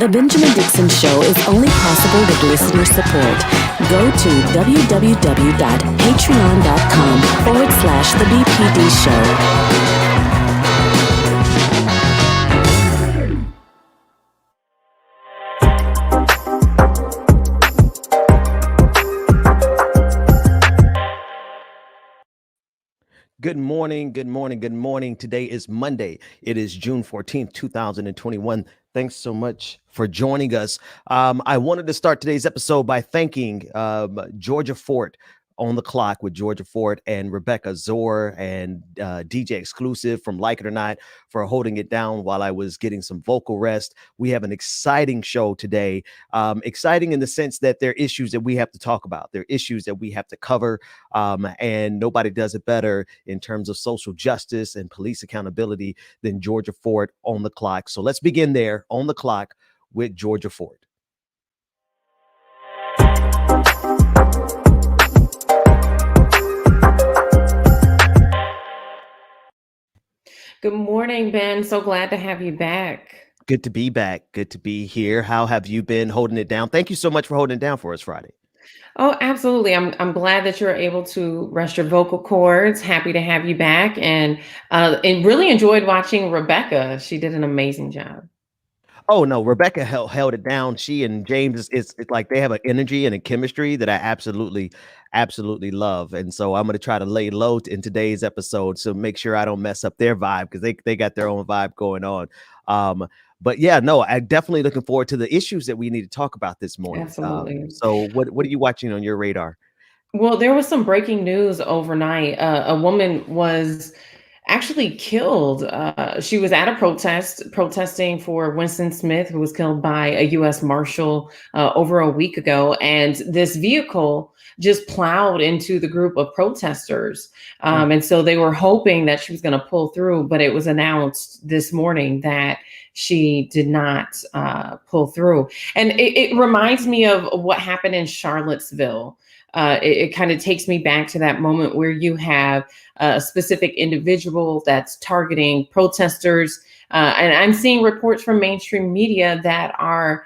The Benjamin Dixon Show is only possible with listener support. Go to www.patreon.com/The BPD Show. Good morning, good morning, good morning. Today is Monday. It is June 14th, 2021. Thanks so much for joining us. I wanted to start today's episode by thanking Georgia Fort on the Clock with Georgia Fort and Rebecca Zor and DJ Exclusive from Like It or Not for holding it down while I was getting some vocal rest. We have an exciting show today. Exciting in the sense that there are issues that we have to talk about. There are issues that we have to cover, and nobody does it better in terms of social justice and police accountability than Georgia Fort on the Clock. So let's begin there on the Clock with Georgia Fort. Good morning, Ben. So glad to have you back. Good to be back. Good to be here. How have you been holding it down? Thank you so much for holding it down for us Friday. Oh, absolutely. I'm glad that you're able to rest your vocal cords. Happy to have you back, and really enjoyed watching Rebecca. She did an amazing job. Oh no, Rebecca held it down. She and James it's like they have an energy and a chemistry that I absolutely love. And so I'm going to try to lay low in today's episode, so make sure I don't mess up their vibe, because they got their own vibe going on. But yeah, no, I'm definitely looking forward to the issues that we need to talk about this morning. Absolutely. So what are you watching on your radar? Well, there was some breaking news overnight. A woman was actually killed. She was at a protest protesting for Winston Smith, who was killed by a U.S. Marshal over a week ago. And this vehicle just plowed into the group of protesters. And so they were hoping that she was going to pull through, but it was announced this morning that she did not pull through. And it reminds me of what happened in Charlottesville. It kind of takes me back to that moment where you have a specific individual that's targeting protesters. And I'm seeing reports from mainstream media that are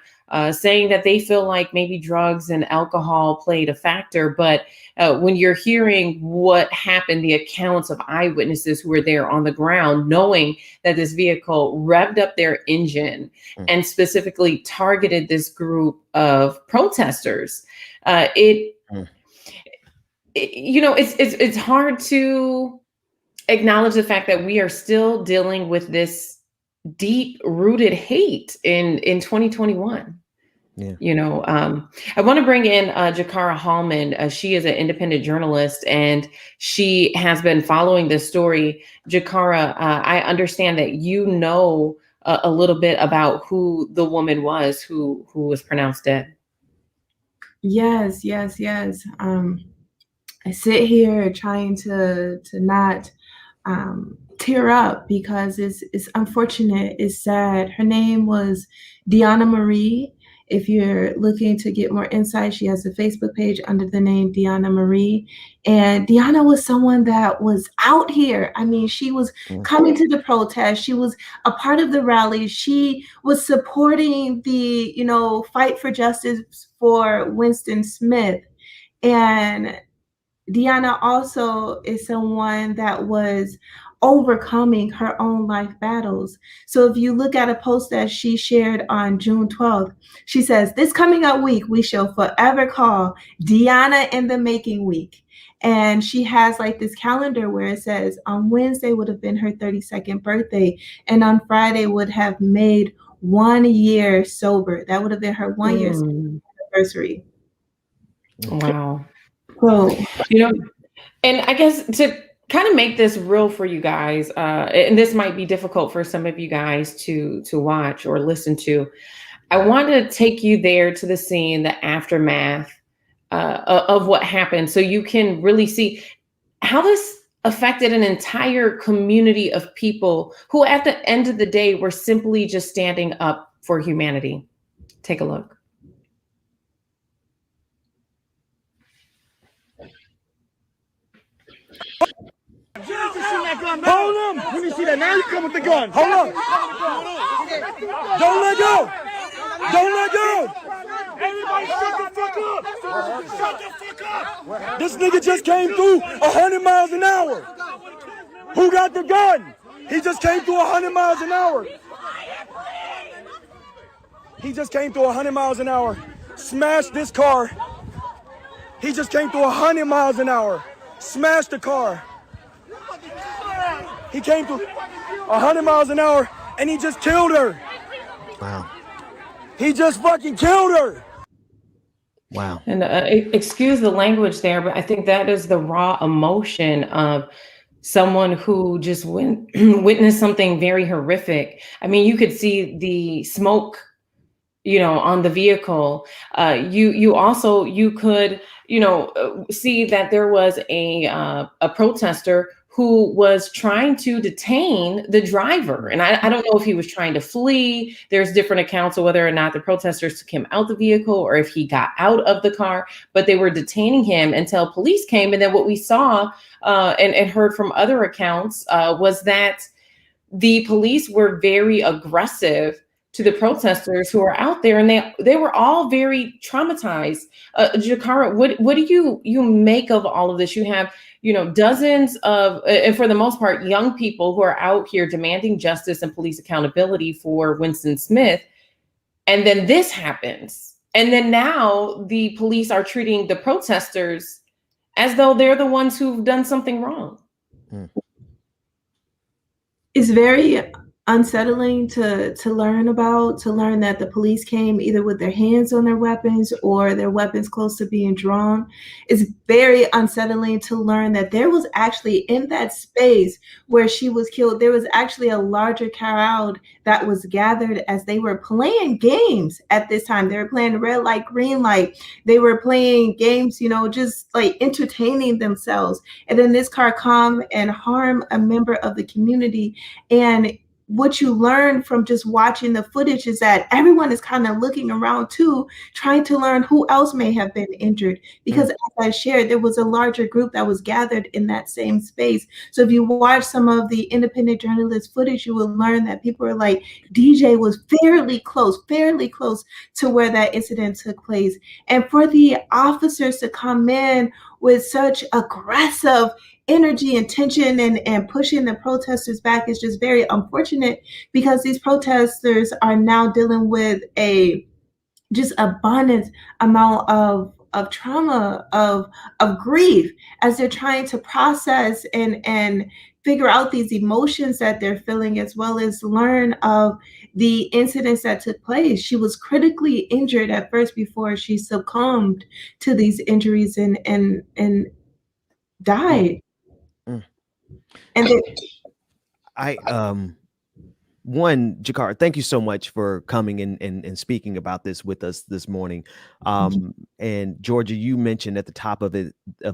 saying that they feel like maybe drugs and alcohol played a factor. But when you're hearing what happened, the accounts of eyewitnesses who were there on the ground, knowing that this vehicle revved up their engine and specifically targeted this group of protesters, it's hard to acknowledge the fact that we are still dealing with this deep rooted hate in 2021. Yeah. I want to bring in Jakara Hallman. She is an independent journalist, and she has been following this story. Jakara, I understand that you know a little bit about who the woman was who was pronounced dead. Yes. I sit here trying to not tear up because it's unfortunate. It's sad. Her name was Deanna Marie. If you're looking to get more insight, she has a Facebook page under the name Deanna Marie. And Deanna was someone that was out here. I mean, she was coming to the protest. She was a part of the rally. She was supporting the, fight for justice for Winston Smith. And Deanna also is someone that was overcoming her own life battles. So if you look at a post that she shared on June 12th, she says, "This coming up week, we shall forever call Deanna in the Making Week." And she has like this calendar where it says on Wednesday would have been her 32nd birthday, and on Friday would have made 1 year sober. That would have been her 1 year anniversary. Wow. So, and I guess to kind of make this real for you guys, and this might be difficult for some of you guys to watch or listen to, I want to take you there to the scene, the aftermath of what happened, so you can really see how this affected an entire community of people who at the end of the day were simply just standing up for humanity. Take a look. Hold him! When you see that, now you come with the gun. Hold up! Don't let go! Don't let go. Everybody shut the fuck up. Shut the fuck up. This nigga just came through 100 miles an hour. Who got the gun? He just came through 100 miles an hour. He just came through 100 miles an hour. Smashed this car. He just came through 100 miles an hour. Smashed the car. He came through 100 miles an hour and he just killed her. Wow. He just fucking killed her. Wow. And excuse the language there, but I think that is the raw emotion of someone who just witnessed something very horrific. I mean, you could see the smoke, on the vehicle. You could, see that there was a protester who was trying to detain the driver. And I don't know if he was trying to flee. There's different accounts of whether or not the protesters took him out the vehicle or if he got out of the car, but they were detaining him until police came. And then what we saw and heard from other accounts was that the police were very aggressive to the protesters who are out there, and they were all very traumatized. Jakara, what do you make of all of this? You have dozens of, and for the most part, young people who are out here demanding justice and police accountability for Winston Smith, and then this happens, and then now the police are treating the protesters as though they're the ones who've done something wrong. It's very unsettling to learn that the police came either with their hands on their weapons or their weapons close to being drawn. It's very unsettling to learn that there was actually in that space where she was killed, there was actually a larger crowd that was gathered as they were playing games at this time. They were playing red light, green light. They were playing games, just like entertaining themselves. And then this car come and harm a member of the community. And what you learn from just watching the footage is that everyone is kind of looking around too, trying to learn who else may have been injured. Because as I shared, there was a larger group that was gathered in that same space. So if you watch some of the independent journalist footage, you will learn that people are like, DJ was fairly close to where that incident took place. And for the officers to come in with such aggressive energy and tension and pushing the protesters back is just very unfortunate, because these protesters are now dealing with a just abundant amount of trauma, of grief, as they're trying to process and figure out these emotions that they're feeling, as well as learn of the incidents that took place. She was critically injured at first before she succumbed to these injuries and died. And one, Jakar, thank you so much for coming and speaking about this with us this morning. And Georgia, you mentioned at the top of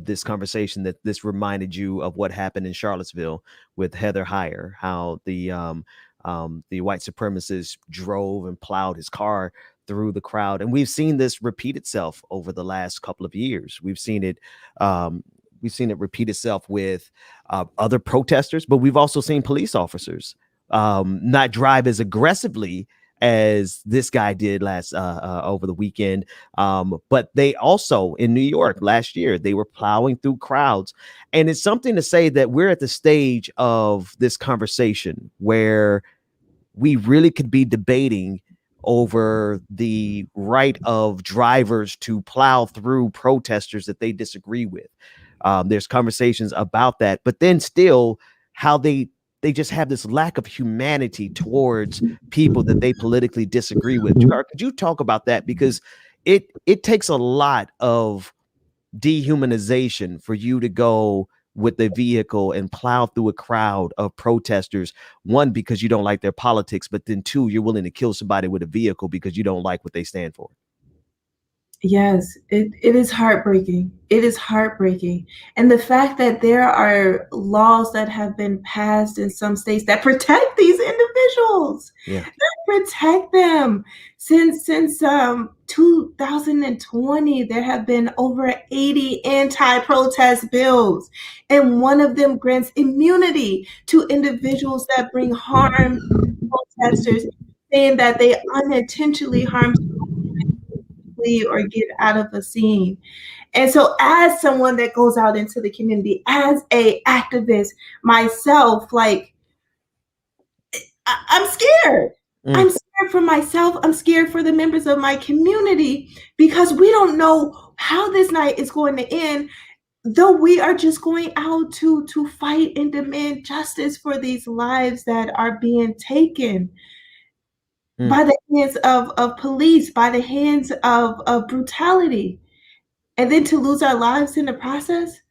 this conversation that this reminded you of what happened in Charlottesville with Heather Heyer, how the white supremacist drove and plowed his car through the crowd. And we've seen this repeat itself over the last couple of years. We've seen it repeat itself with other protesters, but we've also seen police officers not drive as aggressively as this guy did last over the weekend. But they also, in New York last year, they were plowing through crowds. And it's something to say that we're at the stage of this conversation where we really could be debating over the right of drivers to plow through protesters that they disagree with. There's conversations about that, but then still how they just have this lack of humanity towards people that they politically disagree with. Jakar, could you talk about that? Because it takes a lot of dehumanization for you to go with the vehicle and plow through a crowd of protesters. One, because you don't like their politics, but then two, you're willing to kill somebody with a vehicle because you don't like what they stand for. Yes, it is heartbreaking. It is heartbreaking. And the fact that there are laws that have been passed in some states that protect these individuals, that protect them. Since 2020, there have been over 80 anti-protest bills, and one of them grants immunity to individuals that bring harm to protesters. saying that they unintentionally harm or get out of a scene. And so as someone that goes out into the community, as a activist myself, like I'm scared. I'm scared for myself. I'm scared for the members of my community because we don't know how this night is going to end, though we are just going out to fight and demand justice for these lives that are being taken by the hands of police, by the hands of brutality, and then to lose our lives in the process.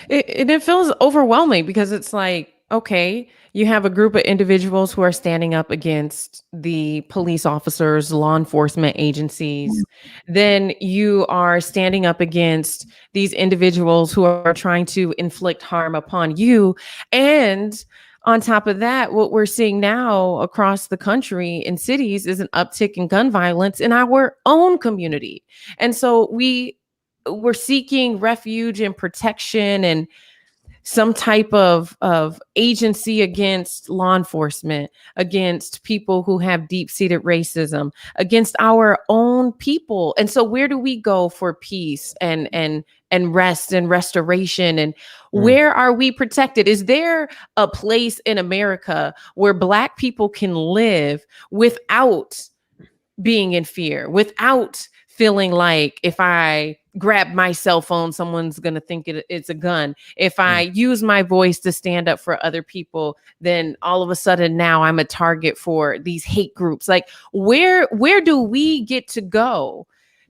It feels overwhelming because it's like, okay, you have a group of individuals who are standing up against the police officers, law enforcement agencies. Then you are standing up against these individuals who are trying to inflict harm upon you. And on top of that, what we're seeing now across the country in cities is an uptick in gun violence in our own community. And so we're seeking refuge and protection and some type of agency against law enforcement, against people who have deep-seated racism, against our own people. And so where do we go for peace and rest and restoration? And where are we protected? Is there a place in America where Black people can live without being in fear, without feeling like if I grab my cell phone, someone's going to think it's a gun? If I use my voice to stand up for other people, then all of a sudden now I'm a target for these hate groups. Like where do we get to go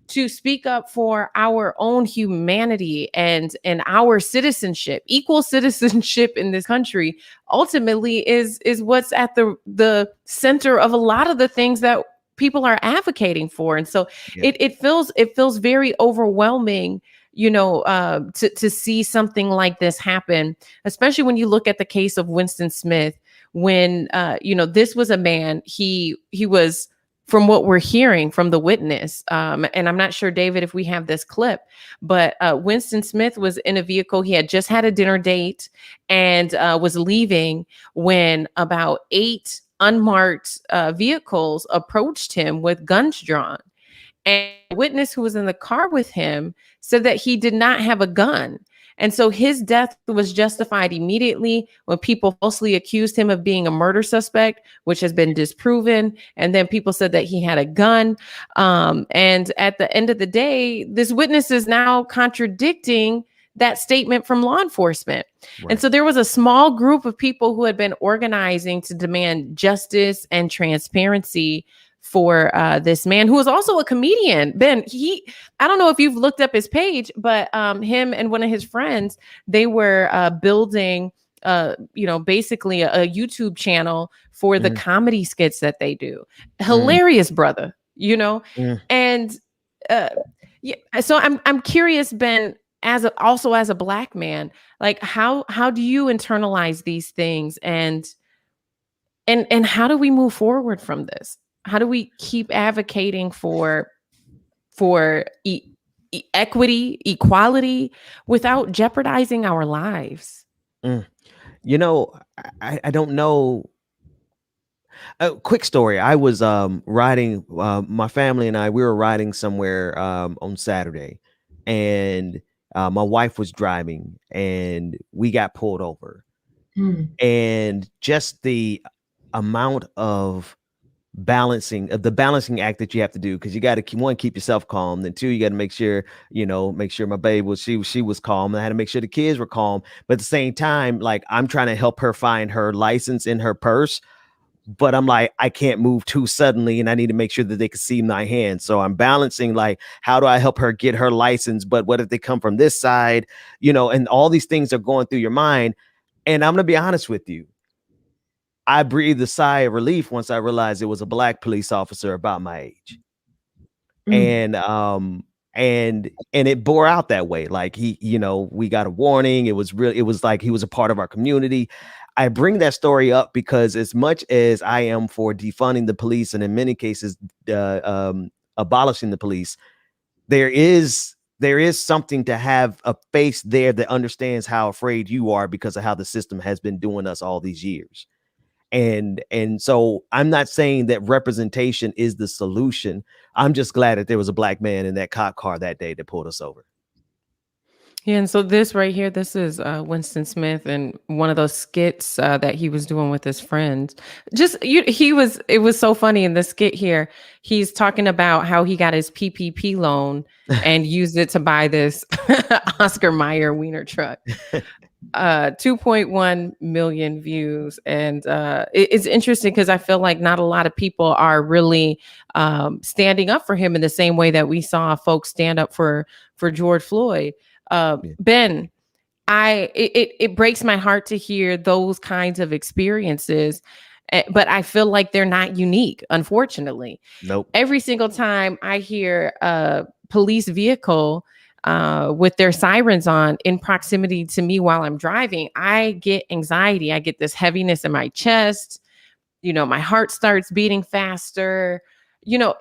to speak up for our own humanity and our citizenship? Equal citizenship in this country ultimately is what's at the center of a lot of the things that people are advocating for. And so it feels very overwhelming, to see something like this happen, especially when you look at the case of Winston Smith, when this was a man, he was, from what we're hearing from the witness, and I'm not sure, David, if we have this clip, but Winston Smith was in a vehicle. He had just had a dinner date and was leaving when about 8 unmarked vehicles approached him with guns drawn. And the witness who was in the car with him said that he did not have a gun. And so his death was justified immediately when people falsely accused him of being a murder suspect, which has been disproven. And then people said that he had a gun. And at the end of the day, this witness is now contradicting that statement from law enforcement. Right. And so there was a small group of people who had been organizing to demand justice and transparency for this man who was also a comedian. Ben, I don't know if you've looked up his page, but him and one of his friends, they were building basically a YouTube channel for the comedy skits that they do. Hilarious brother, and so I'm curious, Ben, as a Black man, like how do you internalize these things, and how do we move forward from this? How do we keep advocating for equity, equality, without jeopardizing our lives? I don't know. A quick story. I was riding, my family and we were riding somewhere on Saturday, and my wife was driving, and we got pulled over. And just the amount of balancing act that you have to do, because you got to, one, keep yourself calm, then two, you got to make sure my babe was, she was calm, and I had to make sure the kids were calm, but at the same time, like, I'm trying to help her find her license in her purse, but I'm like, I can't move too suddenly, and I need to make sure that they can see my hand. So I'm balancing, like, how do I help her get her license, but what if they come from this side, and all these things are going through your mind. And I'm gonna be honest with you, I breathed a sigh of relief once I realized it was a Black police officer about my age. And it bore out that way. Like, he, we got a warning. It was like he was a part of our community. I bring that story up because, as much as I am for defunding the police, and in many cases abolishing the police, there is something to have a face there that understands how afraid you are because of how the system has been doing us all these years. And so I'm not saying that representation is the solution. I'm just glad that there was a black man in that cop car that day that pulled us over. Yeah, and so this right here, this is Winston Smith and one of those skits that he was doing with his friends. It was so funny in the skit here. He's talking about how he got his PPP loan and used it to buy this Oscar Mayer wiener truck. 2.1 million views. And it's interesting because I feel like not a lot of people are really standing up for him in the same way that we saw folks stand up for George Floyd. Ben, it breaks my heart to hear those kinds of experiences, but I feel like they're not unique, unfortunately. Nope. Every single time I hear a police vehicle with their sirens on in proximity to me while I'm driving, I get anxiety. I get this heaviness in my chest. My heart starts beating faster.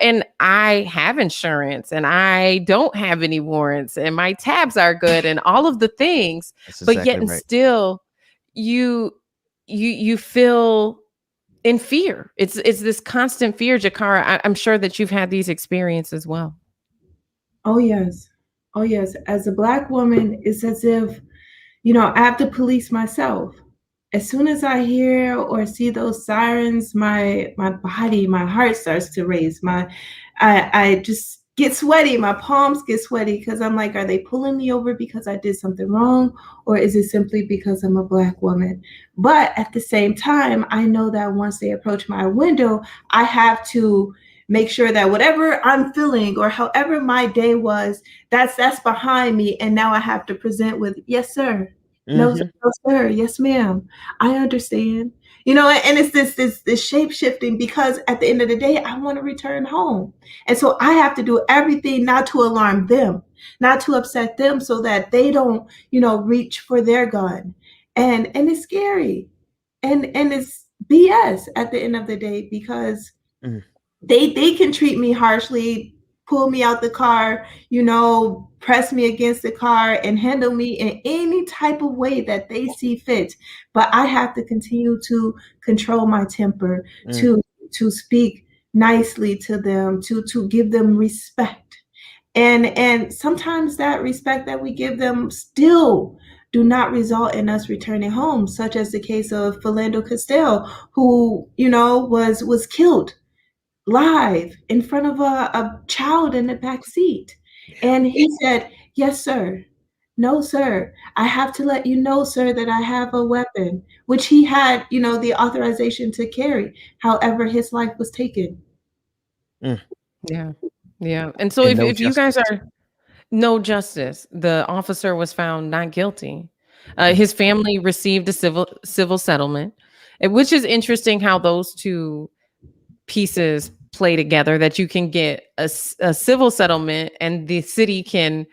And I have insurance and I don't have any warrants and my tabs are good and all of the things, but yet and still you feel in fear. It's this constant fear, Jakara. I'm sure that you've had these experiences as well. Oh, yes. Oh, yes. As a Black woman, it's as if, I have to police myself. As soon as I hear or see those sirens, my body, my heart starts to race. I just get sweaty. My palms get sweaty because I'm like, are they pulling me over because I did something wrong? Or is it simply because I'm a Black woman? But at the same time, I know that once they approach my window, I have to make sure that whatever I'm feeling or however my day was, that's behind me. And now I have to present with, yes, sir. No, no, sir. Yes, ma'am. I understand. And it's this shape shifting because at the end of the day, I want to return home. And so I have to do everything not to alarm them, not to upset them so that they don't, reach for their gun. And it's scary. And it's BS at the end of the day because they can treat me harshly, pull me out the car, press me against the car and handle me in any type of way that they see fit. But I have to continue to control my temper, to speak nicely to them, to give them respect. And sometimes that respect that we give them still do not result in us returning home, such as the case of Philando Castile, who, was killed live in front of a child in the back seat. And he said, yes, sir. No, sir. I have to let you know, sir, that I have a weapon, which he had, the authorization to carry. However, his life was taken. Yeah. Yeah. And so if you guys are no justice, the officer was found not guilty. His family received a civil settlement, which is interesting how those two pieces play together, that you can get a civil settlement and the city can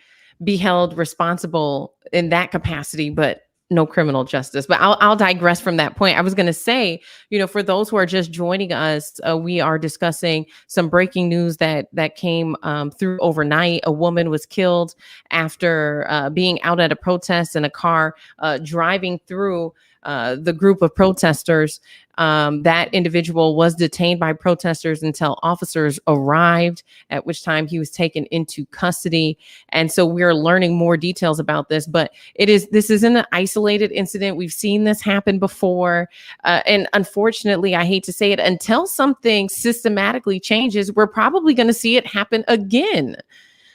be held responsible in that capacity, but no criminal justice. But I'll digress from that point. I was going to say, for those who are just joining us, we are discussing some breaking news that came through overnight. A woman was killed after being out at a protest in a car driving through the group of protesters. That individual was detained by protesters until officers arrived, at which time he was taken into custody. And so we're learning more details about this, but this isn't an isolated incident. We've seen this happen before. And unfortunately, I hate to say it, until something systematically changes, we're probably going to see it happen again.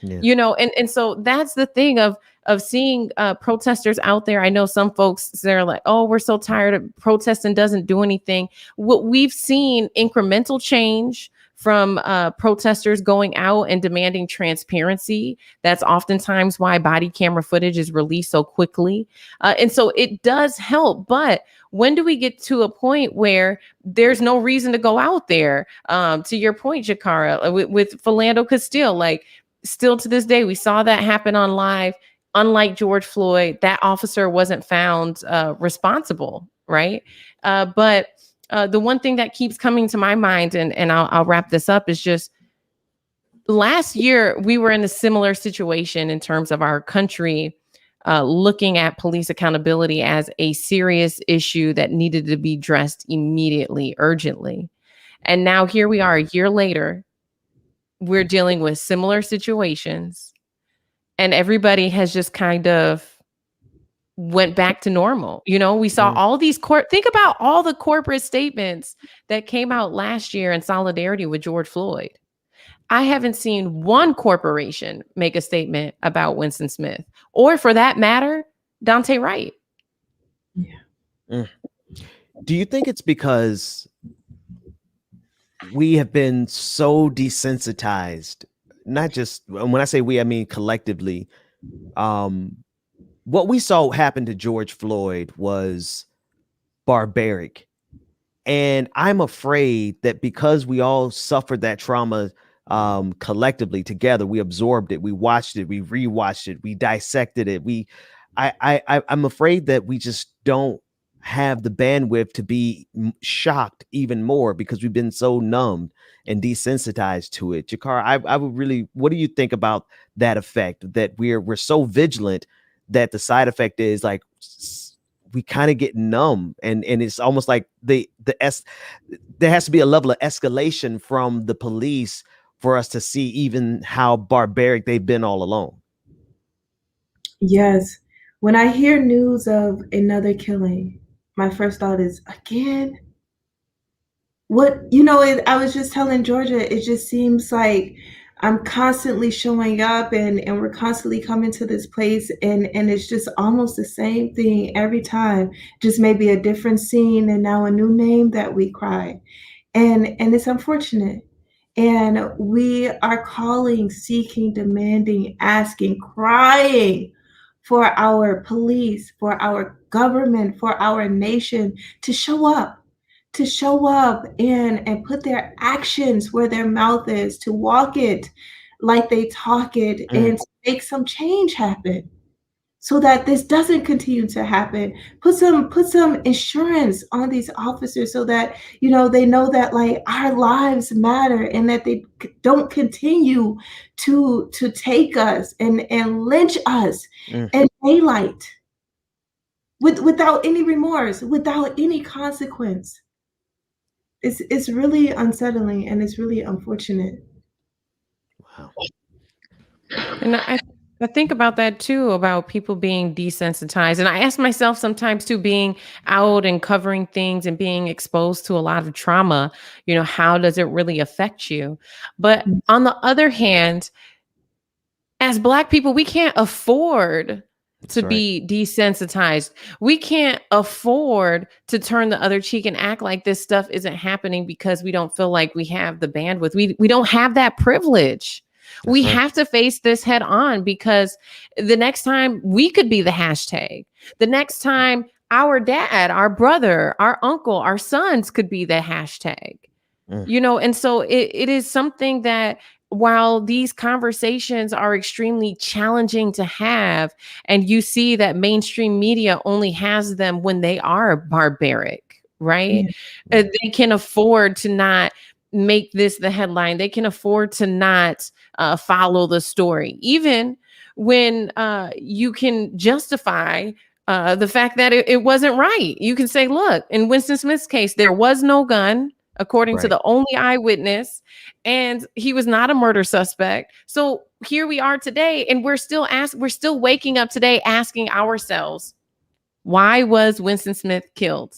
Yeah. And so that's the thing of seeing protesters out there. I know some folks, they're like, oh, we're so tired of protesting, doesn't do anything. What we've seen incremental change from protesters going out and demanding transparency. That's oftentimes why body camera footage is released so quickly. And so it does help. But when do we get to a point where there's no reason to go out there? To your point, Jakara, with Philando Castile, like, still to this day, we saw that happen on live. Unlike George Floyd, that officer wasn't found responsible, right? But the one thing that keeps coming to my mind, and I'll wrap this up, is just last year we were in a similar situation in terms of our country looking at police accountability as a serious issue that needed to be addressed immediately, urgently. And now here we are a year later, we're dealing with similar situations, and everybody has just kind of went back to normal. You know, we saw all these think about all the corporate statements that came out last year in solidarity with George Floyd. I haven't seen one corporation make a statement about Winston Smith, or for that matter, Dante Wright. Yeah. Do you think it's because we have been so desensitized? Not just when I say we, I mean collectively. What we saw happen to George Floyd was barbaric. And I'm afraid that because we all suffered that trauma collectively together, we absorbed it, we watched it, we rewatched it, we dissected it. I'm afraid that we just don't have the bandwidth to be shocked even more because we've been so numbed and desensitized to it. Jakar, I would really, what do you think about that effect, that we're so vigilant that the side effect is like we kind of get numb, and it's almost like there has to be a level of escalation from the police for us to see even how barbaric they've been all along. Yes. When I hear news of another killing, my first thought is, again? What, I was just telling Georgia, it just seems like I'm constantly showing up and we're constantly coming to this place and it's just almost the same thing every time, just maybe a different scene and now a new name that we cry. And it's unfortunate. And we are calling, seeking, demanding, asking, crying for our police, for our government, for our nation to show up and put their actions where their mouth is, to walk it like they talk it, and to make some change happen so that this doesn't continue to happen. Put some insurance on these officers so that, they know that like our lives matter and that they don't continue to take us and lynch us in daylight without any remorse, without any consequence. It's really unsettling and it's really unfortunate. Wow. And I think about that too, about people being desensitized. And I ask myself sometimes too, being out and covering things and being exposed to a lot of trauma, how does it really affect you? But on the other hand, as Black people, we can't afford to be desensitized. We can't afford to turn the other cheek and act like this stuff isn't happening because we don't feel like we have the bandwidth. We don't have that privilege. We have to face this head on, because the next time we could be the hashtag. The next time our dad, our brother, our uncle, our sons could be the hashtag. And so it is something that, while these conversations are extremely challenging to have, and you see that mainstream media only has them when they are barbaric, right? They can afford to not make this the headline. They can afford to not follow the story, even when you can justify the fact that it wasn't right. You can say, look, in Winston Smith's case, there was no gun, according to the only eyewitness, and he was not a murder suspect. So here we are today, and we're still waking up today asking ourselves, why was Winston Smith killed?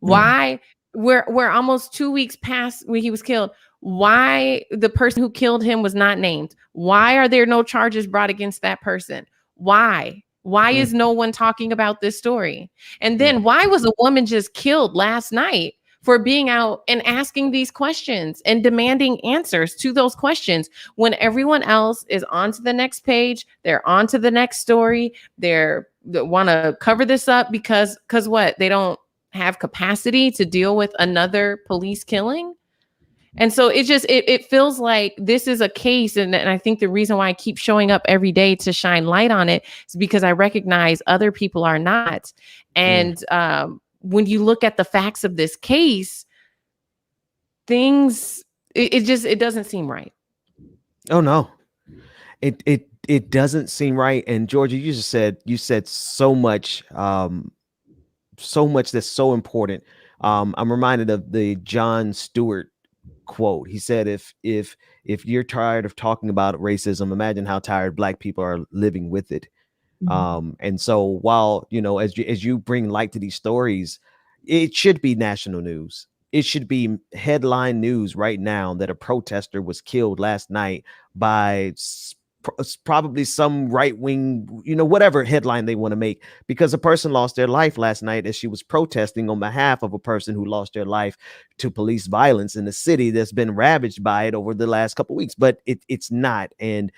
Why? We're almost 2 weeks past when he was killed. Why the person who killed him was not named? Why are there no charges brought against that person? Why? Why is no one talking about this story? And then why was a woman just killed last night for being out and asking these questions and demanding answers to those questions, when everyone else is on to the next page, they're on to the next story, they want to cover this up because what? They don't have capacity to deal with another police killing? And so it feels like this is a case, and I think the reason why I keep showing up every day to shine light on it is because I recognize other people are not. And when you look at the facts of this case, it doesn't seem right. Oh no, it it doesn't seem right. And Georgia, you said so much that's so important. I'm reminded of the Jon Stewart quote. He said, if you're tired of talking about racism, imagine how tired Black people are living with it. And so while, as you bring light to these stories, it should be national news. It should be headline news right now that a protester was killed last night by probably some right wing, whatever headline they want to make, because a person lost their life last night as she was protesting on behalf of a person who lost their life to police violence in a city that's been ravaged by it over the last couple of weeks. But it's not. And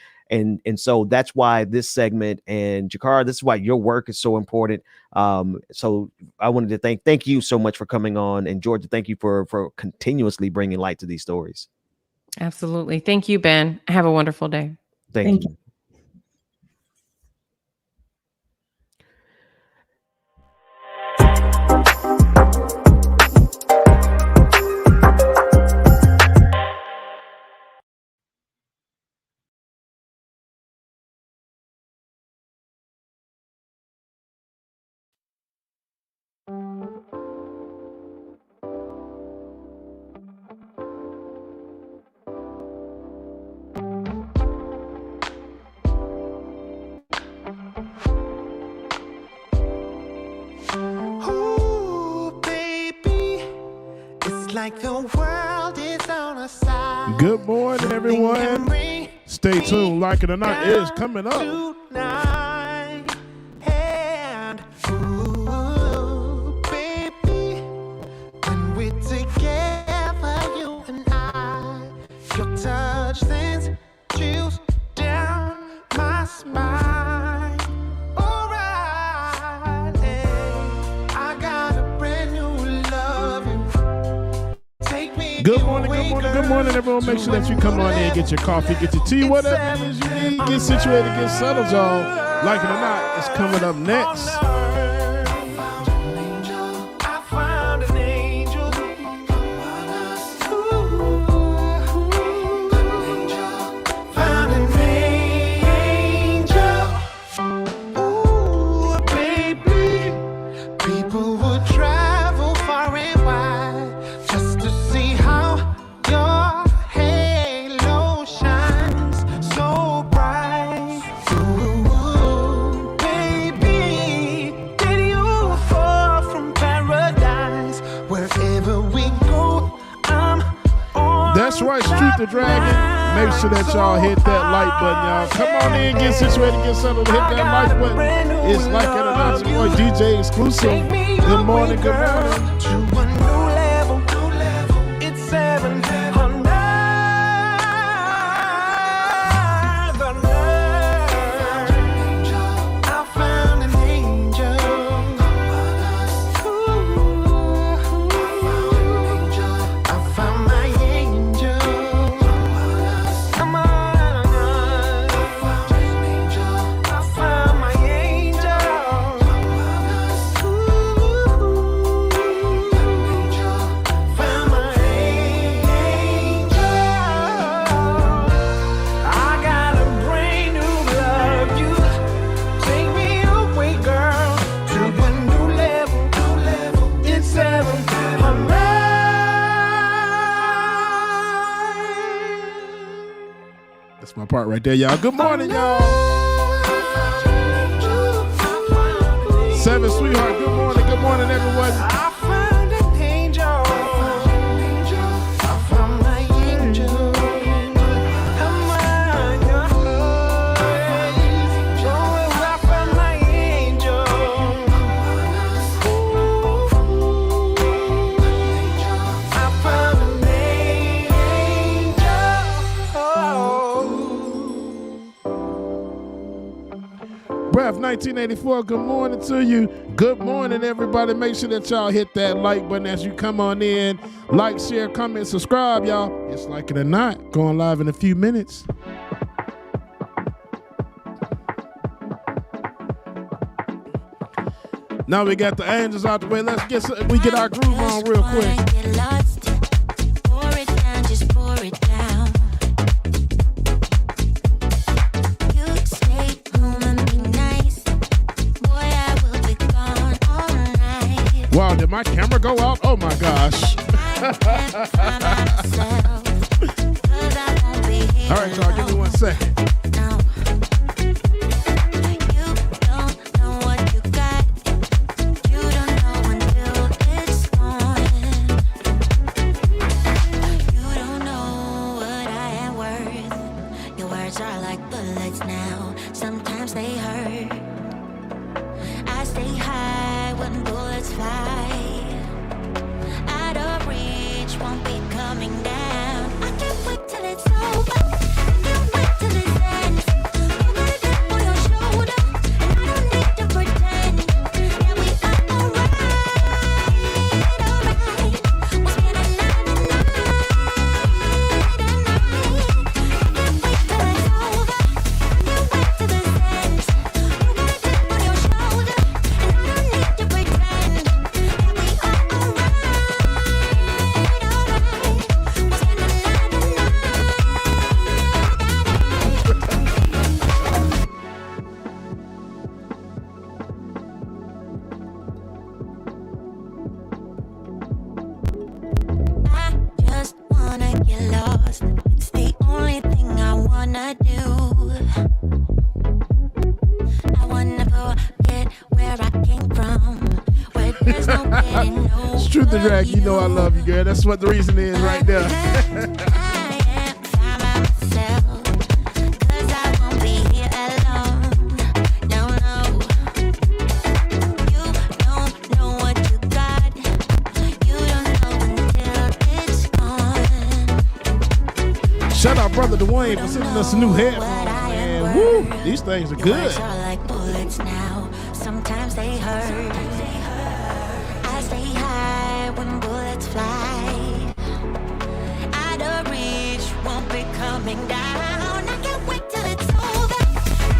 so that's why this segment, and Jakara, this is why your work is so important. So I wanted to thank you so much for coming on, and Georgia, thank you for continuously bringing light to these stories. Absolutely. Thank you, Ben. Have a wonderful day. Thank you. Like the world is on a side. Good morning, everyone. Stay tuned. Like it or not, is coming up. Tonight. And ooh, baby, when we're together, you and I, your touch sends chills down my spine. Alright, I got a brand new love. Good morning, good morning, good morning, everyone. Make sure that you come on in, get your coffee, get your tea, whatever it is you need. Get situated, get settled, y'all. Like it or not, it's coming up next. That's right, Street the Dragon. Make sure that y'all hit that like button, y'all. Come on in, get situated, get settled, hit that like button. It's Like It or Not, your boy DJ Exclusive. Good morning, good morning. To a new level, it's 700. I found an angel. I found my angel. Come on. I found my angel. Found my angel. I got a brand new love. You take me away, girl, to a new level. It's 700. That's my part right there, y'all. Good morning, y'all. Seven Sweetheart, good morning, everyone. I found an angel. I found my angel. Come on, I found my angel. I found an angel. Breath 1984, good morning to you. Good morning, everybody. Make sure that y'all hit that like button as you come on in. Like, share, comment, subscribe, y'all. It's Like It or Not. Going live in a few minutes. Now we got the angels out the way. Let's get our groove on real quick. Get lost. Pour it down, just pour it down. You power go out. Oh my gosh. All right, y'all, give me 1 second. Truth to drag, you know I love you, girl. That's what the reason is right there. Shout out brother Dwayne for sending us a new headphones, man. Woo, these things are good. Sometimes they hurt. I stay high when bullets fly. Out of reach, won't be coming down. I can't wait till it's over. I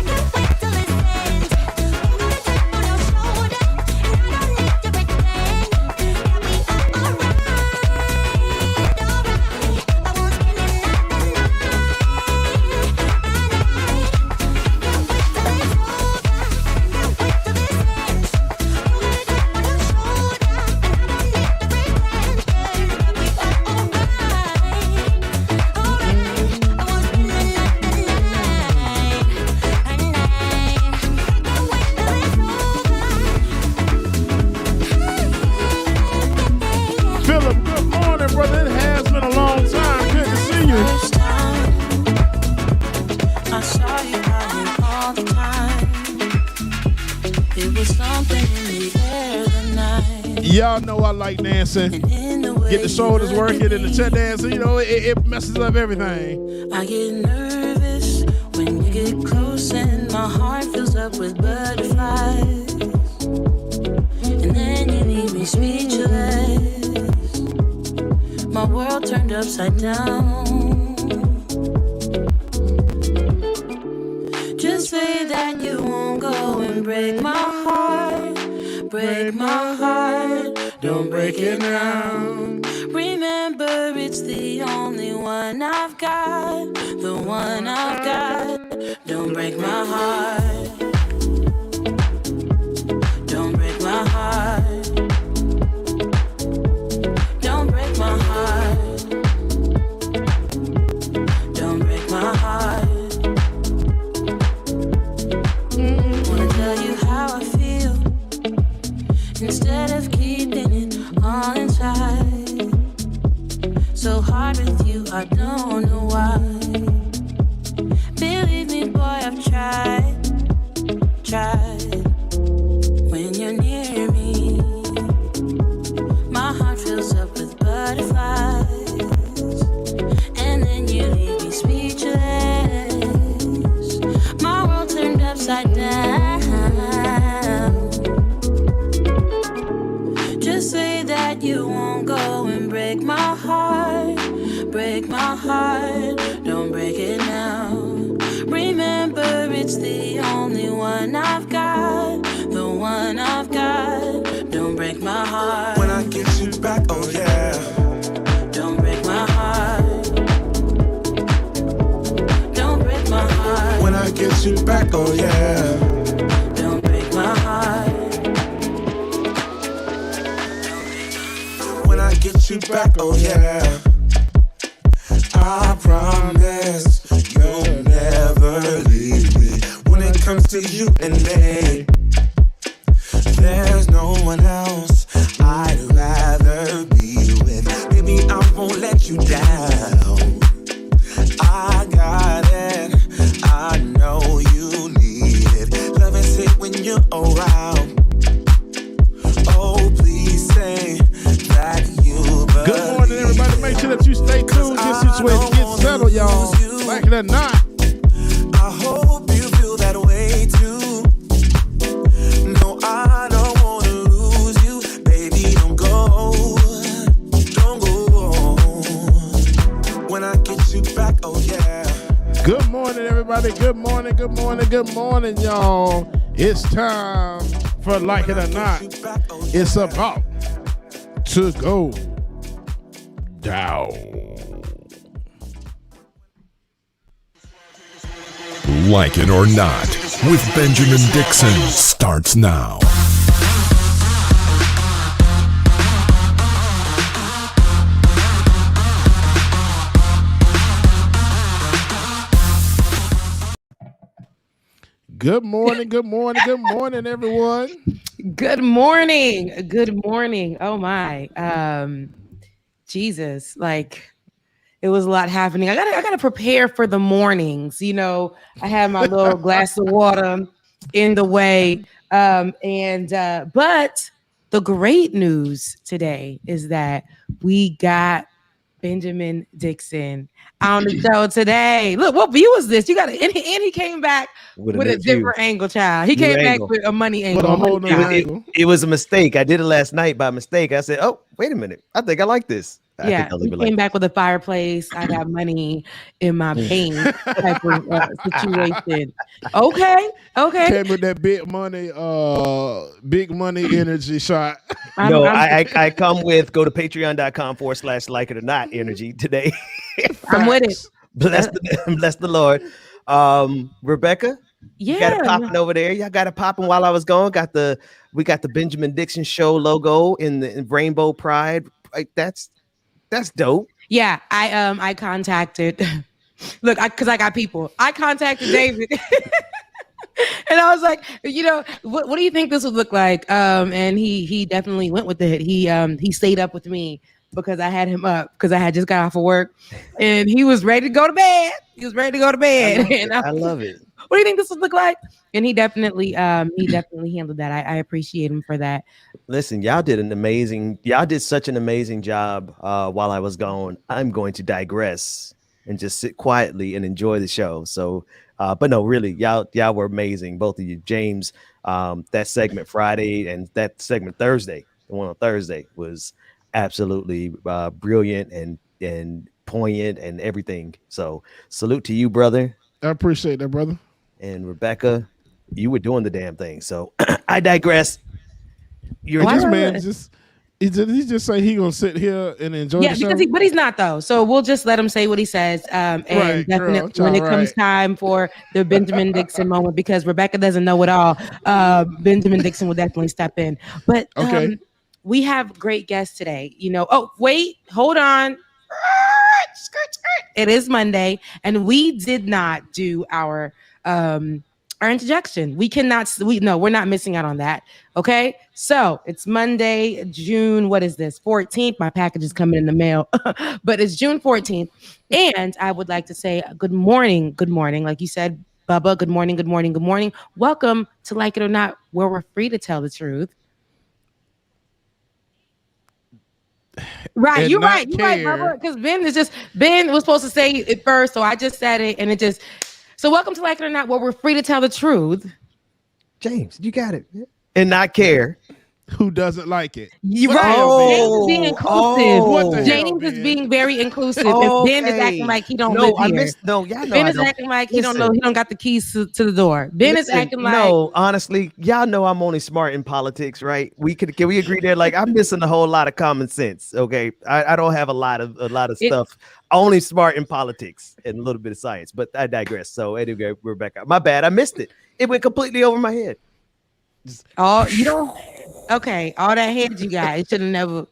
can't wait till it ends. I'm gonna tap on your shoulder, and I don't need to pretend that we are alright. I won't spend another night. Philip, good morning, brother. It has been a long time. Good to see you. First time I saw you crying all the time. It was something in the air that night. Y'all know I like dancing. And in the way Get the shoulders you working looked and the at chest me, dancing. You know, it messes up everything. I get nervous when you get close and my heart fills up with butterflies. And then you leave me speechless. My world turned upside down. Just say that you won't go and break my heart. Break my heart. Don't break it now. Remember, it's the only one I've got. The one I've got. Don't break my heart. Don't break my heart. Don't break my heart. Don't break my heart. Wanna tell you how I feel instead of keeping it all inside. So hard with you, I don't know why. Believe me, boy, I've tried. When you're near me, my heart fills up with butterflies. And then you leave me speechless. My world turned upside down. Just say that you won't go and break my heart. Break my heart. Don't break it now. Remember, it's the only one I've got. The one I've got. Don't break my heart. When I get you back, oh yeah. Don't break my heart. Don't break my heart. When I get you back, oh yeah. Don't break my heart. get you back, oh yeah. I promise you'll never leave me. When it comes to you and me, there's no one else I'd rather be with. Baby, I won't let you down. I got it, I know you need it. Love is hit when you're around. Oh, please say that you believe. Good morning, everybody. Make sure that you stay tuned. Get situated, get settled, y'all. Like it or not. I hope you feel that way too. No, I don't wanna lose you. Baby, don't go. Don't go. When I get you back, oh yeah. Good morning, everybody. Good morning, good morning, good morning, y'all. It's time for Like It or Not. It's about to go down. Like It or Not with Benjamin Dixon starts now. Good morning, good morning, good morning, everyone. Good morning. Good morning. Oh my. Jesus, like it was a lot happening. I gotta prepare for the mornings. You know, I have my little glass of water in the way. But the great news today is that we got Benjamin Dixon on the show today. Look, what view is this? You got it. And he came back with a different angle, child. He came back with a money angle. It was a mistake. I did it last night by mistake. I said, "Oh, wait a minute. I think I like this." Yeah, he came back with a fireplace. I got money in my pain type of situation. Okay. Came with that big money energy shot. I come with go to patreon.com/like it or not energy today. I'm with it. Bless the Lord. Rebecca, you got it popping over there. Y'all got it popping while I was gone. We got the Benjamin Dixon Show logo in the Rainbow Pride. Like, that's dope. Yeah, I contacted. Look, because I got people. I contacted David, and I was like, you know, what do you think this would look like? And he definitely went with it. He stayed up with me because I had him up because I had just got off of work, and he was ready to go to bed. I love it. What do you think this would look like? And he definitely handled that. I appreciate him for that. Listen, y'all did such an amazing job while I was gone. I'm going to digress and just sit quietly and enjoy the show. So, but no, really, y'all were amazing, both of you. James, that segment Friday and that segment Thursday, the one on Thursday was absolutely brilliant and poignant and everything. So salute to you, brother. I appreciate that, brother. And Rebecca, you were doing the damn thing. So I digress. He's just saying he gonna sit here and enjoy the show. But he's not though. So we'll just let him say what he says. And definitely when it comes time for the Benjamin Dixon moment, because Rebecca doesn't know it all, Benjamin Dixon will definitely step in. But we have great guests today. You know. Oh wait, hold on. It is Monday, and we did not do our interjection. We're not missing out on that. Okay, so it's Monday, June. What is this? 14th. My package is coming in the mail, but it's June 14th, and I would like to say good morning. Good morning, like you said, Bubba. Good morning. Good morning. Good morning. Welcome to Like It or Not, where we're free to tell the truth. Right, you're right, Bubba. Because Ben was supposed to say it first, so I just said it, and it just. So welcome to Like It or Not, where we're free to tell the truth. James, you got it. And not care. Who doesn't like it? You're right. James is being inclusive. James is being very inclusive. And Ben is acting like he don't live here. Ben is acting like he don't know. He don't got the keys to the door. Ben is acting like. No, honestly, y'all know I'm only smart in politics, right? Can we agree there? Like, I'm missing a whole lot of common sense. Okay, I don't have a lot of stuff. Only smart in politics and a little bit of science. But I digress. So anyway, Rebecca, my bad. I missed it. It went completely over my head. Oh, you don't. Okay, all that head you got, it should have never.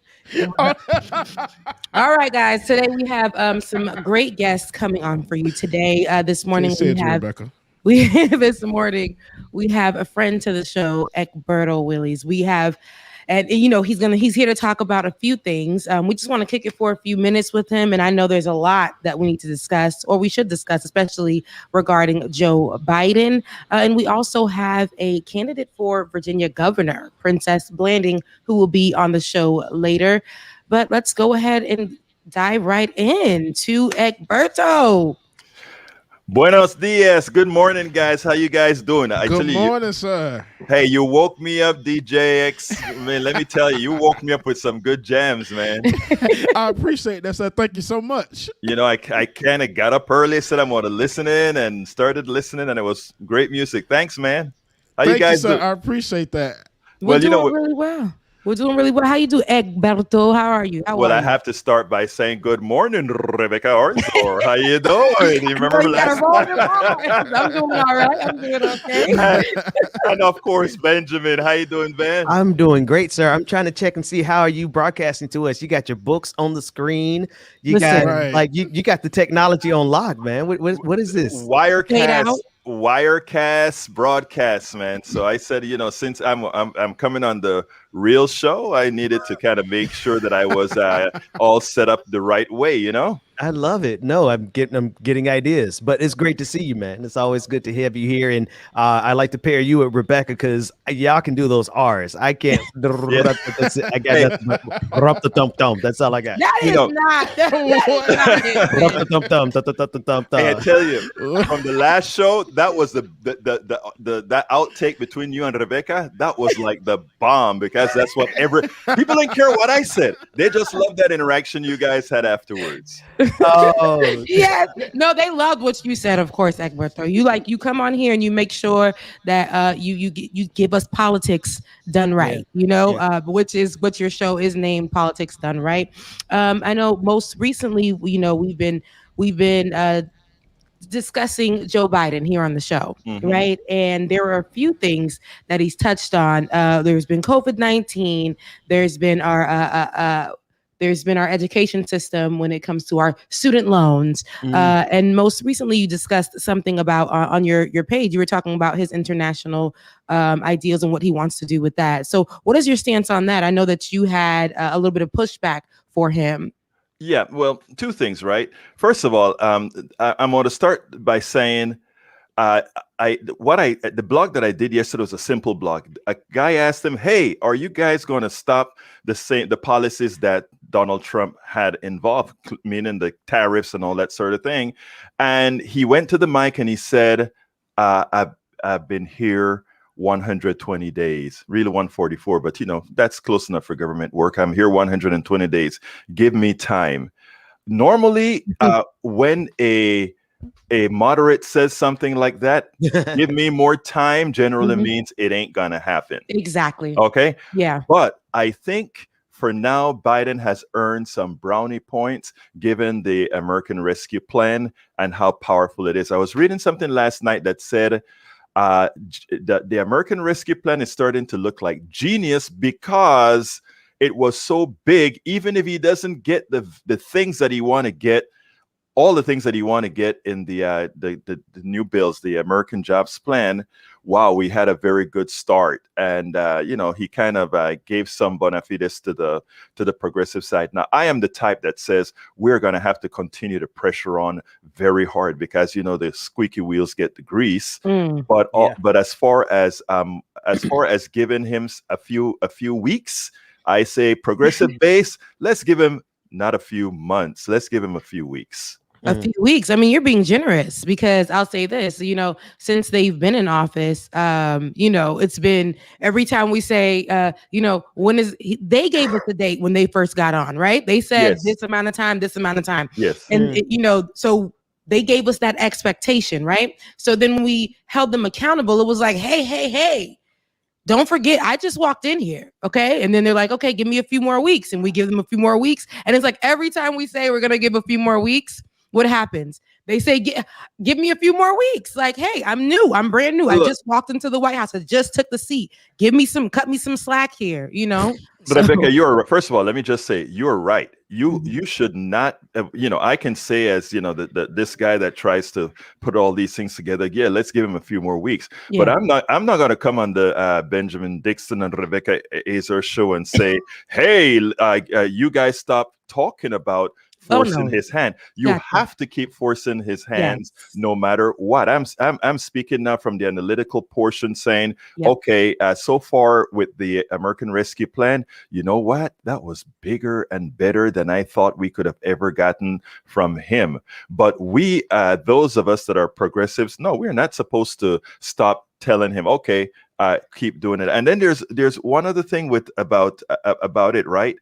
All right, guys. Today we have some great guests coming on for you today. This morning Rebecca. This morning we have a friend to the show, Ecberto Willies. We have, and you know, he's here to talk about a few things. We just want to kick it for a few minutes with him, and I know there's a lot that we need to discuss, or we should discuss, especially regarding Joe Biden. And we also have a candidate for Virginia governor, Princess Blanding, who will be on the show later. But let's go ahead and dive right in to Ecberto. Buenos dias. Good morning, guys. How you guys doing? Good morning, sir. Hey, you woke me up, DJ X. Man, let me tell you, you woke me up with some good jams, man. I appreciate that, sir. Thank you so much. You know, I kind of got up early, said I'm going to listen in, and started listening, and it was great music. Thanks, man. How Thank you guys sir. doing? I appreciate that. We're doing really well. We're doing really well. How you do, Ecberto? How are you? I have to start by saying good morning, Rebecca Arthur. How you doing? You remember last night? I'm doing all right. I'm doing okay. And of course, Benjamin. How you doing, Ben? I'm doing great, sir. I'm trying to check and see how are you broadcasting to us. You got your books on the screen. You got you got the technology on lock, man. What is this? Wirecast broadcast, man. So I said, you know, since I'm coming on the real show, I needed to kind of make sure that I was all set up the right way, you know. I love it. No, I'm getting ideas, but it's great to see you, man. It's always good to have you here, and I like to pair you with Rebecca because y'all can do those R's. I can't. I got the thump thump. That's all I got. That is not. Hey, I tell you, from the last show, that was the that outtake between you and Rebecca. That was like the bomb because that's what people didn't care what I said. They just loved that interaction you guys had afterwards. Oh yes, no, they loved what you said. Of course, Ecberto, you come on here and you make sure that you give us politics done right. You know, which is what your show is named, Politics Done Right. I know most recently, you know, we've been discussing Joe Biden here on the show, right? And there are a few things that he's touched on. There's been COVID-19. There's been our education system when it comes to our student loans. And most recently, you discussed something about on your page. You were talking about his international ideals and what he wants to do with that. So what is your stance on that? I know that you had a little bit of pushback for him. Yeah, well, two things, right? First of all, I'm going to start by saying the blog that I did yesterday was a simple blog. A guy asked him, "Hey, are you guys going to stop the policies that Donald Trump had involved, meaning the tariffs and all that sort of thing?" And he went to the mic and he said, "I've been here 120 days, really 144, but you know, that's close enough for government work. I'm here 120 days. Give me time." Normally, when a moderate says something like that, give me more time, generally means it ain't gonna happen. Exactly. Okay. Yeah. But I think for now, Biden has earned some brownie points given the American Rescue Plan and how powerful it is. I was reading something last night that said the American Rescue Plan is starting to look like genius because it was so big. Even if he doesn't get the things that he want to get, all the things that you want to get in the new bills, the American Jobs Plan, wow, we had a very good start. And, you know, he kind of gave some bona fides to the progressive side. Now, I am the type that says we're going to have to continue to pressure on very hard because, you know, the squeaky wheels get the grease. But as far as giving him a few weeks, I say progressive base, let's give him not a few months. Let's give him a few weeks. A few weeks. I mean, you're being generous because I'll say this, you know, since they've been in office, you know, it's been every time we say, you know, they gave us a date when they first got on, right? They said this amount of time, this amount of time. Yes. And, you know, so they gave us that expectation, right? So then when we held them accountable, it was like, hey, don't forget, I just walked in here, okay? And then they're like, okay, give me a few more weeks. And we give them a few more weeks. And it's like every time we say we're going to give a few more weeks, what happens? They say, give me a few more weeks. Like, hey, I'm new. I'm brand new. I Look. just walked into the White House. I just took the seat. Cut me some slack here, you know? But Rebecca, first of all, let me just say, you're right. You should not, I can say as, this guy that tries to put all these things together, yeah, let's give him a few more weeks. Yeah. But I'm not going to come on the Benjamin Dixon and Rebecca Azar show and say, hey, you guys stop talking about forcing his hand. You have to keep forcing his hands no matter what. I'm speaking now from the analytical portion saying, okay, so far with the American Rescue Plan, you know what? That was bigger and better than I thought we could have ever gotten from him. But we, those of us that are progressives, no, we're not supposed to stop telling him, okay, keep doing it. And then there's one other thing about it, right?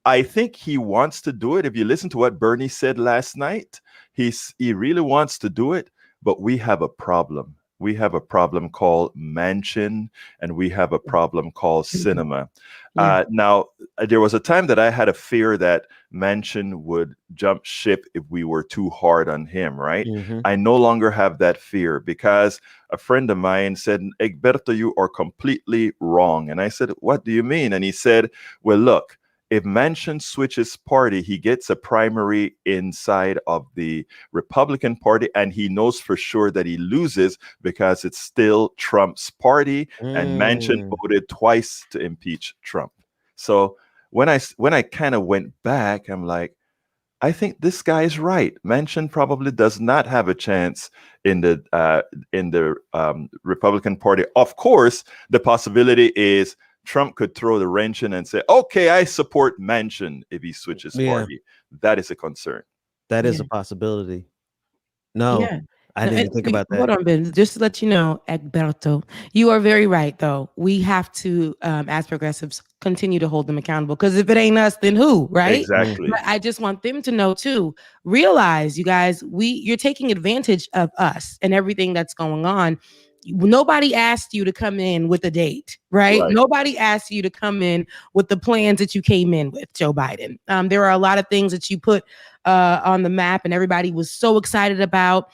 I think he wants to do it. If you listen to what Bernie said last night, he really wants to do it, but we have a problem. We have a problem called Manchin, and we have a problem called cinema. Now, there was a time that I had a fear that Manchin would jump ship if we were too hard on him, right? I no longer have that fear because a friend of mine said, Ecberto, you are completely wrong. And I said, what do you mean? And he said, well, look, if Manchin switches party, he gets a primary inside of the Republican Party, and he knows for sure that he loses because it's still Trump's party, and Manchin voted twice to impeach Trump. So when I kind of went back, I'm like, I think this guy is right. Manchin probably does not have a chance in the Republican Party. Of course, the possibility is Trump could throw the wrench in and say, okay, I support Manchin if he switches party. That is a concern. That is a possibility. No, I didn't think about that. Hold on, Ben. Just to let you know, Ecberto, you are very right, though. We have to, as progressives, continue to hold them accountable. Because if it ain't us, then who, right? Exactly. But I just want them to know, too. Realize, you guys, you're taking advantage of us and everything that's going on. Nobody asked you to come in with a date, right? Nobody asked you to come in with the plans that you came in with, Joe Biden. There are a lot of things that you put on the map and everybody was so excited about.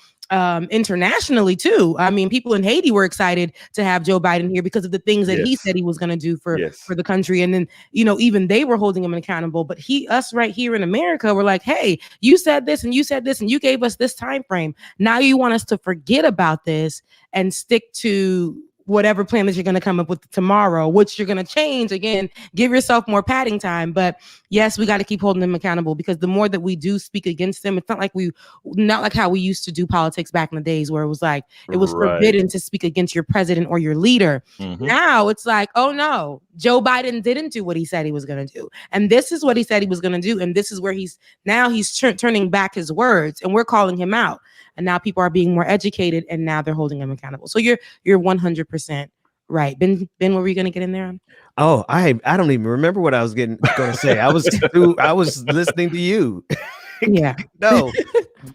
Internationally too. I mean, people in Haiti were excited to have Joe Biden here because of the things that he said he was going to do for the country. And then, even they were holding him accountable, but us right here in America were like, hey, you said this and you said this and you gave us this time frame. Now you want us to forget about this and stick to whatever plan that you're going to come up with tomorrow, which you're going to change again, give yourself more padding time. But yes, we got to keep holding them accountable because the more that we do speak against them, it's not like how we used to do politics back in the days where it was like, it was forbidden to speak against your president or your leader. Now it's like, oh no, Joe Biden didn't do what he said he was going to do. And this is what he said he was going to do. And this is where he's turning back his words and we're calling him out. And now people are being more educated and now they're holding him accountable. So you're 100% right. Ben, what were you going to get in there on? Oh, I don't even remember what I was going to say. I was listening to you. Yeah. No,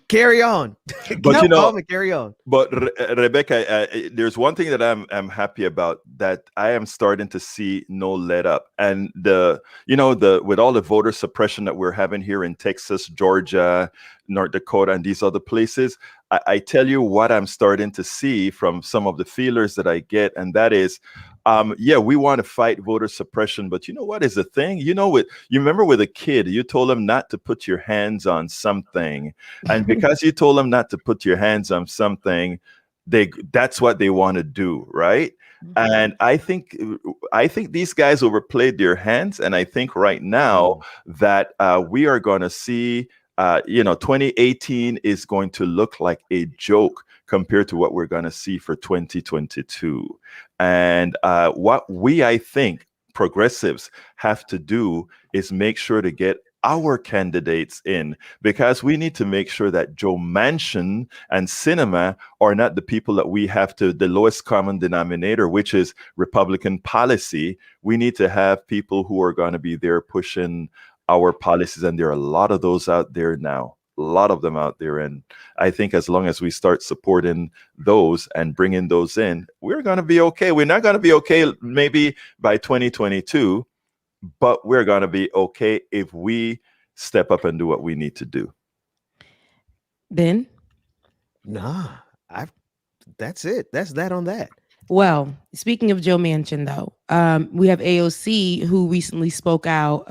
carry on. But carry on. But Rebecca, there's one thing that I'm happy about that I am starting to see no let up, and with all the voter suppression that we're having here in Texas, Georgia, North Dakota, and these other places. I tell you what I'm starting to see from some of the feelers that I get, and that is, we want to fight voter suppression, but you know what is the thing? You remember with a kid, you told him not to put your hands on something, and because you told them not to put your hands on something, that's what they want to do, right? And I think these guys overplayed their hands, and I think right now that we are going to see. 2018 is going to look like a joke compared to what we're going to see for 2022. And what I think progressives have to do is make sure to get our candidates in, because we need to make sure that Joe Manchin and Sinema are not the people that we have to the lowest common denominator, which is Republican policy. We need to have people who are going to be there pushing our policies, and there are a lot of those out there now, a lot of them out there. And I think as long as we start supporting those and bringing those in, we're going to be okay. We're not going to be okay maybe by 2022, but we're going to be okay if we step up and do what we need to do. Ben? Nah, I. That's it. That's that on that. Well, speaking of Joe Manchin, though, we have AOC who recently spoke out,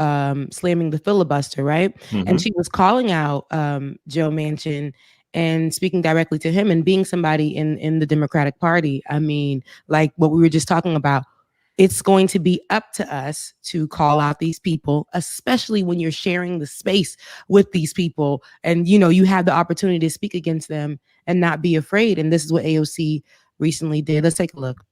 slamming the filibuster, right? And she was calling out Joe Manchin and speaking directly to him and being somebody in the Democratic Party. I mean, like what we were just talking about, it's going to be up to us to call out these people, especially when you're sharing the space with these people and, you know, you have the opportunity to speak against them and not be afraid. And this is what AOC recently did. Let's take a look.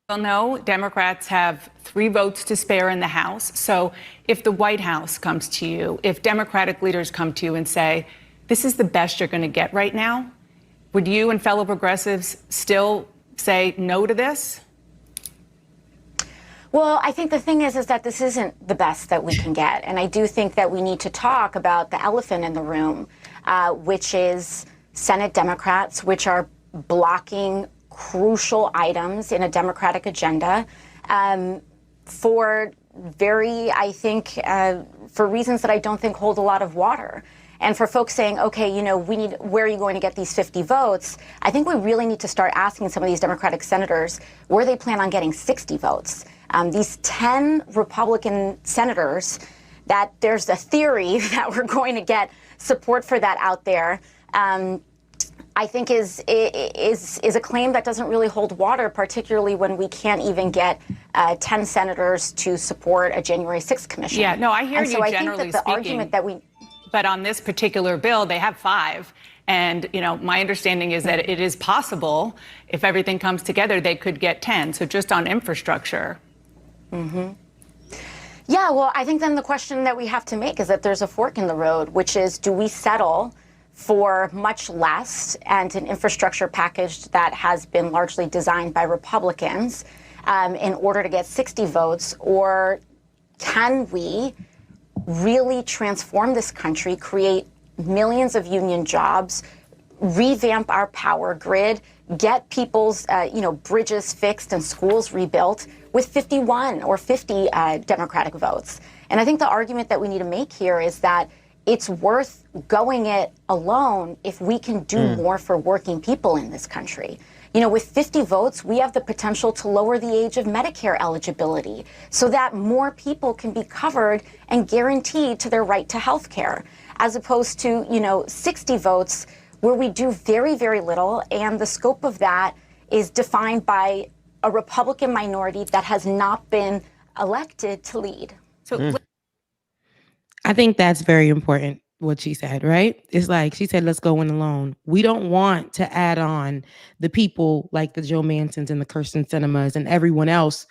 Well, no, Democrats have 3 votes to spare in the House. So if the White House comes to you, if Democratic leaders come to you and say, this is the best you're going to get right now, would you and fellow progressives still say no to this? Well, I think the thing is that this isn't the best that we can get. And I do think that we need to talk about the elephant in the room, which is Senate Democrats, which are blocking crucial items in a Democratic agenda for I think, for reasons that I don't think hold a lot of water. And for folks saying, okay, you know, where are you going to get these 50 votes? I think we really need to start asking some of these Democratic senators where they plan on getting 60 votes. These 10 Republican senators, that there's a theory that we're going to get support for that out there. I think is a claim that doesn't really hold water, particularly when we can't even get 10 senators to support a January 6th commission. Yeah, no, I hear and you so I generally think that the argument that we... But on this particular bill, they have 5. And, you know, my understanding is that it is possible, if everything comes together, they could get 10. So just on infrastructure. Mm-hmm. Yeah, well, I think then the question that we have to make is that there's a fork in the road, which is, do we settle for much less and an infrastructure package that has been largely designed by Republicans in order to get 60 votes? Or can we really transform this country, create millions of union jobs, revamp our power grid, get people's bridges fixed and schools rebuilt with 51 or 50 Democratic votes? And I think the argument that we need to make here is that it's worth going it alone if we can do more for working people in this country. You know, with 50 votes, we have the potential to lower the age of Medicare eligibility so that more people can be covered and guaranteed to their right to health care, as opposed to, 60 votes where we do very, very little. And the scope of that is defined by a Republican minority that has not been elected to lead. So I think that's very important, what she said, right? It's like she said, let's go in alone. We don't want to add on the people like the Joe Mancins and the Kirsten Sinemas and everyone else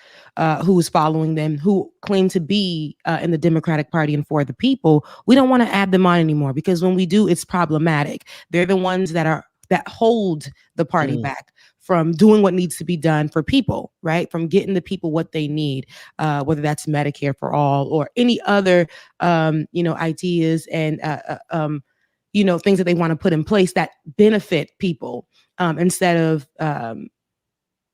who's following them, who claim to be in the Democratic Party and for the people. We don't want to add them on anymore, because when we do, it's problematic. They're the ones that hold the party back from doing what needs to be done for people, right? From getting the people what they need, whether that's Medicare for all or any other, ideas and, things that they want to put in place that benefit people instead of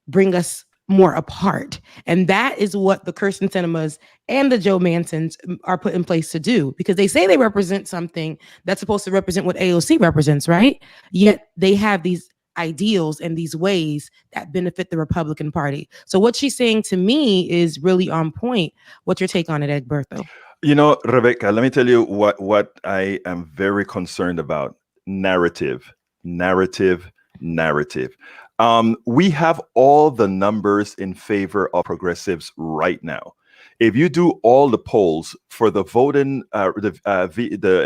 bring us more apart. And that is what the Kirsten Sinemas and the Joe Mancins are put in place to do, because they say they represent something that's supposed to represent what AOC represents, right? Yet they have these ideals and these ways that benefit the Republican Party. So what she's saying to me is really on point. What's your take on it, Ecberto? You know, Rebecca, let me tell you what I am very concerned about. Narrative. We have all the numbers in favor of progressives right now. If you do all the polls for the voting, the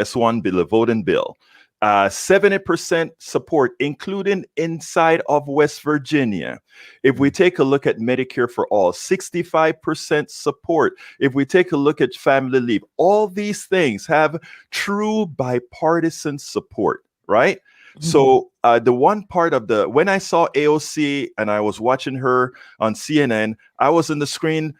S1 bill, the voting bill, 70% support, including inside of West Virginia. If we take a look at Medicare for all, 65% support. If we take a look at family leave, all these things have true bipartisan support, right? Mm-hmm. So the one part of when I saw AOC and I was watching her on CNN, I was in the screen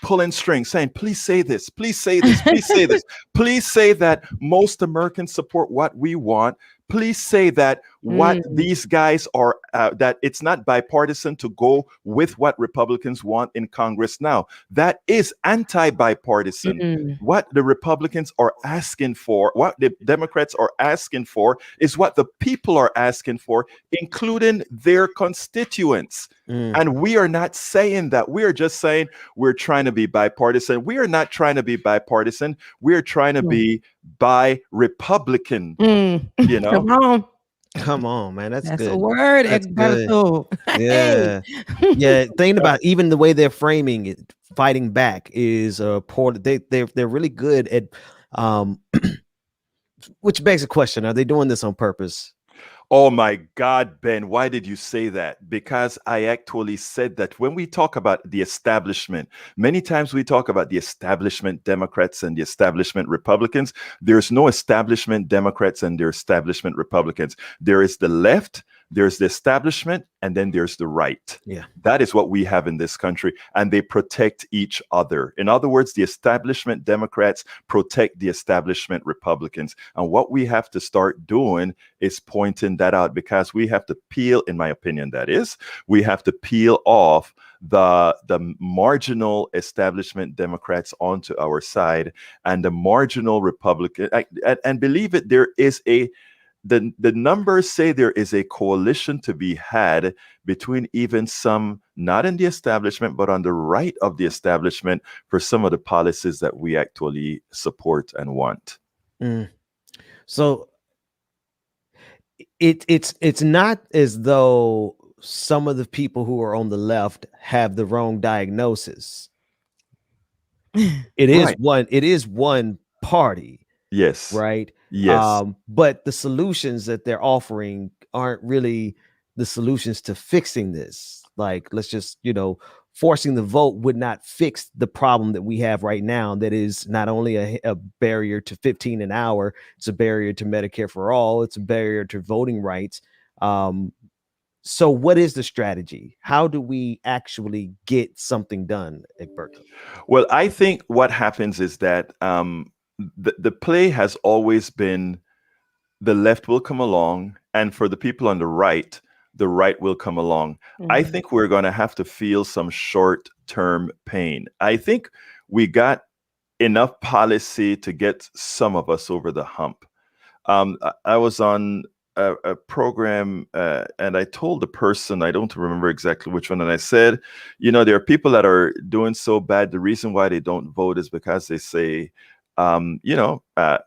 pulling strings saying, please say this, please say this, please say this. Please say that most Americans support what we want. Please say that what these guys are, that it's not bipartisan to go with what Republicans want in Congress now. That is anti-bipartisan. What the Republicans are asking for, what the Democrats are asking for, is what the people are asking for, including their constituents. And we are not saying that. We are just saying we're trying to be bipartisan. We are not trying to be bipartisan. We are trying to be bi-Republican. You know? Come on, man. That's good. a word, That's good. Ecberto. Yeah. Yeah. Thinking about even the way they're framing it, fighting back is poor. They're really good at which begs the question, are they doing this on purpose? Oh my God, Ben, why did you say that? Because I actually said that when we talk about the establishment, many times we talk about the establishment Democrats and the establishment Republicans. There's no establishment Democrats and their establishment Republicans. There is the left, there's the establishment, and then there's the right. Yeah. That is what we have in this country, and they protect each other. In other words, the establishment Democrats protect the establishment Republicans. And what we have to start doing is pointing that out, because we have to peel, in my opinion, that is, we have to peel off the marginal establishment Democrats onto our side and the marginal Republican. And believe it, there is the numbers say there is a coalition to be had between even some not in the establishment, but on the right of the establishment for some of the policies that we actually support and want. So it's not as though some of the people who are on the left have the wrong diagnosis. It is one party. Yes. Right. Yes. But the solutions that they're offering aren't really the solutions to fixing this. Like, let's just, forcing the vote would not fix the problem that we have right now. That is not only a barrier to 15 an hour, it's a barrier to Medicare for all. It's a barrier to voting rights. So what is the strategy? How do we actually get something done, Ecberto? Well, I think what happens is that the play has always been the left will come along, and for the people on the right will come along. I think we're going to have to feel some short-term pain. I think we got enough policy to get some of us over the hump. I was on a program and I told the person, I don't remember exactly which one, and I said, there are people that are doing so bad. The reason why they don't vote is because they say,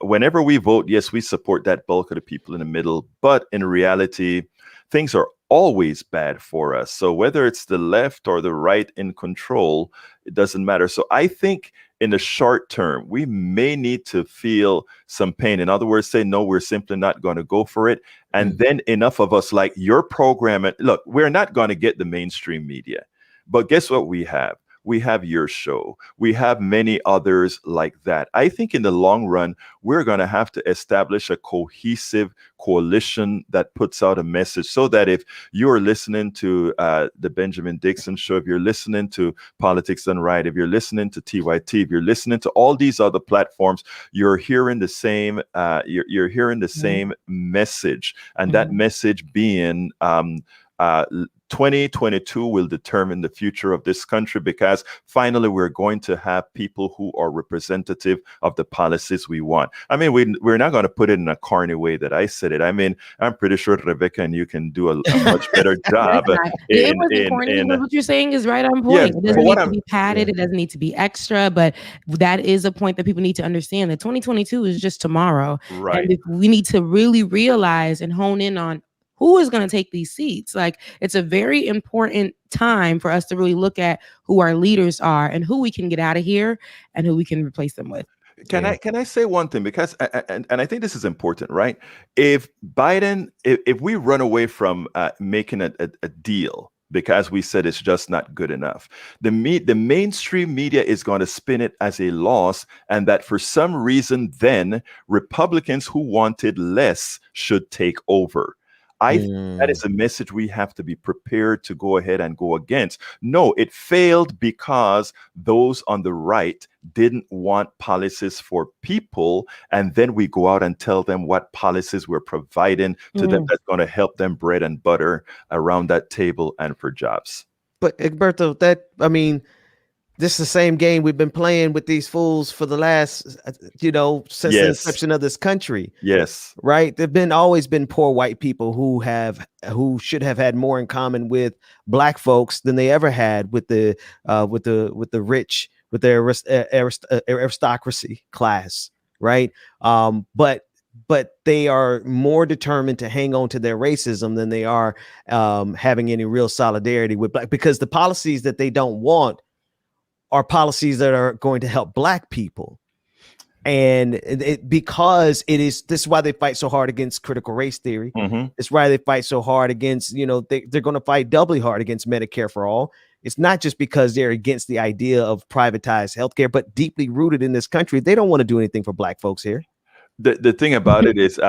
whenever we vote, yes, we support that bulk of the people in the middle, but in reality, things are always bad for us. So whether it's the left or the right in control, it doesn't matter. So I think in the short term, we may need to feel some pain. In other words, say, no, we're simply not going to go for it. And then enough of us, like your program, and look, we're not going to get the mainstream media, but guess what we have? We have your show. We have many others like that. I think in the long run, we're going to have to establish a cohesive coalition that puts out a message, so that if you're listening to the Benjamin Dixon Show, if you're listening to Politics Done Right, if you're listening to TYT, if you're listening to all these other platforms, you're hearing the same. You're hearing the same message, and that message being 2022 will determine the future of this country, because finally we're going to have people who are representative of the policies we want. I mean, we're not going to put it in a corny way that I said it. I mean, I'm pretty sure Rebecca and you can do a much better job. It wasn't corny. What you're saying is right on point. It doesn't need to be padded. It doesn't need to be extra, but that is a point that people need to understand, that 2022 is just tomorrow. Right. And we need to really realize and hone in on who is going to take these seats. Like, it's a very important time for us to really look at who our leaders are and who we can get out of here and who we can replace them with. Can I say one thing? Because, and I think this is important, right? If Biden, if we run away from making a deal because we said it's just not good enough, the mainstream media is going to spin it as a loss, and that for some reason then Republicans who wanted less should take over. I think that is a message we have to be prepared to go ahead and go against. No, it failed because those on the right didn't want policies for people, and then we go out and tell them what policies we're providing to them that's going to help them bread and butter around that table and for jobs. But Ecberto, this is the same game we've been playing with these fools for the last, since the inception of this country. Yes. Right. There've always been poor white people who should have had more in common with black folks than they ever had with the rich, with their aristocracy class. Right. But they are more determined to hang on to their racism than they are having any real solidarity with black, because the policies that they don't want are policies that are going to help black people. And this is why they fight so hard against critical race theory. It's why they fight so hard against, they're going to fight doubly hard against Medicare for all. It's not just because they're against the idea of privatized healthcare, but deeply rooted in this country. They don't want to do anything for black folks here. The thing about it is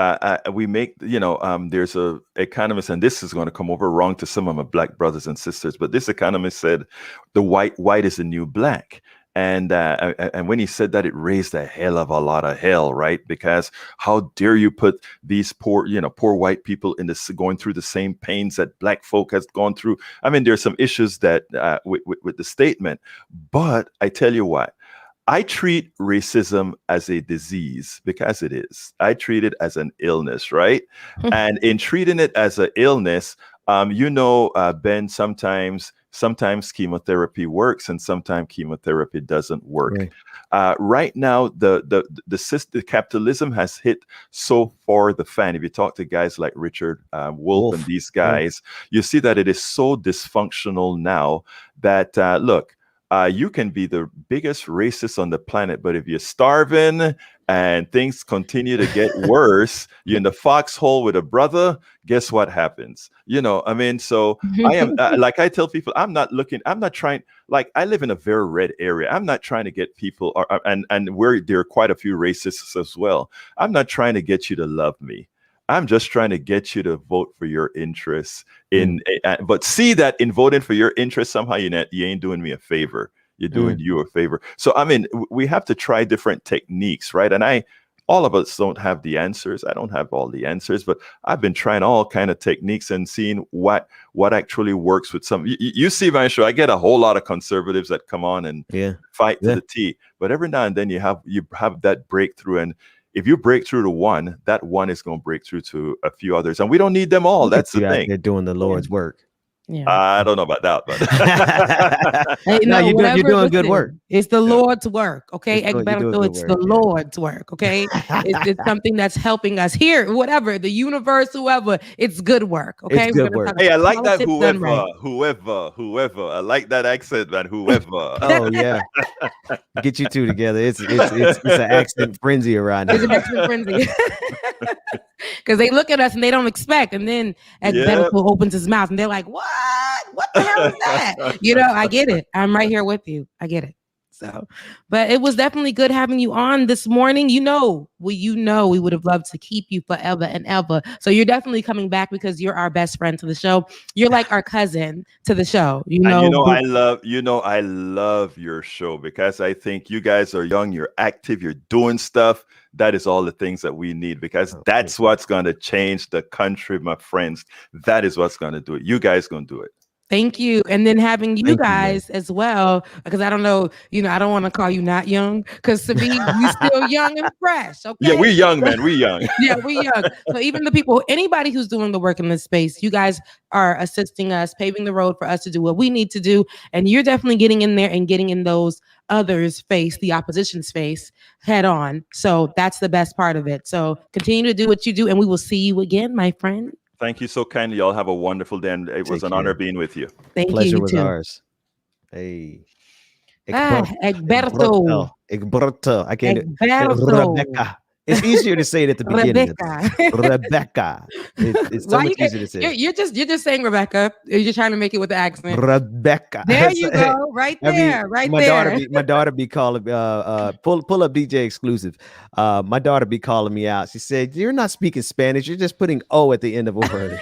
we make, there's a economist, and this is going to come over wrong to some of my black brothers and sisters, but this economist said the white is the new black. And when he said that, it raised a hell of a lot of hell, right? Because how dare you put these poor white people in this, going through the same pains that black folk has gone through. I mean, there's some issues that with the statement, but I tell you what, I treat racism as a disease, because it is. I treat it as an illness, right? And in treating it as an illness, Ben, sometimes chemotherapy works and sometimes chemotherapy doesn't work. Right, right now, the capitalism has hit so far the fan. If you talk to guys like Richard Wolff and these guys, you see that it is so dysfunctional now that, look, you can be the biggest racist on the planet, but if you're starving and things continue to get worse, you're in the foxhole with a brother, guess what happens? So I am, like I tell people, I'm not trying, like I live in a very red area. I'm not trying to get people, and where there are quite a few racists as well. I'm not trying to get you to love me. I'm just trying to get you to vote for your interests. But see that in voting for your interests, somehow you ain't doing me a favor. You're doing you a favor. So, we have to try different techniques, right? And all of us don't have the answers. I don't have all the answers, but I've been trying all kind of techniques and seeing what actually works with some. You see my show, I get a whole lot of conservatives that come on and fight to the T. But every now and then you have that breakthrough, and if you break through to one, that one is going to break through to a few others, and we don't need them all. That's the thing. They're doing the Lord's work. Yeah. I don't know about that, but you're doing good work. It's the Lord's work, okay? Ecberto, it's the Lord's work, okay? It's something that's helping us here, whatever, the universe, whoever. It's good work, okay? It's good work. Hey, I like that whoever. I like that accent, man. Whoever. Oh yeah, get you two together. It's an accent frenzy around here. It's an accent frenzy. Because they look at us and they don't expect, and then Ecberto opens his mouth and they're like, "What? What the hell is that?" I get it. I'm right here with you. I get it. So, but it was definitely good having you on this morning. We would have loved to keep you forever and ever. So you're definitely coming back because you're our best friend to the show. You're like our cousin to the show. I love your show because I think you guys are young, you're active, you're doing stuff. That is all the things that we need, because that's what's going to change the country, my friends. That is what's going to do it. You guys going to do it. Thank you. And then having you guys as well, because I don't know, I don't want to call you not young, because to me, you're still young and fresh. Okay. Yeah, we're young, man. We're young. Yeah, we're young. So even the people, anybody who's doing the work in this space, you guys are assisting us, paving the road for us to do what we need to do. And you're definitely getting in there and getting in those others' face, the opposition's face, head on. So that's the best part of it. So continue to do what you do, and we will see you again, my friend. Thank you so kindly. Y'all have a wonderful day. And it was an honor being with you. Thank Pleasure you. was too. ours. Hey. Ecberto. Ecberto. I can't. Ecberto. Rebecca. It's easier to say it at the beginning. Rebecca. It's so much easier to say. You're just saying Rebecca. You're trying to make it with the accent. Rebecca. There you go. Right there. My daughter be calling pull up DJ exclusive. My daughter be calling me out. She said, "You're not speaking Spanish. You're just putting O at the end of a word."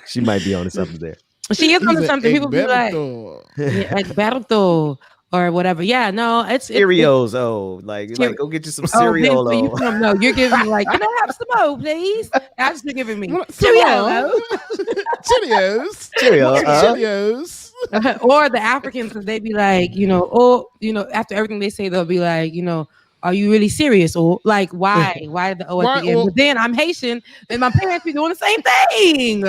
She might be on something there. She is on something. People be like, Ecberto. or whatever. Yeah, no, it's Cheerios. Like go get you some cereal. Vince, where you from? No, you're giving me like, can I have some more, please? That's what you're giving me. Cheerios. Cheerios. Cheerios. Or the Africans, because they be like, after everything they say, they'll be like, are you really serious? Or like, why? Why the O at the end? But then I'm Haitian, and my parents be doing the same thing,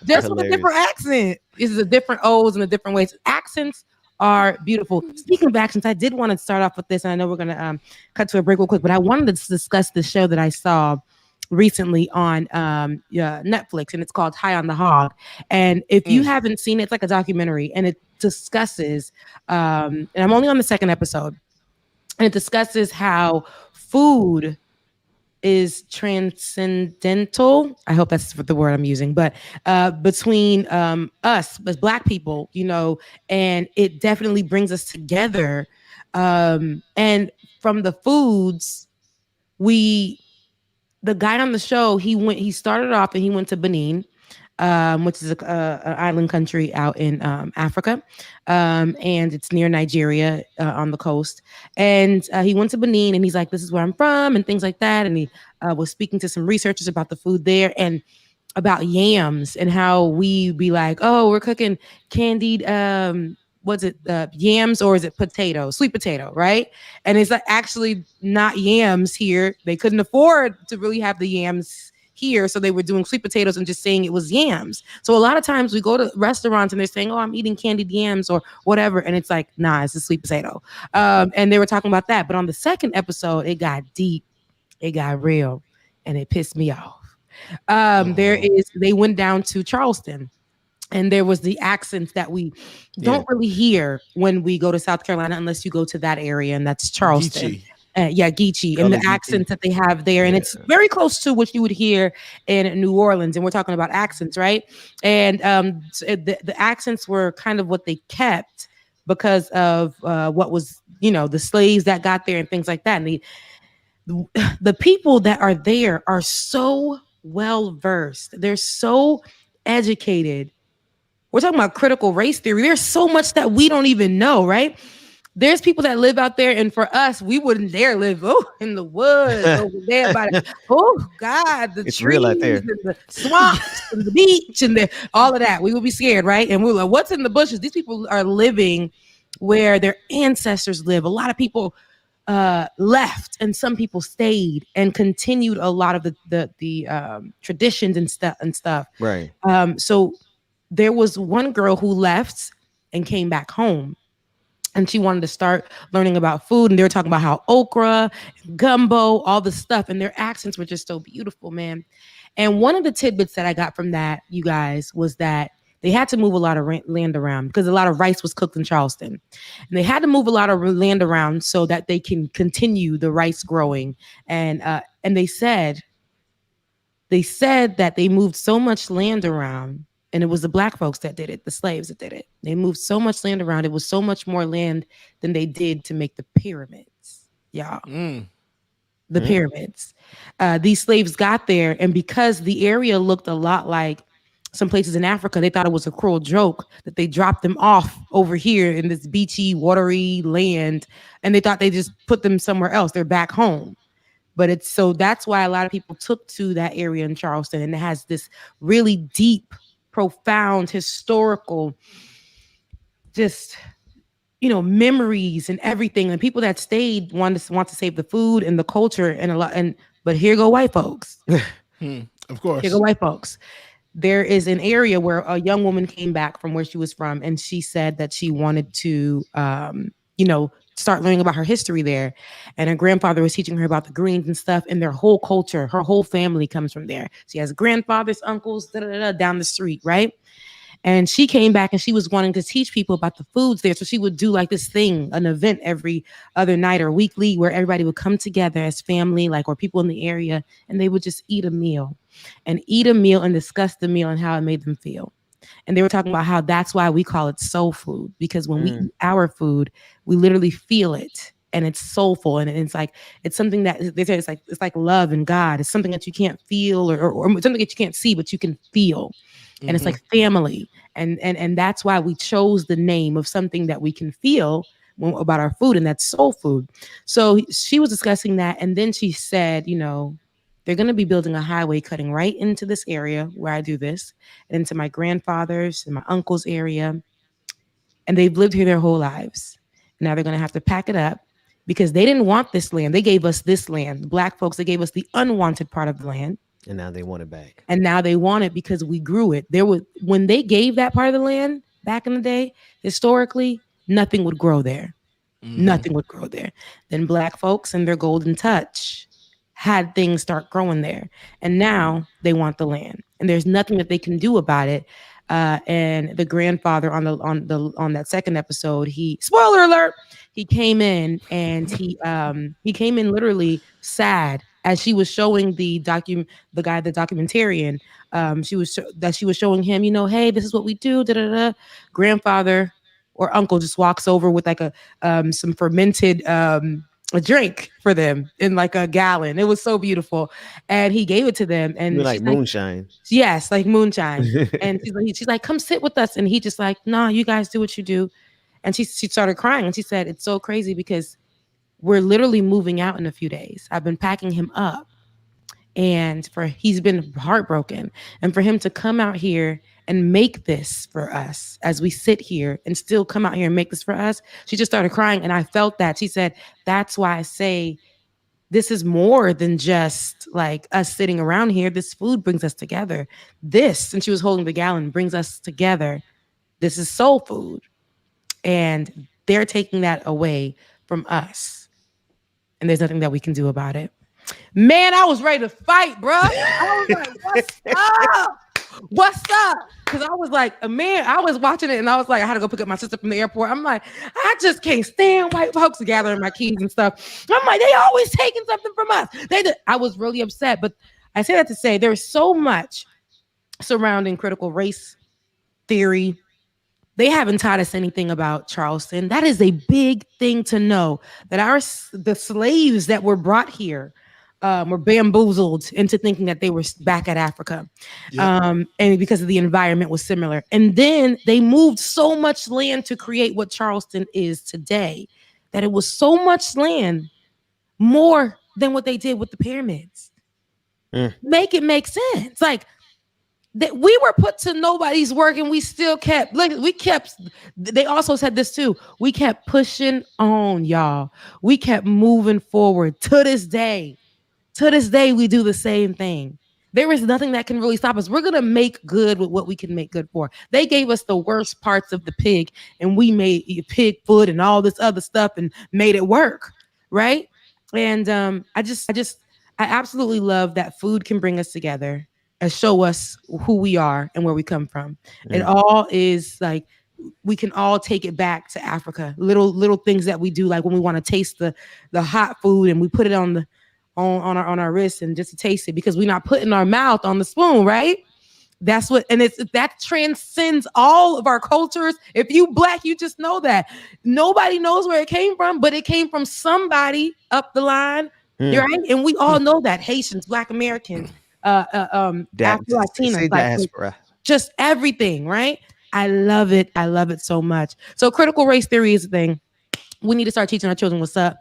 just with a different accent. This is a different O's and a different ways. Accents are beautiful. Speaking of accents, I did want to start off with this, and I know we're going to cut to a break real quick, but I wanted to discuss the show that I saw recently on Netflix, and it's called High on the Hog. And if you haven't seen it, it's like a documentary, and it discusses, and I'm only on the second episode, and it discusses how food is transcendental. I hope that's the word I'm using, but between us as Black people, and it definitely brings us together. And from the foods, the guy on the show, he started off and he went to Benin, which is an island country out in Africa, and it's near Nigeria on the coast. And he went to Benin, and he's like, "This is where I'm from," and things like that. And he was speaking to some researchers about the food there and about yams and how we be like, "Oh, we're cooking candied." Was it yams or is it potato, sweet potato, right? And it's like actually not yams here. They couldn't afford to really have the yams here, so they were doing sweet potatoes and just saying it was yams. So a lot of times we go to restaurants and they're saying, "Oh, I'm eating candied yams" or whatever, and it's like, nah, it's a sweet potato. And they were talking about that. But on the second episode, it got deep, it got real, and it pissed me off. They went down to Charleston. And there was the accents that we don't really hear when we go to South Carolina, unless you go to that area, and that's Charleston. Geechee, and the accents that they have there. And it's very close to what you would hear in New Orleans. And we're talking about accents, right? And the accents were kind of what they kept because of what was, the slaves that got there and things like that. And the people that are there are so well versed. They're so educated. We're talking about critical race theory. There's so much that we don't even know, right? There's people that live out there, and for us, we wouldn't dare live in the woods over there by oh God, the it's trees real out there. and the swamps and the beach and all of that. We would be scared, right? And we're like, what's in the bushes? These people are living where their ancestors live. A lot of people left, and some people stayed and continued a lot of the traditions and stuff. Right. So there was one girl who left and came back home, and she wanted to start learning about food. And they were talking about how okra, gumbo, all the stuff, and their accents were just so beautiful, man. And one of the tidbits that I got from that, you guys, was that they had to move a lot of land around because a lot of rice was cooked in Charleston. And they had to move a lot of land around so that they can continue the rice growing. And they said that they moved so much land around. And it was the Black folks that did it, the slaves that did it. They moved so much land around. It was so much more land than they did to make the pyramids, y'all. The pyramids. These slaves got there, and because the area looked a lot like some places in Africa, they thought it was a cruel joke that they dropped them off over here in this beachy, watery land, and they thought they just put them somewhere else. They're back home. But that's why a lot of people took to that area in Charleston, and it has this really deep, profound historical memories and everything. And people that stayed want to save the food and the culture but here go white folks. Of course. Here go white folks. There is an area where a young woman came back from where she was from, and she said that she wanted to start learning about her history there. And her grandfather was teaching her about the Greens and stuff, and their whole culture, her whole family comes from there. She has grandfathers, uncles, down the street, right? And she came back and she was wanting to teach people about the foods there. So she would do like this thing, an event every other night or weekly where everybody would come together as family, or people in the area, and they would just eat a meal and discuss the meal and how it made them feel. And they were talking about how that's why we call it soul food, because when we eat our food, we literally feel it, and it's soulful, and it's something that they say it's like love and God. It's something that you can't feel or something that you can't see, but you can feel. And it's like family. And that's why we chose the name of something that we can feel, about our food, and that's soul food. So she was discussing that, and then she said, they're going to be building a highway cutting right into this area where I do this, and into my grandfather's and my uncle's area, and they've lived here their whole lives. Now they're going to have to pack it up because they didn't want this land. They gave us this land. The Black folks, they gave us the unwanted part of the land. And now they want it back. And now they want it because we grew it. When they gave that part of the land back in the day, historically, nothing would grow there. Nothing would grow there. Then Black folks and their golden touch had things start growing there. And now they want the land. And there's nothing that they can do about it. And the grandfather on that second episode, spoiler alert, he came in and he came in literally sad as she was showing the documentarian. She was showing him, hey, this is what we do. Da, da, da. Grandfather or uncle just walks over with like some fermented a drink for them in like a gallon. It was so beautiful, and he gave it to them. And like moonshine. Yes, like moonshine. And she's like, come sit with us. And he just like, nah, you guys do what you do. And she started crying, and she said, it's so crazy because we're literally moving out in a few days. I've been packing him up, and he's been heartbroken, and for him to come out here and make this for us as we sit here and still come out here and make this for us. She just started crying, and I felt that. She said, that's why I say this is more than just like us sitting around here. This food brings us together. This, and she was holding the gallon, brings us together. This is soul food. And they're taking that away from us. And there's nothing that we can do about it. Man, I was ready to fight, bro. I was like, what's up? What's up? Because I was like, man, I was watching it and I was like, I had to go pick up my sister from the airport. I'm like, I just can't stand white folks gathering my keys and stuff. I'm like, they always taking something from us. I was really upset. But I say that to say there's so much surrounding critical race theory. They haven't taught us anything about Charleston. That is a big thing to know, that the slaves that were brought here were bamboozled into thinking that they were back at Africa. Yep. And because of the environment was similar. And then they moved so much land to create what Charleston is today, that it was so much land, more than what they did with the pyramids. Make it make sense. Like, that we were put to nobody's work, and we still kept, they also said this too, we kept pushing on, y'all. We kept moving forward. To this day, we do the same thing. There is nothing that can really stop us. We're going to make good with what we can make good for. They gave us the worst parts of the pig, and we made pig foot and all this other stuff and made it work, right? And I absolutely love that food can bring us together and show us who we are and where we come from. It all is like, we can all take it back to Africa. Little things that we do, like when we want to taste the hot food, and we put it on our wrist and just to taste it, because we're not putting our mouth on the spoon, right? That's what, and that transcends all of our cultures. If you Black, you just know that. Nobody knows where it came from, but it came from somebody up the line, right? And we all know that. Haitians, Black Americans, Afro-Latinas, diaspora, just everything, right? I love it so much. So critical race theory is a thing. We need to start teaching our children what's up.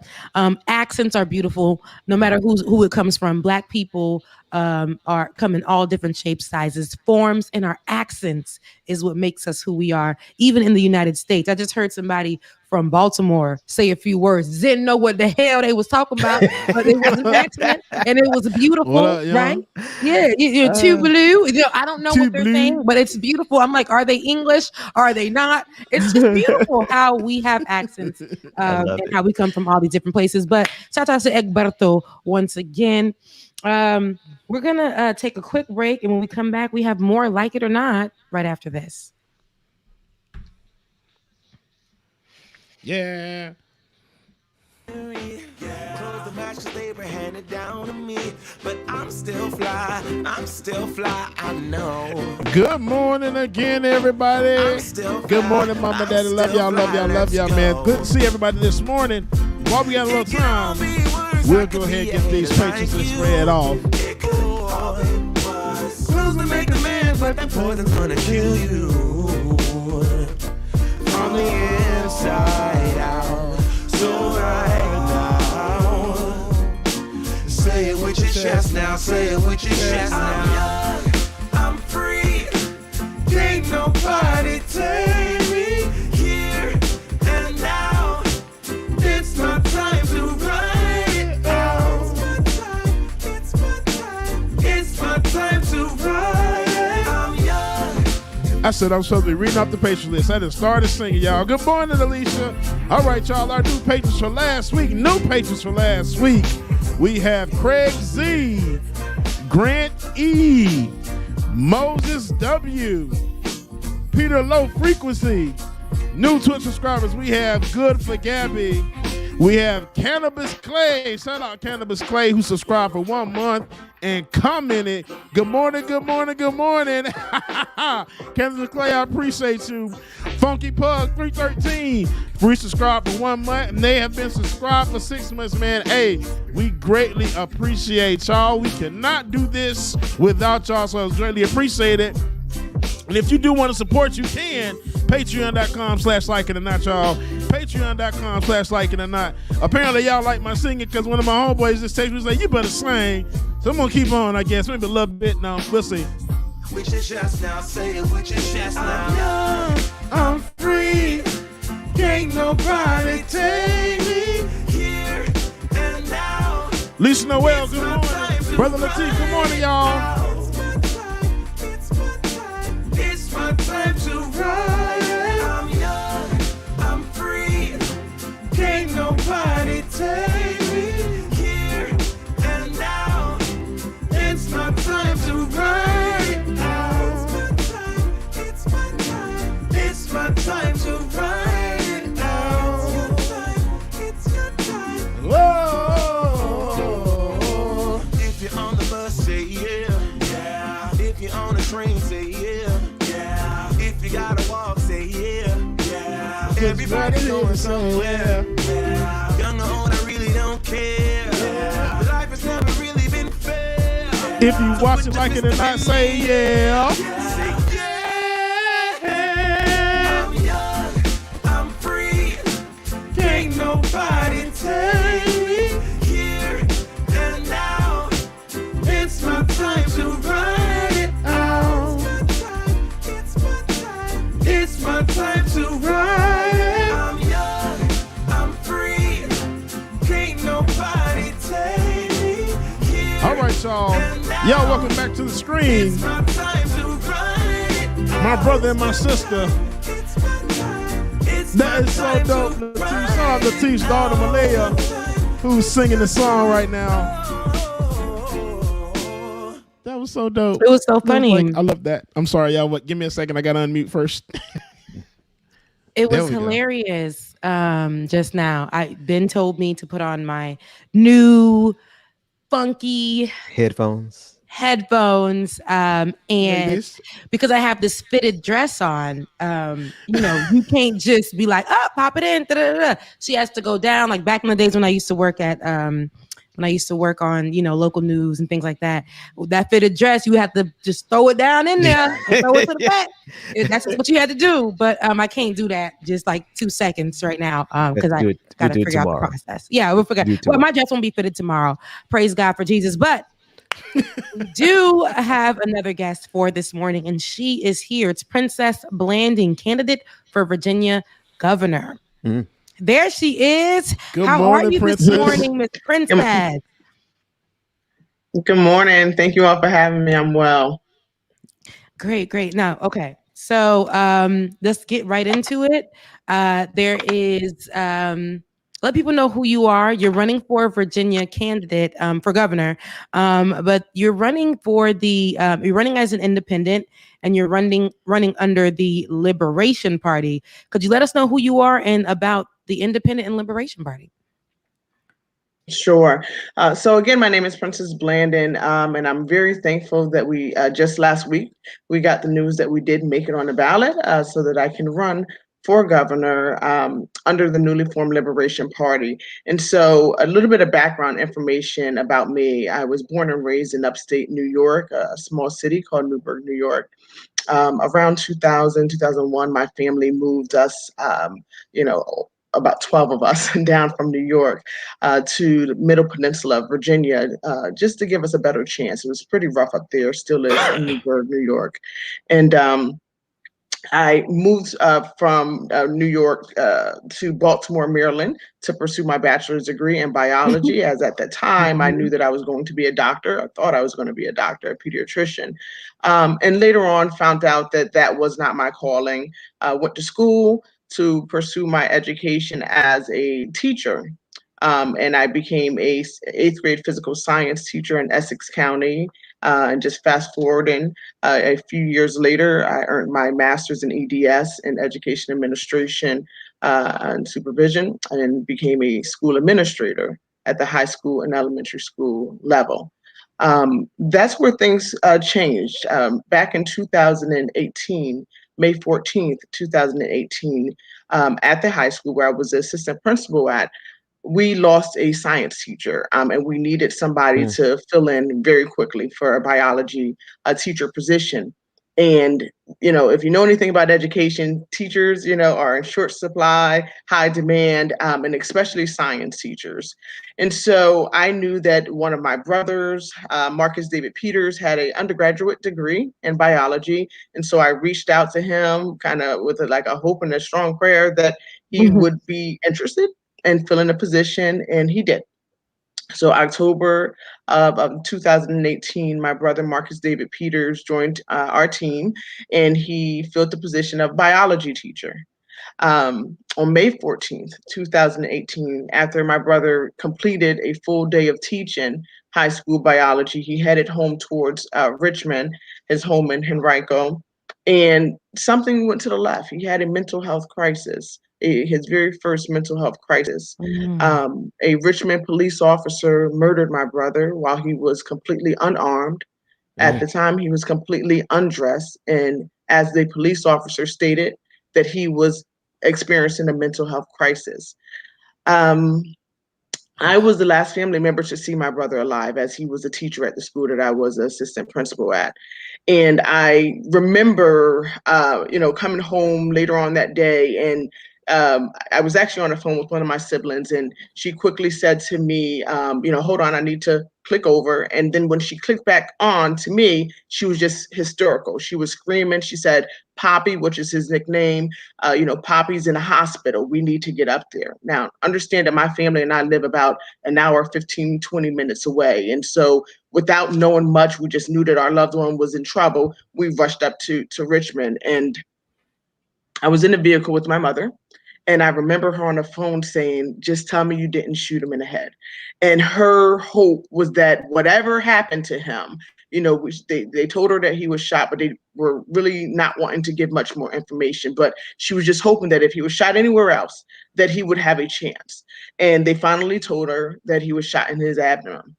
Accents are beautiful, no matter who it comes from. Black people come in all different shapes, sizes, forms, and our accents is what makes us who we are, even in the United States. I just heard somebody from Baltimore say a few words. Didn't know what the hell they was talking about, but it was an accent, and it was beautiful, right? Yeah, too blue. I don't know what they're saying, but it's beautiful. I'm like, are they English? Are they not? It's just beautiful how we have accents and how we come from all these different places. But shout out to Ecberto once again. We're gonna take a quick break, and when we come back, we have more Like It or Not right after this. Yeah. But I'm still fly, I know. Good morning again, everybody. Good morning, Mama, Daddy. Love y'all, man. Good to see everybody this morning. While we got a little time, we'll go ahead and get these pictures and spread off. Close to make a man, but that poison's gonna kill you. on the inside out. So right now, say it with your chest now, say it with your chest now. I'm young, I'm free, can't nobody take me here and now. It's my time to ride it out. It's my time, it's my time to ride it. I'm young. I said I'm supposed to be reading off the patron list. I just started singing, y'all. Good morning, Alicia. All right, y'all, our new patrons for last week. New patrons for last week. We have Craig Z, Grant E, Moses W, Peter Low Frequency. New Twitch subscribers, we have Good for Gabby. We have Cannabis Clay. Shout out Cannabis Clay, who subscribed for 1 month and commented, good morning, good morning, good morning. Cannabis Clay, I appreciate you. Funky Pug 313, free subscribed for 1 month, and they have been subscribed for 6 months, man. Hey, we greatly appreciate y'all. We cannot do this without y'all, so I greatly appreciate it. And if you do want to support, you can. Patreon.com/likeitandnot, y'all. Patreon.com/likeitandnot. Apparently, y'all like my singing because one of my homeboys just texted me and said, you better sing. So I'm going to keep on, I guess. Maybe a little bit now. We'll see. With your chest now, say it with your chest now. I'm young, I'm free, can't nobody take me here and now. Lisa Noel, good morning. Brother Latif, good morning, y'all. It's my time to ride. I'm young, I'm free, can't nobody take me here and now. It's my time to ride out. It's my time, it's my time to ride out. It's your time. Whoa. If you're on the bus, say yeah. Yeah. If you're on the train, say yeah. If you gotta walk, say yeah. Yeah. Everybody going somewhere. Yeah. Young or old, I really don't care. Yeah. Life has never really been fair. If you watch it like it or not, say yeah. Say yeah. I'm young, I'm free, can't nobody take me here and now. It's my time to ride it out. It's my time to ride. I'm young, I'm free, can't nobody take me here. All right, y'all. Y'all, welcome back to the screen. It's my time to ride. My brother and my sister. That is so dope. Latif's daughter, Malaya, who's singing the song right now. That was so dope. It was so funny. I love that. I'm sorry, y'all. What? Give me a second. I got to unmute first. It was hilarious. Just now, Ben told me to put on my new funky headphones, and because I have this fitted dress on, you can't just be like, oh, pop it in. Da, da, da. She has to go down. Like back in the days when I used to work at on, local news and things like that. That fitted dress, you have to just throw it down in there and throw it to the back. That's just what you had to do. But I can't do that just like 2 seconds right now because I got to figure out the process. Yeah, we'll forget. Well, my dress won't be fitted tomorrow. Praise God for Jesus. But we do have another guest for this morning, and she is here. It's Princess Blanding, candidate for Virginia governor. Mm. There she is. How are you this morning, Miss Princess? Good morning. Thank you all for having me. I'm well. Great. Now, okay. So let's get right into it. There is, let people know who you are. You're running for a Virginia candidate for governor, but you're running for you're running as an independent, and you're running under the Liberation Party. Could you let us know who you are and about the Independent and Liberation Party? Sure. So again, my name is Princess Blanding, and I'm very thankful that we just last week we got the news that we did make it on the ballot, so that I can run for governor under the newly formed Liberation Party. And so a little bit of background information about me. I was born and raised in upstate New York, a small city called Newburgh, New York. around 2000, 2001, my family moved us, about 12 of us down from New York to the Middle Peninsula of Virginia, just to give us a better chance. It was pretty rough up there, still is in Newburgh, New York. And I moved from New York to Baltimore, Maryland to pursue my bachelor's degree in biology, as at the time I knew that I was going to be a doctor. I thought I was going to be a doctor, a pediatrician. And later on found out that that was not my calling. Went to school to pursue my education as a teacher. And I became a 8th grade physical science teacher in Essex County. And just fast forwarding, a few years later, I earned my master's in EDS in education administration and supervision, and became a school administrator at the high school and elementary school level. That's where things changed. Back in 2018, May 14th, 2018, at the high school where I was the assistant principal at, we lost a science teacher, and we needed somebody to fill in very quickly for a biology teacher position. And, if you know anything about education, teachers, are in short supply, high demand, and especially science teachers. And so I knew that one of my brothers, Marcus David Peters, had an undergraduate degree in biology. And so I reached out to him kind of with a hope and a strong prayer that he would be interested and fill in a position, and he did. So October of 2018, my brother Marcus David Peters joined our team, and he filled the position of biology teacher. On May 14th, 2018, after my brother completed a full day of teaching high school biology, he headed home towards Richmond, his home in Henrico, and something went to the left. He had a mental health crisis. His very first mental health crisis. A Richmond police officer murdered my brother while he was completely unarmed. At the time, he was completely undressed. And as the police officer stated, that he was experiencing a mental health crisis. I was the last family member to see my brother alive, as he was a teacher at the school that I was an assistant principal at. And I remember, coming home later on that day, and I was actually on the phone with one of my siblings, and she quickly said to me, hold on, I need to click over. And then when she clicked back on to me, she was just hysterical. She was screaming. She said, Poppy, which is his nickname, Poppy's in a hospital. We need to get up there. Now, understand that my family and I live about an hour, 15, 20 minutes away. And so without knowing much, we just knew that our loved one was in trouble. We rushed up to Richmond, and I was in the vehicle with my mother. And I remember her on the phone saying, just tell me you didn't shoot him in the head. And her hope was that whatever happened to him, they told her that he was shot, but they were really not wanting to give much more information. But she was just hoping that if he was shot anywhere else, that he would have a chance. And they finally told her that he was shot in his abdomen.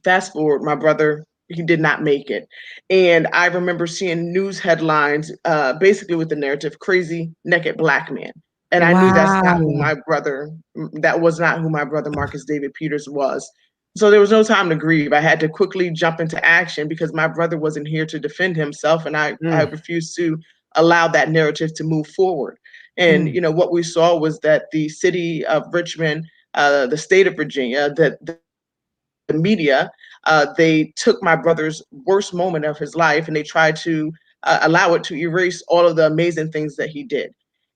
Fast forward, my brother, he did not make it. And I remember seeing news headlines, basically with the narrative, crazy naked black man. And I knew that was not who my brother Marcus David Peters was. So there was no time to grieve. I had to quickly jump into action because my brother wasn't here to defend himself. And I refused to allow that narrative to move forward. And, what we saw was that the city of Richmond, the state of Virginia, that the media, they took my brother's worst moment of his life and they tried to allow it to erase all of the amazing things that he did.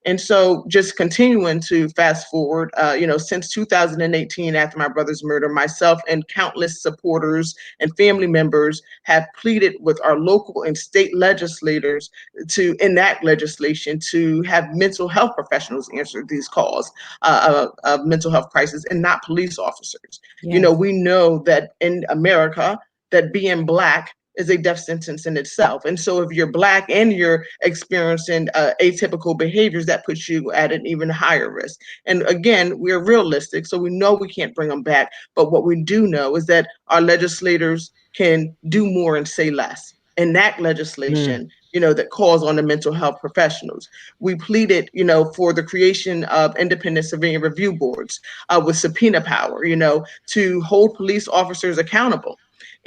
And so just continuing to fast forward, since 2018, after my brother's murder, myself and countless supporters and family members have pleaded with our local and state legislators to enact legislation to have mental health professionals answer these calls of mental health crisis and not police officers. Yes. We know that in America, that being Black is a death sentence in itself. And so if you're Black and you're experiencing atypical behaviors, that puts you at an even higher risk. And again, we're realistic, so we know we can't bring them back. But what we do know is that our legislators can do more and say less. Enact legislation, that calls on the mental health professionals. We pleaded, for the creation of independent civilian review boards with subpoena power, to hold police officers accountable.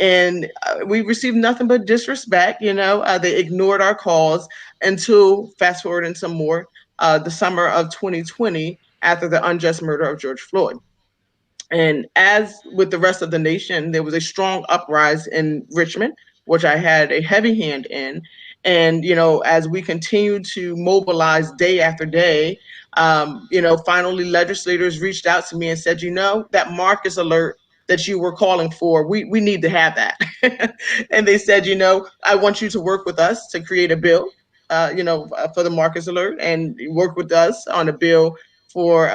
And we received nothing but disrespect. They ignored our calls until, fast forward and some more, the summer of 2020, after the unjust murder of George Floyd. And as with the rest of the nation, there was a strong uprising in Richmond, which I had a heavy hand in. And, as we continued to mobilize day after day, finally legislators reached out to me and said, that Marcus alert that you were calling for, we need to have that. And they said, I want you to work with us to create a bill, for the Marcus alert, and work with us on a bill for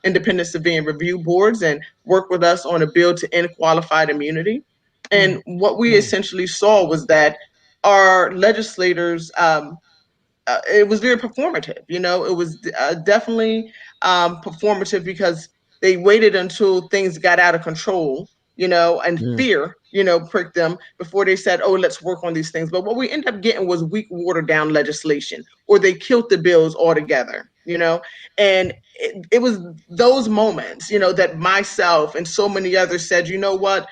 independent civilian review boards, and work with us on a bill to end qualified immunity. And what we essentially saw was that our legislators, it was very performative. It was definitely performative, because they waited until things got out of control, and fear, pricked them before they said, oh, let's work on these things. But what we ended up getting was weak, watered down legislation, or they killed the bills altogether, and it was those moments, that myself and so many others said, what,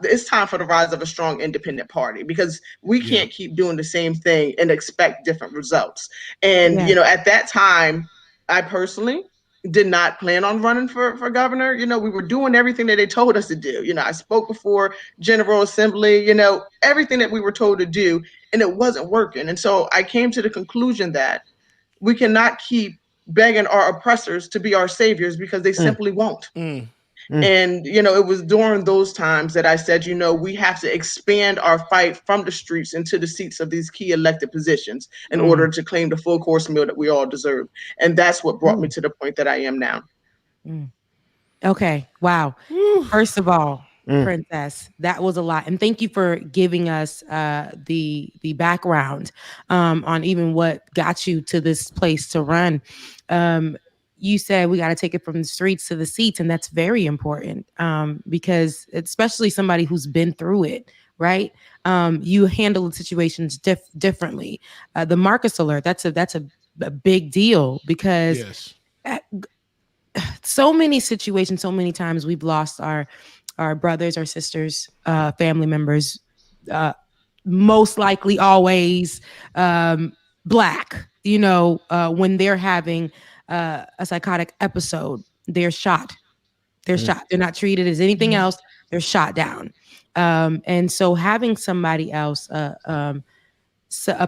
it's time for the rise of a strong independent party, because we can't keep doing the same thing and expect different results. And, at that time, I personally did not plan on running for governor. We were doing everything that they told us to do. I spoke before General Assembly, everything that we were told to do, and it wasn't working. And so I came to the conclusion that we cannot keep begging our oppressors to be our saviors, because they simply won't. And, it was during those times that I said, we have to expand our fight from the streets into the seats of these key elected positions in order to claim the full course meal that we all deserve. And that's what brought me to the point that I am now. Okay. Wow. First of all, Princess, that was a lot. And thank you for giving us the background on even what got you to this place to run. You said we got to take it from the streets to the seats, and that's very important because especially somebody who's been through it, right? You handle the situations differently. The Marcus alert, that's a big deal, because so many situations, so many times we've lost our brothers, our sisters, family members, most likely always Black, when they're having a psychotic episode, they're shot. They're shot. They're not treated as anything else. They're shot down. And so having somebody else, a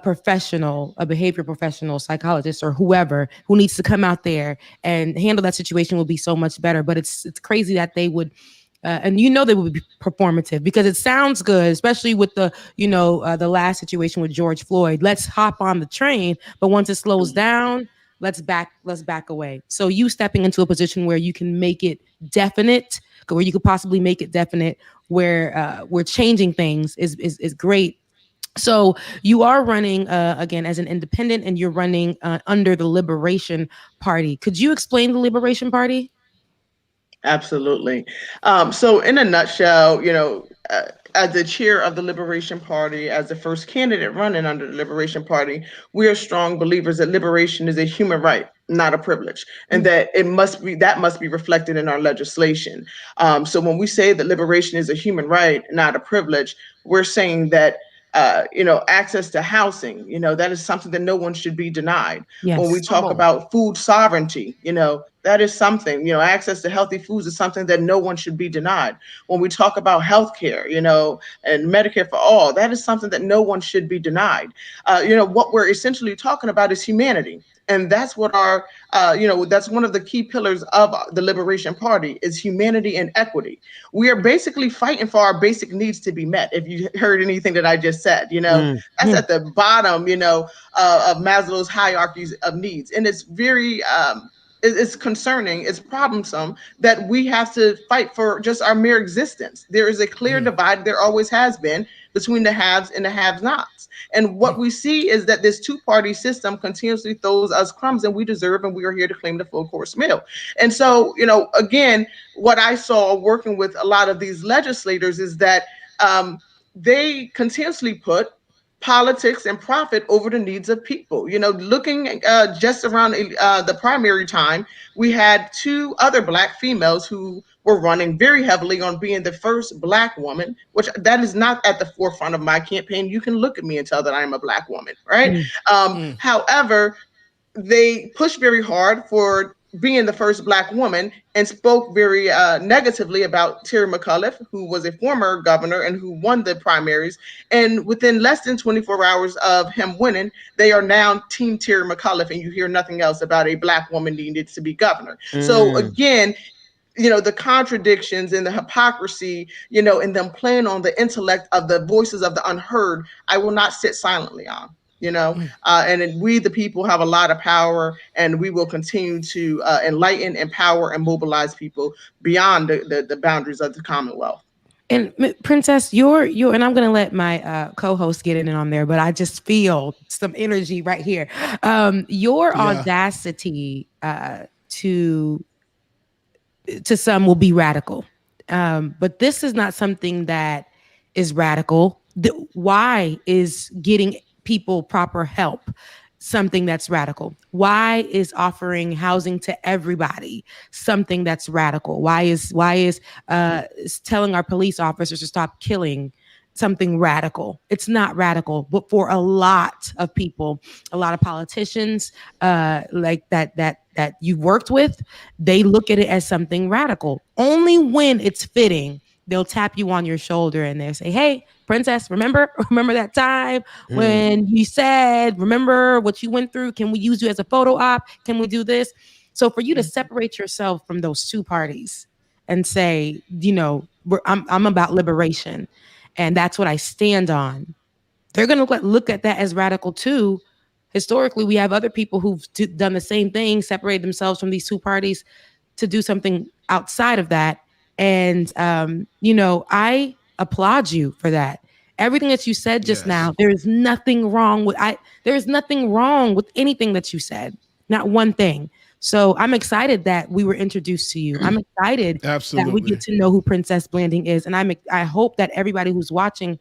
professional, a behavior professional, psychologist, or whoever who needs to come out there and handle that situation will be so much better. But it's crazy that they would, and they would be performative, because it sounds good, especially with the the last situation with George Floyd. Let's hop on the train, but once it slows down, let's back away. So you stepping into a position where you can make it definite, where you could possibly make it definite, where we're changing things is great. So you are running again as an independent, and you're running under the Liberation Party. Could you explain the Liberation Party? Absolutely. So in a nutshell, as the chair of the Liberation Party, as the first candidate running under the Liberation Party, we are strong believers that liberation is a human right, not a privilege, and that must be reflected in our legislation. So when we say that liberation is a human right, not a privilege, we're saying that access to housing, that is something that no one should be denied. Yes. When we talk about food sovereignty, that is something, access to healthy foods is something that no one should be denied. When we talk about healthcare, and Medicare for all, that is something that no one should be denied. What we're essentially talking about is humanity. And that's what our, that's one of the key pillars of the Liberation Party is humanity and equity. We are basically fighting for our basic needs to be met. If you heard anything that I just said, that's at the bottom, of Maslow's hierarchies of needs. And it's very, it's concerning, it's problemsome that we have to fight for just our mere existence. There is a clear divide, there always has been, between the haves and the have-nots. And what we see is that this two-party system continuously throws us crumbs, and we deserve, and we are here to claim the full course meal. And so, again, what I saw working with a lot of these legislators is that they continuously put politics and profit over the needs of people. Looking just around the primary time, we had two other Black females who were running very heavily on being the first Black woman, which that is not at the forefront of my campaign. You can look at me and tell that I am a Black woman, right? However, they pushed very hard for being the first Black woman and spoke very negatively about Terry McAuliffe, who was a former governor and who won the primaries. And within less than 24 hours of him winning, they are now Team Terry McAuliffe, and you hear nothing else about a Black woman needed to be governor. So again, the contradictions and the hypocrisy, and them playing on the intellect of the voices of the unheard, I will not sit silently on. And we, the people, have a lot of power, and we will continue to enlighten, empower, and mobilize people beyond the boundaries of the Commonwealth. And Princess, you're, and I'm gonna let my co-host get in and on there, but I just feel some energy right here. Your audacity to some will be radical, but this is not something that is radical. Why is getting people proper help something that's radical? Why is offering housing to everybody something that's radical? Why is telling our police officers to stop killing something radical? It's not radical, but for a lot of people, a lot of politicians like that you worked with, they look at it as something radical. Only when it's fitting, they'll tap you on your shoulder and they'll say, "Hey, Princess, remember that time when you said, remember what you went through? Can we use you as a photo op? Can we do this?" So for you to separate yourself from those two parties and say, I'm about liberation, and that's what I stand on, they're going to look at that as radical too. Historically, we have other people who've done the same thing, separated themselves from these two parties to do something outside of that. And, I applaud you for that. Everything that you said just now, there is nothing wrong with anything that you said. Not one thing. So I'm excited that we were introduced to you. I'm excited that we get to know who Princess Blanding is. And I hope that everybody who's watching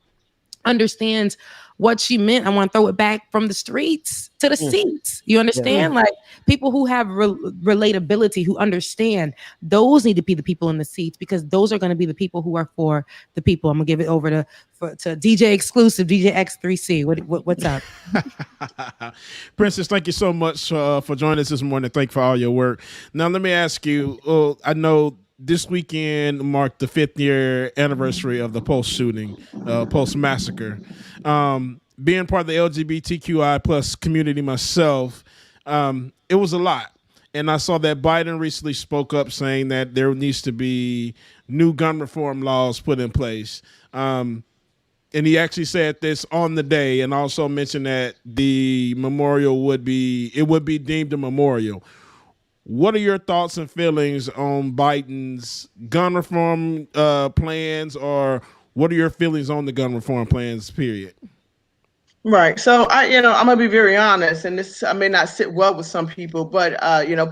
understands what she meant. I want to throw it back from the streets to the seats. You understand? Like, people who have relatability, who understand, those need to be the people in the seats, because those are going to be the people who are for the people. I'm gonna give it over to DJ Exclusive, DJ X3C. What's up? Princess, thank you so much for joining us this morning. Thank you for all your work. Now, let me ask you, I know this weekend marked the 5th year anniversary of the Pulse shooting, Pulse massacre. Being part of the LGBTQI plus community myself, it was a lot. And I saw that Biden recently spoke up saying that there needs to be new gun reform laws put in place. And he actually said this on the day, and also mentioned that the memorial would be deemed a memorial. What are your thoughts and feelings on Biden's gun reform plans, or what are your feelings on the gun reform plans, period? Right. So I'm gonna be very honest, and this may not sit well with some people, but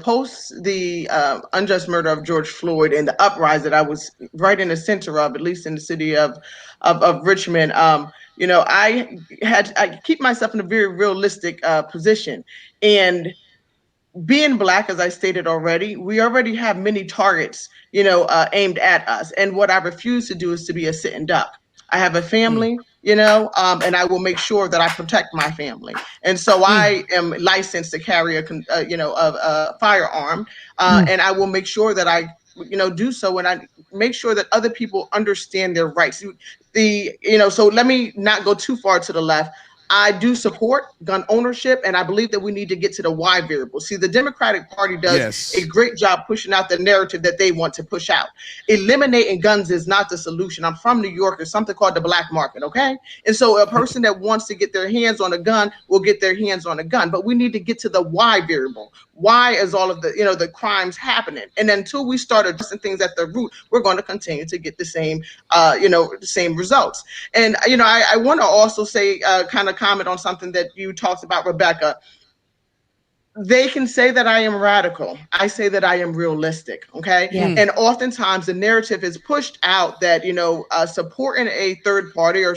post the unjust murder of George Floyd and the uprising that I was right in the center of, at least in the city of Richmond, I keep myself in a very realistic position. And being Black, as I stated already, we already have many targets, aimed at us. And what I refuse to do is to be a sitting duck. I have a family, and I will make sure that I protect my family. And so I am licensed to carry a firearm, and I will make sure that I, do so, and I make sure that other people understand their rights. So let me not go too far to the left. I do support gun ownership, and I believe that we need to get to the why variable. See, the Democratic Party does a great job pushing out the narrative that they want to push out. Eliminating guns is not the solution. I'm from New York. There's something called the black market, okay? And so a person that wants to get their hands on a gun will get their hands on a gun. But we need to get to the why variable. Why is all of the, the crimes happening? And until we start addressing things at the root, we're going to continue to get the same, the same results. And, I want to also say, kind of comment on something that you talked about, Rebecca. They can say that I am radical. I say that I am realistic. Okay. Yeah. And oftentimes the narrative is pushed out that, supporting a third party or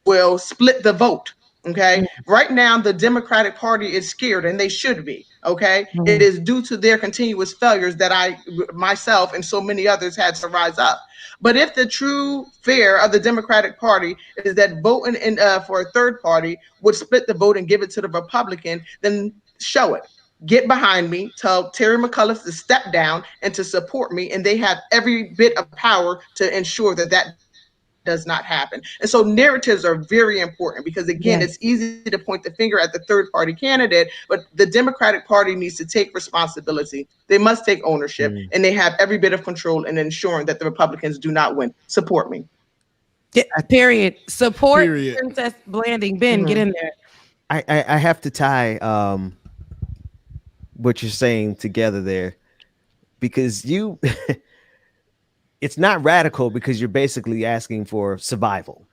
will split the vote. Okay. Right now, the Democratic Party is scared, and they should be. Okay. It is due to their continuous failures that I, myself, and so many others had to rise up. But if the true fear of the Democratic Party is that voting for a third party would split the vote and give it to the Republican, then show it. Get behind me, tell Terry McAuliffe to step down and to support me, and they have every bit of power to ensure that that does not happen. And so narratives are very important because, again, it's easy to point the finger at the third party candidate, but the Democratic Party needs to take responsibility. They must take ownership, and they have every bit of control in ensuring that the Republicans do not win. Support me. Yeah, period. Support Princess Blanding. Ben, get in there. I have to tie what you're saying together there, because you it's not radical, because you're basically asking for survival.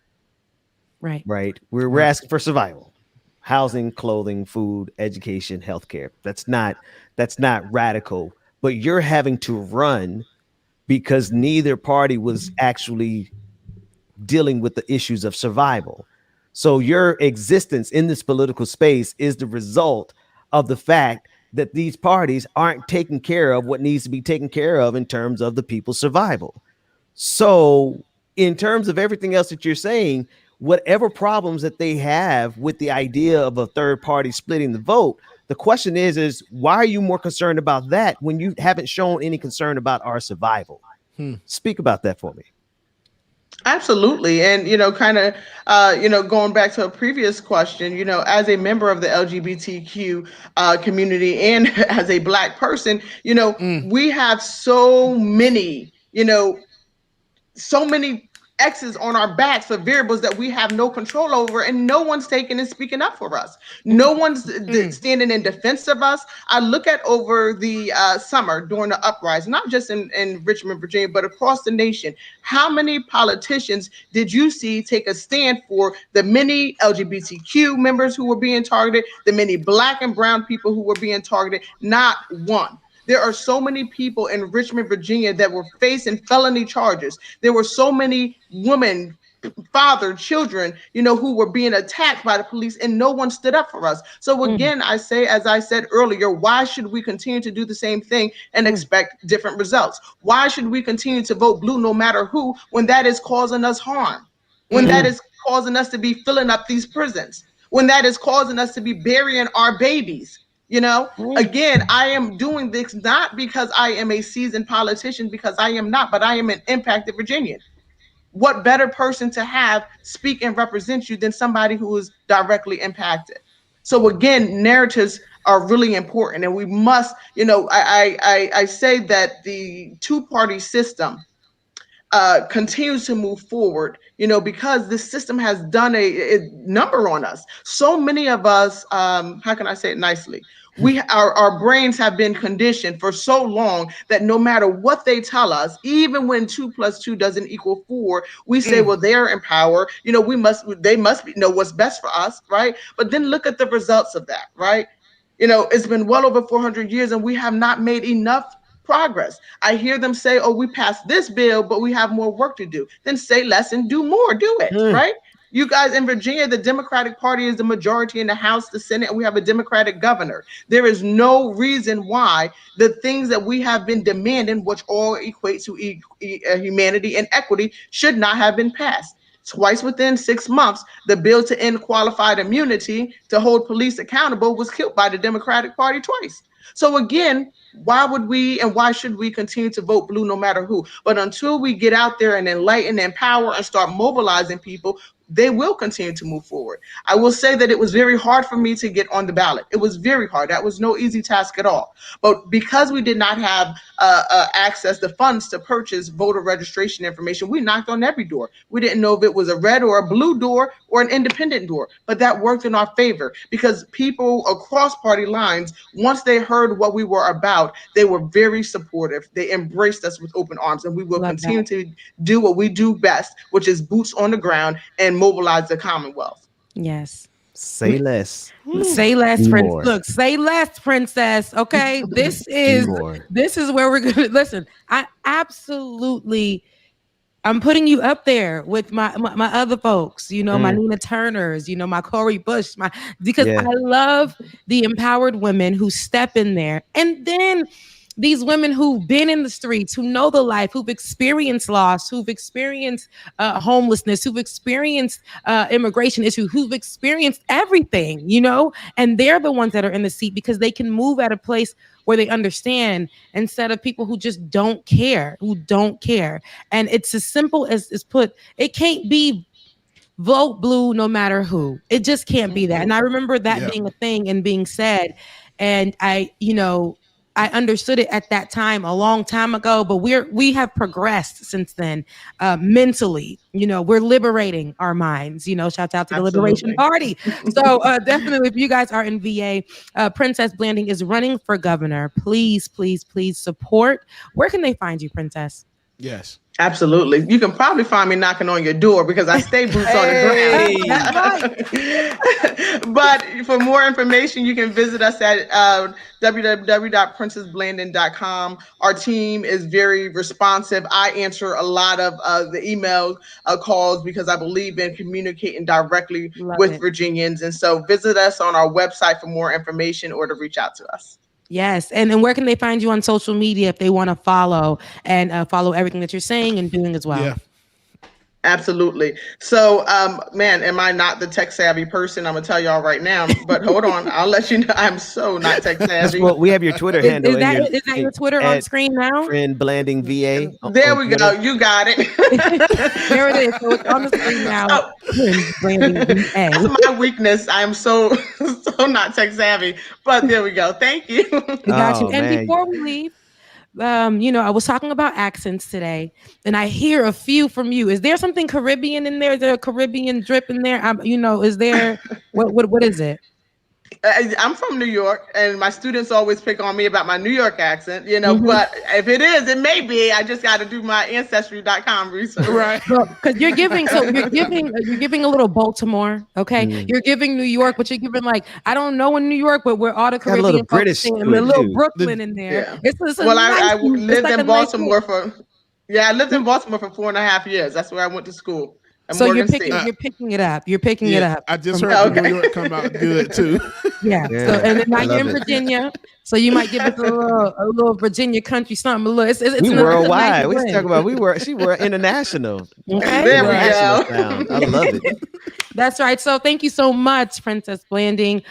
Right. We're asking for survival. Housing, clothing, food, education, healthcare. That's not radical, but you're having to run because neither party was actually dealing with the issues of survival. So your existence in this political space is the result of the fact that these parties aren't taking care of what needs to be taken care of in terms of the people's survival. So in terms of everything else that you're saying, whatever problems that they have with the idea of a third party splitting the vote, the question is why are you more concerned about that when you haven't shown any concern about our survival? Speak about that for me. Absolutely. And, kind of, going back to a previous question, as a member of the LGBTQ community and as a Black person, we have so many X's on our backs for variables that we have no control over, and no one's taking and speaking up for us. No one's standing in defense of us. I look at over the summer during the uprising, not just in Richmond, Virginia, but across the nation. How many politicians did you see take a stand for the many LGBTQ members who were being targeted, the many Black and brown people who were being targeted? Not one. There are so many people in Richmond, Virginia that were facing felony charges. There were so many women, father, children, who were being attacked by the police, and no one stood up for us. So again, I say, as I said earlier, why should we continue to do the same thing and expect different results? Why should we continue to vote blue no matter who, when that is causing us harm? When that is causing us to be filling up these prisons? When that is causing us to be burying our babies? Again, I am doing this not because I am a seasoned politician, because I am not, but I am an impacted Virginian. What better person to have speak and represent you than somebody who is directly impacted? So again, narratives are really important, and we must, I say that the two-party system continues to move forward, because this system has done a number on us. So many of us, how can I say it nicely? Our brains have been conditioned for so long that no matter what they tell us, even when 2 + 2 doesn't equal 4, we say, well, they're in power. They must know what's best for us, right? But then look at the results of that, right? It's been well over 400 years, and we have not made enough progress. I hear them say, oh, we passed this bill, but we have more work to do. Then say less and do more. Do it, right? You guys in Virginia, the Democratic Party is the majority in the House, the Senate, and we have a Democratic governor. There is no reason why the things that we have been demanding, which all equate to humanity and equity, should not have been passed. Twice within 6 months, the bill to end qualified immunity to hold police accountable was killed by the Democratic Party twice. So again, why would we and why should we continue to vote blue no matter who? But until we get out there and enlighten, empower, and start mobilizing people, they will continue to move forward. I will say that it was very hard for me to get on the ballot. It was very hard. That was no easy task at all. But because we did not have access to funds to purchase voter registration information, we knocked on every door. We didn't know if it was a red or a blue door or an independent door, but that worked in our favor because people across party lines, once they heard what we were about, they were very supportive. They embraced us with open arms, and we will continue to do what we do best, which is boots on the ground and mobilize the Commonwealth. Yes. Say less. Say less, princess. Look, say less, princess. Okay, this is where we're gonna listen. I absolutely I'm putting you up there with my other folks, you know, my Nina Turners, you know, my Cori Bush, because I love the empowered women who step in there. And then these women who've been in the streets, who know the life, who've experienced loss, who've experienced homelessness, who've experienced immigration issues, who've experienced everything, you know, and they're the ones that are in the seat because they can move at a place where they understand instead of people who just don't care. And it's as simple as put, it can't be vote blue no matter who. It just can't be that. And I remember that being a thing and being said. And I understood it at that time a long time ago, but we have progressed since then mentally. You know, we're liberating our minds. You know, shout out to the Liberation Party. So definitely, if you guys are in VA, Princess Blanding is running for governor. Please, please, please support. Where can they find you, Princess? Yes. Absolutely. You can probably find me knocking on your door because I stay boots on the ground. But for more information, you can visit us at www.princessblandon.com. Our team is very responsive. I answer a lot of the email calls because I believe in communicating directly with Virginians. And so visit us on our website for more information or to reach out to us. Yes. And where can they find you on social media if they want to follow and follow everything that you're saying and doing as well? Yeah. Absolutely. So, man, am I not the tech savvy person? I'm gonna tell y'all right now, but hold on. I'll let you know I'm so not tech savvy. Well, we have your Twitter handle. Is that your Twitter on screen now? Friend Blanding VA. There we go. You got it. There it is. So it's on the screen now. Blanding VA. That's my weakness. I'm so not tech savvy, but there we go. Thank you. We got you. And before we leave, I was talking about accents today, and I hear a few from you. Is there something Caribbean in there? Is there a Caribbean drip in there? Is there what is it? I'm from New York, and my students always pick on me about my New York accent, but if it is, it may be. I just got to do my ancestry.com research. Right. Because you're giving a little Baltimore, okay? You're giving New York, but you're giving I don't know in New York, but we're all the Caribbean. A little British, a little Brooklyn in there. Yeah. I lived in Baltimore for 4.5 years. That's where I went to school. So you're picking it up. You're picking it up. I just heard New York come out good too. Yeah. So and then now you're in Virginia, so you might give us a little Virginia country something. A little. It's worldwide. We talk about she were international. Okay. There we go. I love it. That's right. So thank you so much, Princess Blanding.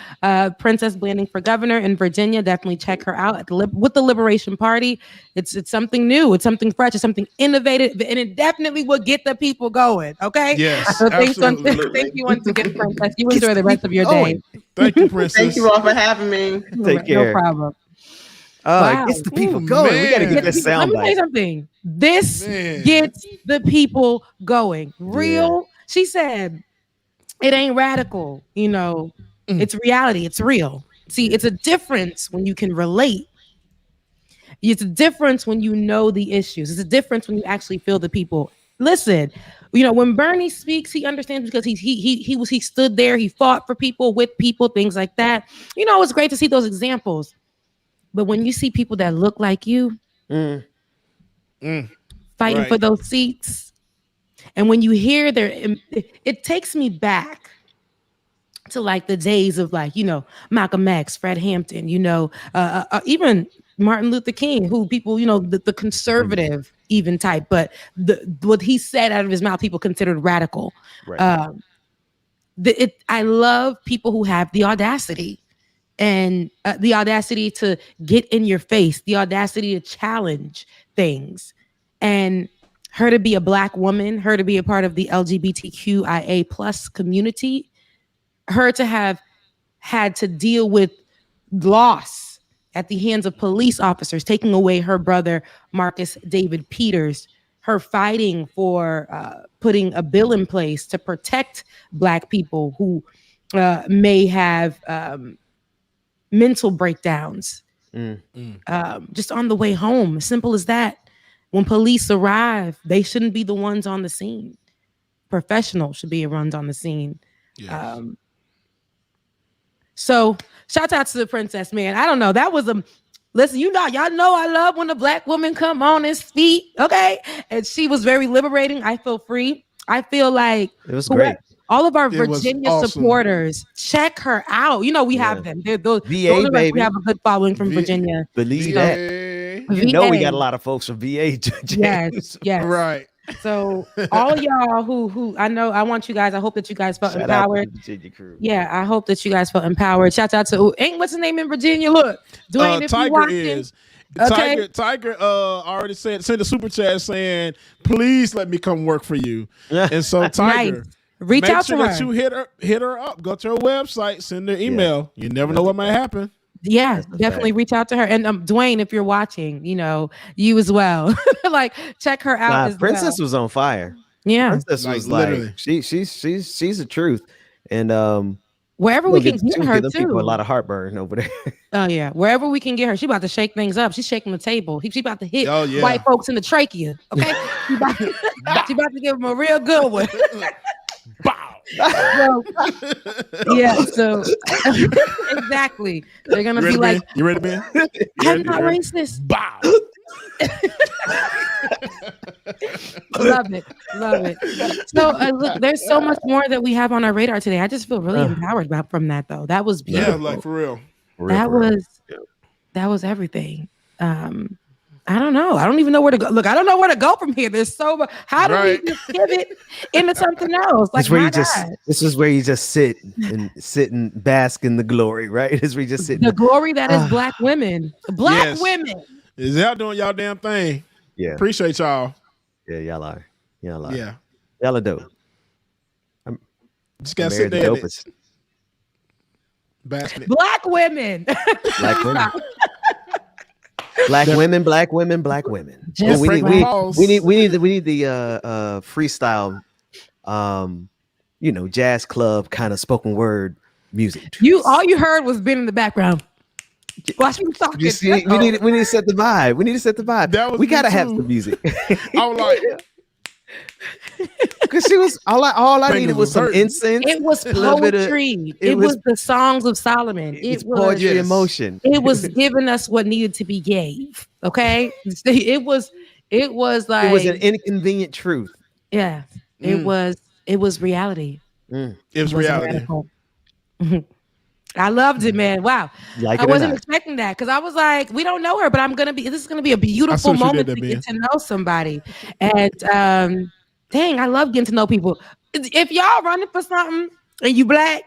Princess Blanding for governor in Virginia. Definitely check her out with the Liberation Party. It's something new. It's something fresh. It's something innovative, and it definitely will get the people going. Okay. Yes. So thank you once again, Princess. You enjoy the rest of your day. Thank you, Princess. Thank you all for having me. Take care. No problem. It gets the people going. We got to get this sound Let me tell you something. This gets the people going. Real. She said, it ain't radical. It's reality. It's real. See, it's a difference when you can relate. It's a difference when you know the issues. It's a difference when you actually feel the people. Listen, when Bernie speaks, he understands because he stood there, he fought for people, with people, things like that. It's great to see those examples. But when you see people that look like you fighting for those seats, and when you hear it takes me back to the days of Malcolm X, Fred Hampton, even Martin Luther King, who people, the conservative even type, but what he said out of his mouth, people considered radical. Right. I love people who have the audacity and the audacity to get in your face, the audacity to challenge things. And her to be a Black woman, her to be a part of the LGBTQIA plus community, her to have had to deal with loss at the hands of police officers, taking away her brother, Marcus David Peters, her fighting for putting a bill in place to protect Black people who may have mental breakdowns just on the way home. Simple as that. When police arrive, they shouldn't be the ones on the scene. Professionals should be the ones on the scene. Yes. So shout out to the princess, man. I don't know. That was Listen, y'all know I love when a Black woman come on and speak, okay? And she was very liberating. I feel free. I feel like it was great. All of our It was Virginia awesome. supporters, check her out. You know, we have them. They're those VA, are like baby. we have a good following from Virginia. Believe that. You know we got a lot of folks from VA. Yes. Right. So all of y'all who I know, I want you guys. I hope that you guys felt Shout out to empowered. the Virginia crew. Yeah, I hope that you guys felt empowered. Shout out to what's his name in Virginia? Look, Dwayne, if you Tiger watching, is. okay. Tiger already sent a super chat saying, please let me come work for you. And so Tiger, Nice. Reach out to that her. you hit her up. Go to her website, send her email. You never know what might happen. Yeah, definitely reach out to her. And Dwayne, if you're watching, you as well. Like check her out as Princess well. was on fire. Yeah. Princess was like she's the truth. And wherever we can get her them too. people a lot of heartburn over there. Oh yeah, wherever we can get her, she about to shake things up. She's shaking the table. She about to hit Oh, yeah. white folks in the trachea. Okay, she about to give them a real good one. So, yeah, so exactly. They're gonna be like, You ready, man? I'm not racist. Bow. Love it. So look, there's so much more that we have on our radar today. I just feel really empowered from that though. That was beautiful. Yeah, like for real. That was everything. I don't know. I don't even know where to go. Look, I don't know where to go from here. There's so much. How do we just pivot into something else? Like, this is where you just sit and bask in the glory, right? This is where you just sit. The glory that is Black women. Black women. Is y'all doing y'all damn thing? Yeah. Appreciate y'all. Yeah, y'all are. Yeah. Y'all are dope. Just gotta sit there. Black women. Black women. Black women, black women, black women. Just we need the freestyle, jazz club kind of spoken word music. All you heard was Ben in the background. Watch me talking. You see, we need to set the vibe. We gotta have some music. I was like, because she was all I needed was some incense. It was poetry. It was the songs of Solomon. It was poetry, emotion. It was giving us what needed to be gave. Okay, it was like it was an inconvenient truth. Yeah, it was reality. It was reality. I loved it, man. Wow. I wasn't expecting that because I was like, we don't know her, but this is gonna be a beautiful moment to get to know somebody. And dang, I love getting to know people. If y'all running for something and you Black,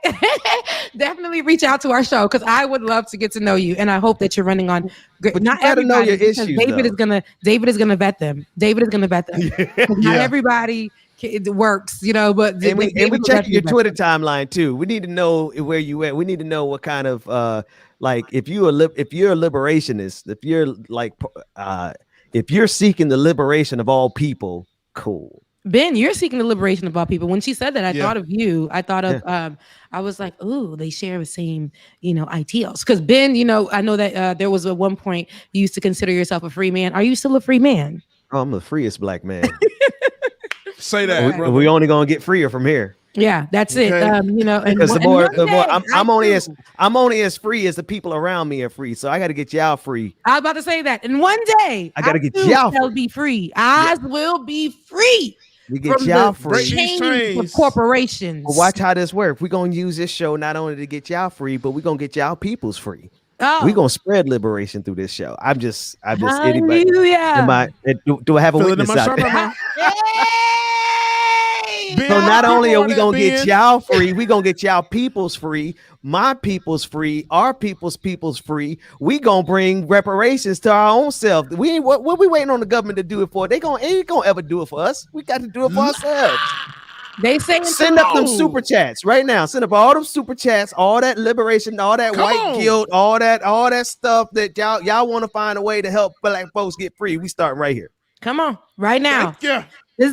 definitely reach out to our show because I would love to get to know you. And I hope that you're running on but not you everybody. Know your because issues, David is gonna vet them. Not everybody it works, but and we checking your Twitter timeline too. We need to know where you at. We need to know what kind of if you're a liberationist, if you're seeking the liberation of all people, cool. Ben, you're seeking the liberation of all people. When she said that, I thought of you. I thought of I was like, ooh, they share the same, ideals. Because Ben, I know that there was at one point you used to consider yourself a free man. Are you still a free man? Oh, I'm the freest Black man. Say that. We only gonna get freer from here. Yeah, that's it. Because the more I'm only as free as the people around me are free. So I got to get y'all free. I was about to say that. And one day I got to get y'all will be free. I will be free. We get y'all free. Chains of corporations. Well, watch how this works. We're gonna use this show not only to get y'all free, but we're gonna get y'all peoples free. Oh. We're gonna spread liberation through this show. I'm just Hallelujah. anybody. Do I have a witness out there? So not only are we gonna get y'all free, we gonna get y'all peoples free, my people's free, our people's free. We gonna bring reparations to our own self. We ain't what we waiting on the government to do it for. They ain't gonna ever do it for us. We got to do it for ourselves. They say send up them super chats right now. Send up all them super chats, all that liberation, all that white guilt, all that stuff that y'all want to find a way to help Black folks get free. We starting right here. Come on, right now. Yeah. This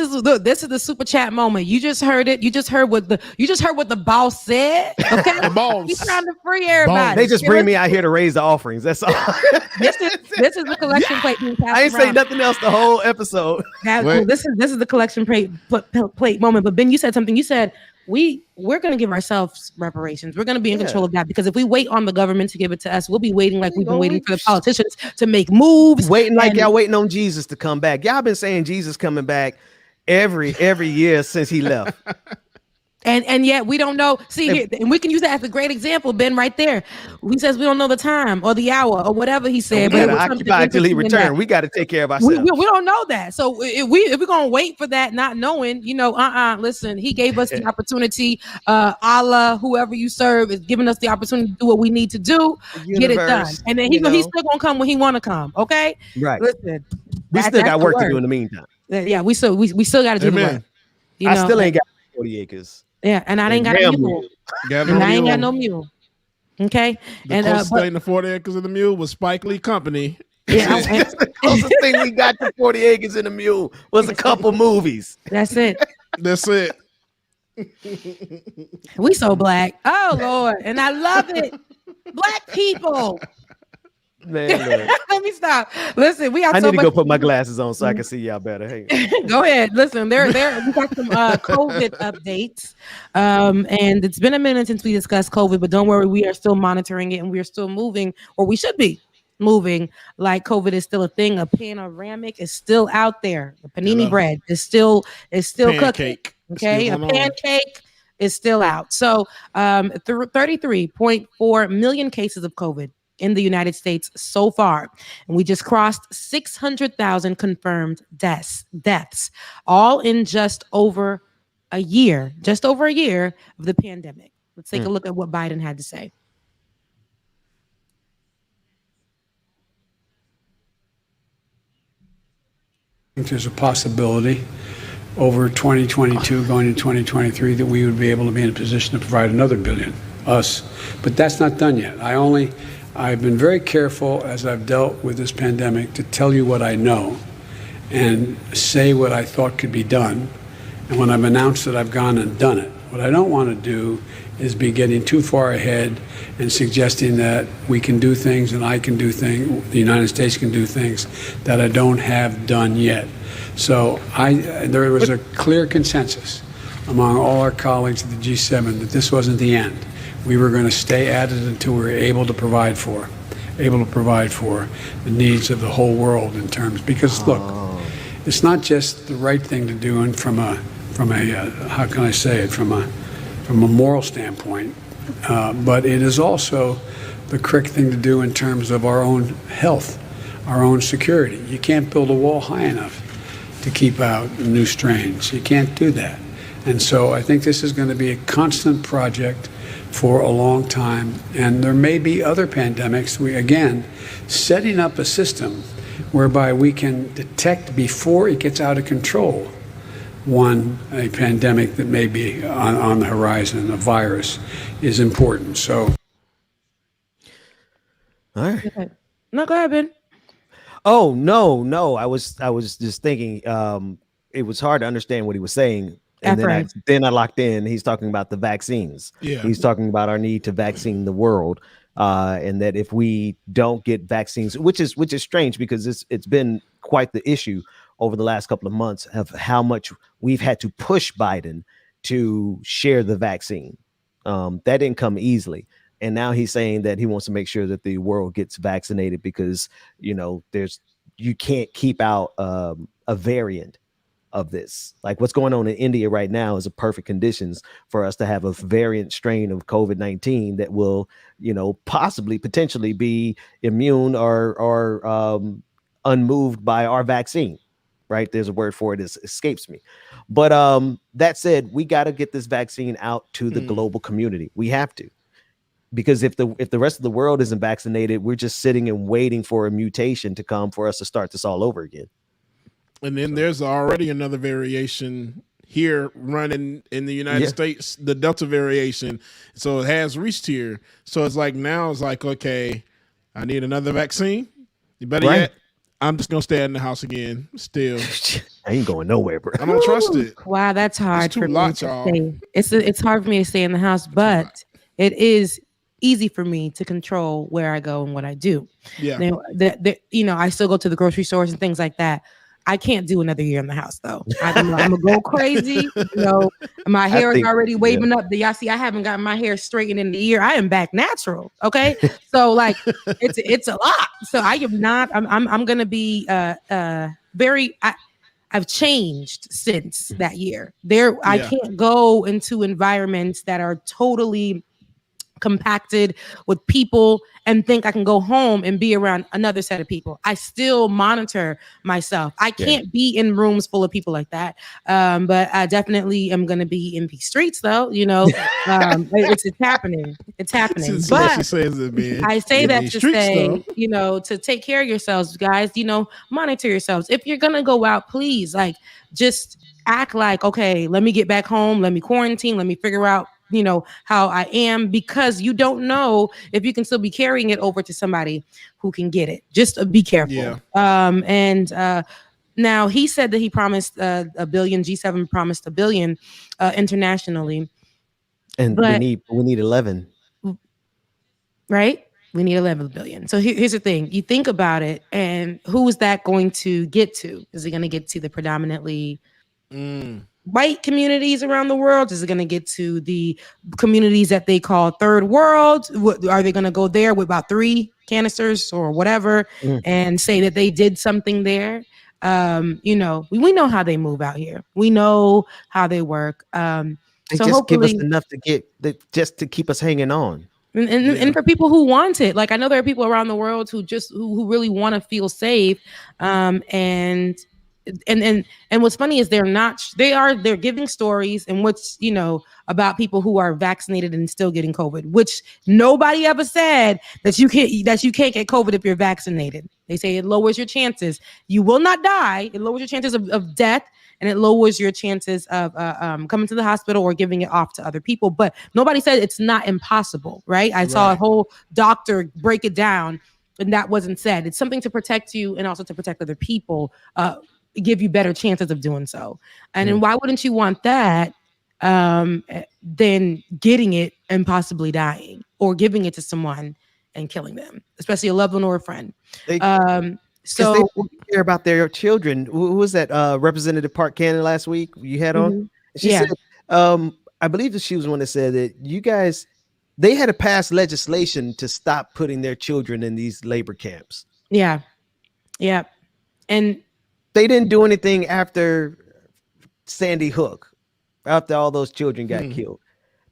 is the super chat moment. You just heard it. You just heard what the boss said. Okay, the boss. He's trying to free everybody. They just bring me out here to raise the offerings. That's all. This is the collection plate being passed I ain't say nothing else the whole episode. This is the collection plate moment. But Ben, you said something. You said we're going to give ourselves reparations. We're going to be in control of that, because if we wait on the government to give it to us, we'll be waiting like we've been waiting for the politicians to make moves. Waiting like y'all waiting on Jesus to come back. Y'all been saying Jesus coming back every year since he left. And yet we don't know. See here, and we can use that as a great example, Ben, right there. He says we don't know the time or the hour or whatever he said. We gotta occupy until he returns. We got to take care of ourselves. We don't know that. So if we're gonna wait for that, not knowing, listen, he gave us the opportunity. Allah, whoever you serve, is giving us the opportunity to do what we need to do, get it done. And then he's still gonna come when he want to come. Okay, right? Listen, we still got work to do in the meantime. Yeah, we still got to do the work. I still ain't got 40 acres. Yeah, and I ain't got a mule. I ain't got no mule. Okay, the closest thing to 40 acres of the mule was Spike Lee Company. Yeah, that's the closest thing we got to 40 acres in a mule was a couple movies. That's it. That's it. We so black. Oh Lord, and I love it. Black people. Man, let me stop. Listen, we have. I need to go put my glasses on so I can see y'all better. Hey, go ahead. Listen, we got some COVID updates, and it's been a minute since we discussed COVID, but don't worry, we are still monitoring it, and we are still moving, or we should be moving like COVID is still a thing. A panoramic is still out there. The panini bread is still cooking. Okay, a pancake is still out. So, 33.4 million cases of COVID in the United States so far. And we just crossed 600,000 confirmed deaths, all in just over a year of the pandemic. Let's take a look at what Biden had to say. I think there's a possibility over 2022 going into 2023 that we would be able to be in a position to provide another billion, us. But that's not done yet. I've been very careful as I've dealt with this pandemic to tell you what I know and say what I thought could be done. And when I've announced it, I've gone and done it. What I don't want to do is be getting too far ahead and suggesting that we can do things and I can do things, the United States can do things that I don't have done yet. So there was a clear consensus among all our colleagues at the G7 that this wasn't the end. We were going to stay at it until we were able to provide for the needs of the whole world in terms, because look, it's not just the right thing to do, and from a how can I say it, from a moral standpoint, but it is also the correct thing to do in terms of our own health, our own security. You can't build a wall high enough to keep out new strains. You can't do that. And so I think this is going to be a constant project for a long time, and there may be other pandemics. Setting up a system whereby we can detect before it gets out of control a pandemic that may be on the horizon, a virus, is important. So, all right. No, go ahead, Ben. Oh no! I was just thinking. It was hard to understand what he was saying. And then I locked in. He's talking about the vaccines. Yeah. He's talking about our need to vaccine the world, and that if we don't get vaccines, which is strange because it's been quite the issue over the last couple of months of how much we've had to push Biden to share the vaccine. That didn't come easily, and now he's saying that he wants to make sure that the world gets vaccinated because you can't keep out a variant of this. Like what's going on in India right now is a perfect conditions for us to have a variant strain of COVID-19 that will, potentially be immune or unmoved by our vaccine. Right? There's a word for it. It escapes me. But that said, we got to get this vaccine out to the global community. We have to. Because if the rest of the world isn't vaccinated, we're just sitting and waiting for a mutation to come for us to start this all over again. And then there's already another variation here running in the United States, the Delta variation. So it has reached here. So it's like now it's like, okay, I need another vaccine. You better yet, I'm just gonna stay in the house again. Still, I ain't going nowhere, bro. I don't trust it. Wow, that's hard for me to y'all. say. It's hard for me to stay in the house, but it is easy for me to control where I go and what I do. Yeah. Now, I still go to the grocery stores and things like that. I can't do another year in the house though. I'm gonna go crazy. My hair is already waving up. Y'all see, I haven't gotten my hair straightened in the year. I am back natural. Okay, so like it's a lot. So I am not. I'm gonna be very. I've changed since that year. I can't go into environments that are totally compacted with people and think I can go home and be around another set of people. I still monitor myself. I can't be in rooms full of people like that. But I definitely am going to be in these streets though, it's happening. It's happening. But she says it, man. I say In that these to streets, say, though. to take care of yourselves, guys, monitor yourselves. If you're going to go out, please just act like, okay, let me get back home. Let me quarantine. Let me figure out how I am, because you don't know if you can still be carrying it over to somebody who can get it. Just be careful. Now he said that he promised $1 billion. G7 promised $1 billion internationally, and we need 11. Right? We need 11 billion. So here's the thing. You think about it, and who is that going to get to? Is it going to get to the predominantly white communities around the world? Is it going to get to the communities that they call third world? Are they going to go there with about 3 canisters or whatever and say that they did something there? We know how they move out here. We know how they work. They just give us enough to keep us hanging on. And for people who want it, like I know there are people around the world who really want to feel safe, and what's funny is they're giving stories and what's about people who are vaccinated and still getting COVID, which nobody ever said that you can't get COVID if you're vaccinated. They say it lowers your chances. You will not die. It lowers your chances of death, and it lowers your chances of coming to the hospital or giving it off to other people. But nobody said it's not impossible, right? I saw a whole doctor break it down, and that wasn't said. It's something to protect you and also to protect other people, give you better chances of doing so. And then why wouldn't you want that than getting it and possibly dying, or giving it to someone and killing them, especially a loved one or a friend? So they care about their children. Who was that? Representative Park Cannon last week you had on? She said, I believe that she was the one that said that they had to pass legislation to stop putting their children in these labor camps. Yeah. And they didn't do anything after Sandy Hook, after all those children got killed.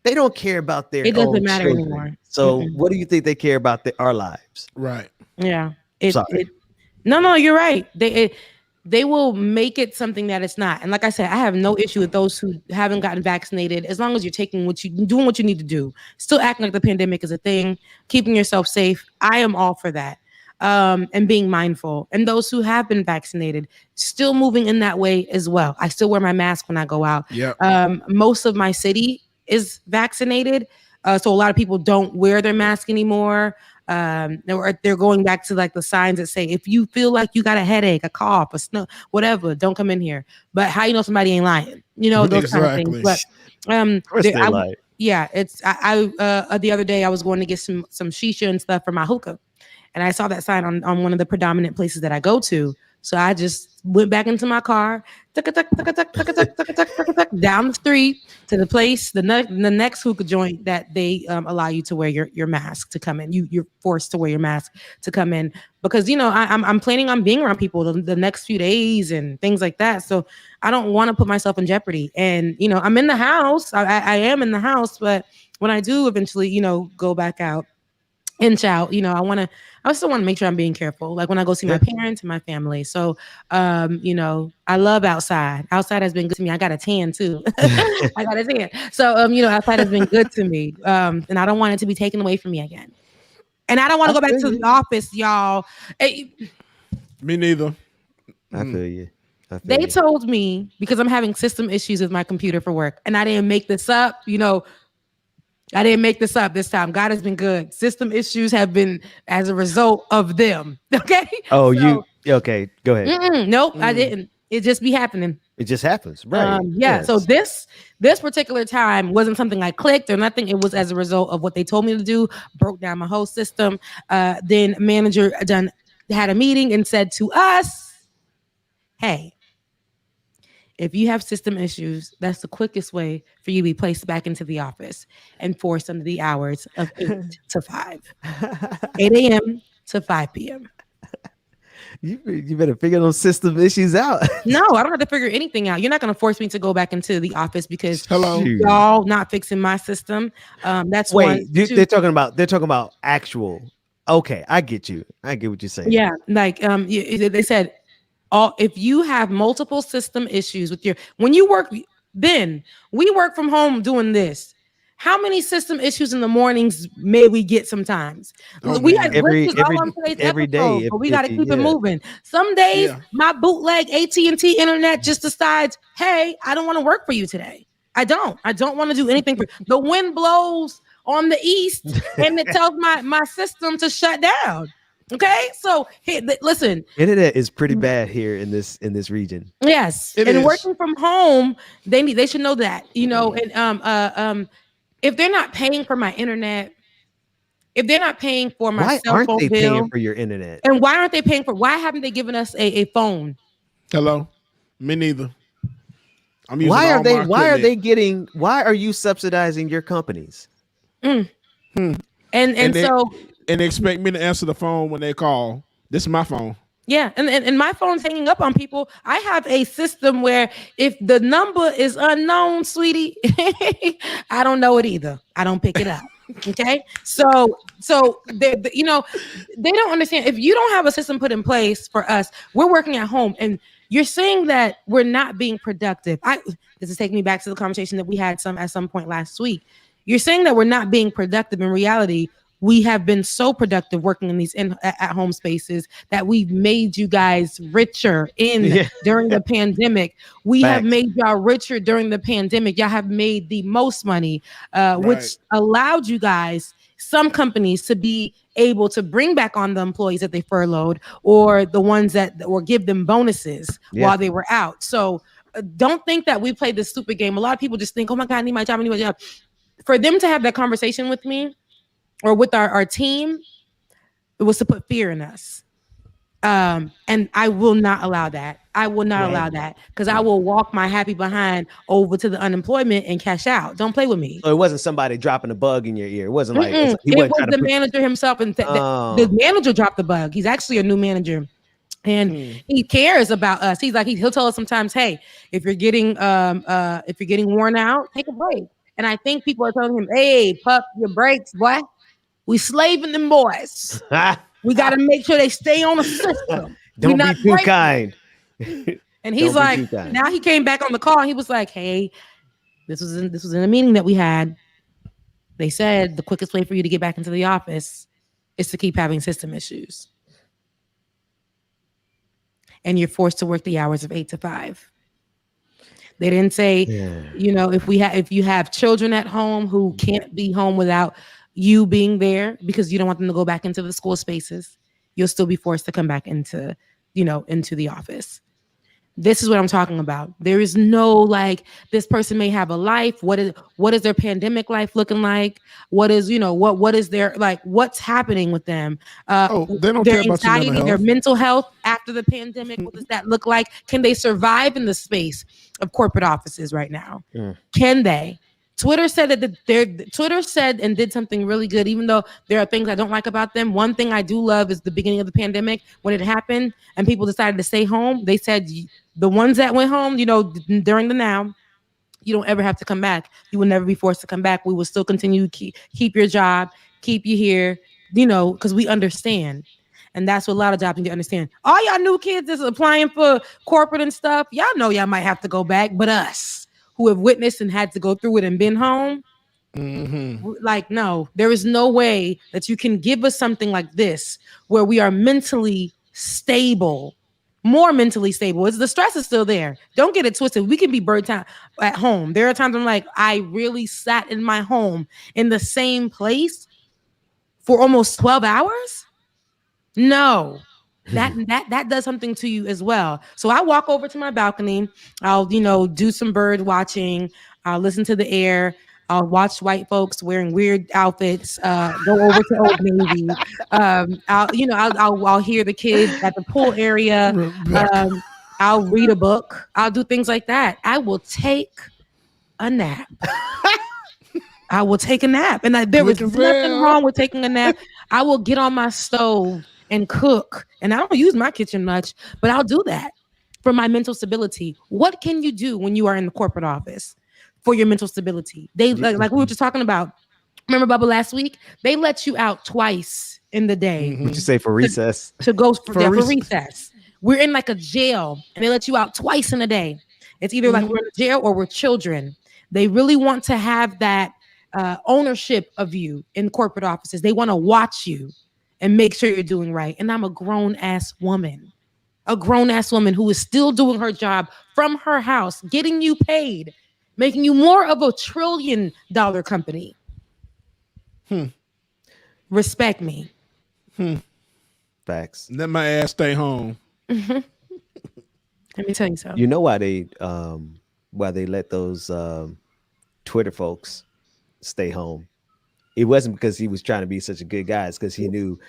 They don't care about their It doesn't own matter children. anymore. So what do you think they care about our lives? Right. Yeah. Sorry. No, you're right. They will make it something that it's not. And like I said, I have no issue with those who haven't gotten vaccinated, as long as you're doing what you need to do. Still acting like the pandemic is a thing, keeping yourself safe. I am all for that. And being mindful. And those who have been vaccinated, still moving in that way as well. I still wear my mask when I go out. Most of my city is vaccinated. So a lot of people don't wear their mask anymore. They're going back to like the signs that say, if you feel like you got a headache, a cough, a snow, whatever, don't come in here. But how you know somebody ain't lying? Those kind of things. But the other day I was going to get some shisha and stuff for my hookah. And I saw that sign on one of the predominant places that I go to. So I just went back into my car, down the street to the place, the next hookah joint that they allow you to wear your mask to come in. You're forced to wear your mask to come in because, I'm planning on being around people the next few days and things like that. So I don't want to put myself in jeopardy. And, I'm in the house. I am in the house. But when I do eventually, go back out, inch out, I still want to make sure I'm being careful. Like when I go see my parents and my family. So, I love outside. Outside has been good to me. I got a tan too. I got a tan. So, outside has been good to me. And I don't want it to be taken away from me again. And I don't want to go back to the office, y'all. Me neither. I feel you. They told me, because I'm having system issues with my computer for work, and I didn't make this up, I didn't make this up this time. God has been good. System issues have been as a result of them. Okay. Oh, okay. Go ahead. Nope, I didn't. It just be happening. It just happens. Right. Yes. So this particular time wasn't something I clicked or nothing. It was as a result of what they told me to do, broke down my whole system. Then manager had a meeting and said to us, hey, if you have system issues, that's the quickest way for you to be placed back into the office and forced under the hours of 8 to 5. 8 a.m. to 5 p.m. You better figure those system issues out. No, I don't have to figure anything out. You're not going to force me to go back into the office because Shoot. y'all not fixing my system. That's Wait, one. they're talking about actual. Okay, I get you. I get what you're saying. Yeah, like they said, if you have multiple system issues with when you work, then we work from home doing this. How many system issues in the mornings may we get sometimes? We had every day, but we got to keep it moving. Some days, my bootleg AT&T internet just decides, hey, I don't want to work for you today. I don't want to do anything for the wind blows on the east, and it tells my system to shut down. Okay, so hey, listen, internet is pretty bad here in this region. Yes, and working from home, they should know that, and if they're not paying for my internet, if they're not paying for my cell phone bill, paying for your internet? And why aren't they paying for? Why haven't they given us a phone? Hello, me neither. I'm using why are you subsidizing your companies? And they expect me to answer the phone when they call. This is my phone. Yeah, and my phone's hanging up on people. I have a system where if the number is unknown, sweetie, I don't know it either. I don't pick it up. Okay, so they don't understand. If you don't have a system put in place for us, we're working at home, and you're saying that we're not being productive. This is taking me back to the conversation that we had at some point last week. You're saying that we're not being productive. In reality, we have been so productive working in these at-home spaces that we've made you guys richer during the pandemic. We have made y'all richer during the pandemic. Y'all have made the most money, which allowed you guys, some companies, to be able to bring back on the employees that they furloughed or the ones or give them bonuses while they were out. So don't think that we played this stupid game. A lot of people just think, oh my God, I need my job. For them to have that conversation with me, or with our team, it was to put fear in us. And I will not allow that. I will not allow that, because I will walk my happy behind over to the unemployment and cash out. Don't play with me. So it wasn't somebody dropping a bug in your ear. It wasn't like it was the manager himself, and the manager dropped the bug. He's actually a new manager, and he cares about us. He'll tell us sometimes, hey, if you're getting worn out, take a break. And I think people are telling him, hey, pup your brakes, boy. We slaving them boys. We got to make sure they stay on the system. Don't be too kind. And he's like, now he came back on the call. And he was like, hey, this was in a meeting that we had. They said the quickest way for you to get back into the office is to keep having system issues. And you're forced to work the hours of 8 to 5. They didn't say, if you have children at home who can't be home without you being there because you don't want them to go back into the school spaces, you'll still be forced to come back into the office. This is what I'm talking about. There is no this person may have a life. What is their pandemic life looking like? What is their what's happening with them? They don't their care about anxiety, their mental health after the pandemic. What does that look like? Can they survive in the space of corporate offices right now? Can they? Twitter said and did something really good, even though there are things I don't like about them. One thing I do love is the beginning of the pandemic when it happened and people decided to stay home. They said the ones that went home, during the now, you don't ever have to come back. You will never be forced to come back. We will still continue to keep your job, keep you here, because we understand. And that's what a lot of jobs need to understand. All y'all new kids that's applying for corporate and stuff, y'all know y'all might have to go back, but us who have witnessed and had to go through it and been home, no, there is no way that you can give us something like this where we are mentally stable, more mentally stable. The stress is still there. Don't get it twisted. We can be burnt out at home. There are times I'm like, I really sat in my home in the same place for almost 12 hours. No. That does something to you as well. So I walk over to my balcony. I'll, do some bird watching. I'll listen to the air. I'll watch white folks wearing weird outfits. Go over to Old Navy. I'll hear the kids at the pool area. I'll read a book. I'll do things like that. I will take a nap. I will take a nap. And there is nothing wrong with taking a nap. I will get on my stove and cook. And I don't use my kitchen much, but I'll do that for my mental stability. What can you do when you are in the corporate office for your mental stability? They like we were just talking about. Remember, Bubba, last week? They let you out twice in the day. What'd you say for recess? To go for recess. We're in like a jail, and they let you out twice in a day. It's either like we're in jail or we're children. They really want to have that ownership of you in corporate offices. They want to watch you and make sure you're doing right. And I'm a grown-ass woman who is still doing her job from her house, getting you paid, making you more of a $1 trillion company. Respect me. Facts. Let my ass stay home. Let me tell you something. You know why they let those Twitter folks stay home? It wasn't because he was trying to be such a good guy. It's because he knew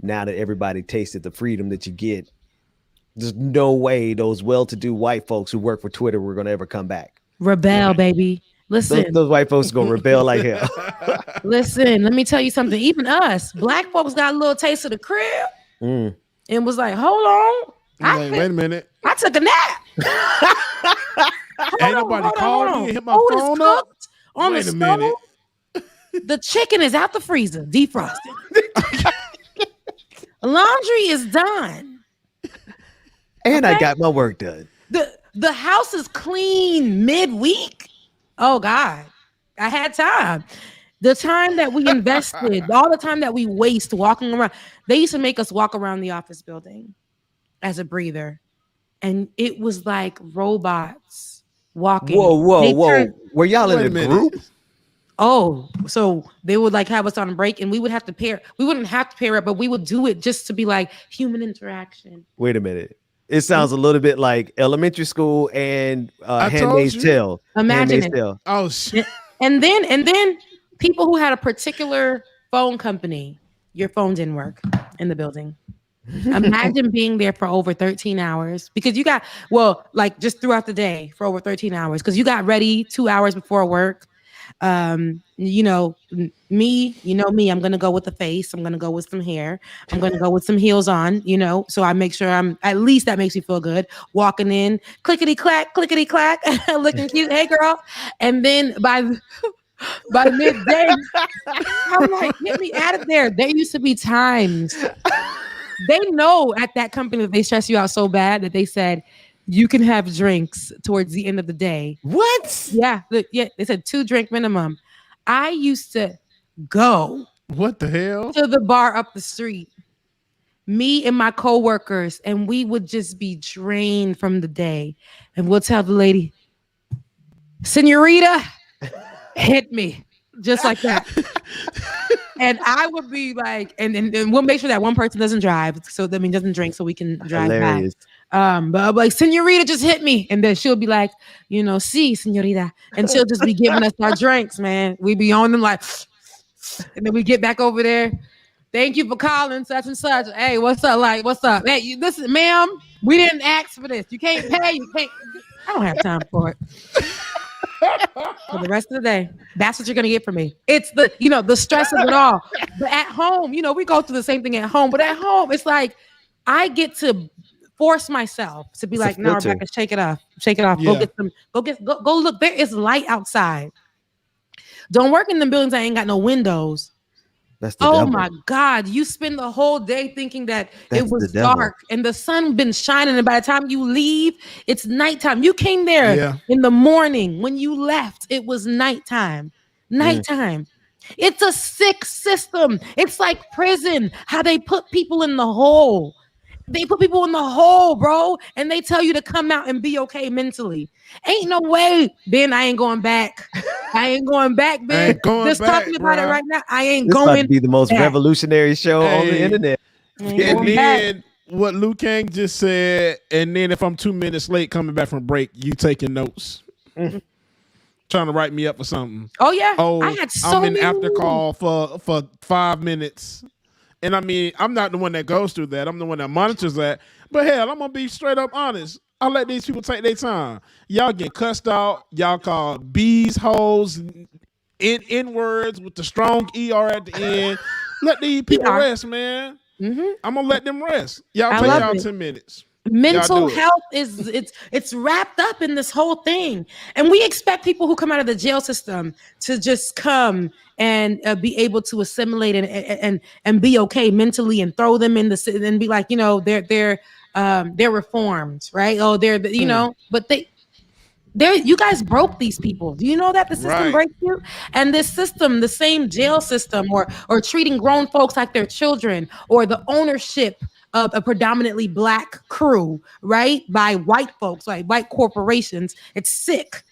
now that everybody tasted the freedom that you get, there's no way those well-to-do white folks who work for Twitter were going to ever come back. Rebel, baby. Listen, those white folks gonna rebel like hell. Listen, let me tell you something. Even us, black folks, got a little taste of the crib and was like, "Hold on, wait a minute, I took a nap." Ain't nobody called me and hit my phone up. On the stove. The chicken is out the freezer, defrosted. Laundry is done, and I got my work done. The house is clean midweek. Oh God, I had time. The time that we invested, all the time that we waste walking around. They used to make us walk around the office building as a breather. And it was like robots walking. Whoa. Were y'all in a group? Oh, so they would like have us on a break and we would have to pair. We wouldn't have to pair up, but we would do it just to be like human interaction. Wait a minute. It sounds a little bit like elementary school and Handmaid's Tale. Imagine Handmaid's it. Tale. Oh shit. And then people who had a particular phone company, your phone didn't work in the building. Imagine being there for over 13 hours because you got, like just throughout the day for over 13 hours because you got ready 2 hours before work. Me, I'm going to go with the face. I'm going to go with some hair. I'm going to go with some heels on, so I make sure at least that makes me feel good. Walking in, clickety clack, looking cute. Hey girl. And then by midday, I'm like, get me out of there. There used to be times they know at that company that they stress you out so bad that they said, you can have drinks towards the end of the day. What? Yeah. They said 2 drink minimum. I used to go. What the hell? To the bar up the street. Me and my coworkers, and we would just be drained from the day. And we'll tell the lady, Senorita, hit me. Just like that. And I would be like, and we'll make sure that one person doesn't drive. So that means doesn't drink so we can drive back. But I'm like, Senorita, just hit me. And then she'll be like, see, Senorita. And she'll just be giving us our drinks, man. We be on them like, and then we get back over there. Thank you for calling such and such. Hey, what's up? Like, what's up? Hey, listen, ma'am, we didn't ask for this. You can't pay. You can't. I don't have time for it. For the rest of the day, that's what you're gonna get from me. It's the stress of it all. But at home, we go through the same thing at home. But at home, it's like I get to force myself to be like, no, Rebecca, shake it off. Yeah. Go look. There is light outside. Don't work in the buildings that ain't got no windows. That's the devil. My God. You spend the whole day thinking that it was dark and the sun been shining. And by the time you leave, it's nighttime. You came there in the morning. When you left, it was nighttime. It's a sick system. It's like prison, how they put people in the hole. They put people in the hole, bro. And they tell you to come out and be okay mentally. Ain't no way. Ben, I ain't going back. Ben. Just talking about it right now. I ain't going back. This might be the most revolutionary show on the internet. And then what Liu Kang just said, and then if I'm 2 minutes late coming back from break, you taking notes. Trying to write me up for something. Oh, yeah. I had I'm in after call for 5 minutes. And I mean, I'm not the one that goes through that. I'm the one that monitors that. But hell, I'm going to be straight up honest. I let these people take their time. Y'all get cussed out. Y'all call bees, hoes, in words with the strong ER at the end. Let these people rest, man. I'm gonna let them rest. Y'all I take love y'all it. 10 minutes. Mental health is it's wrapped up in this whole thing, and we expect people who come out of the jail system to just come and be able to assimilate and be okay mentally, and throw them in the and be like, you know, they're reformed, right? Oh, they're you know, but you guys broke these people. Do you know that the system breaks you? And this system, the same jail system, or treating grown folks like they're children, or the ownership of a predominantly Black crew, right? By white folks, like white corporations. It's sick.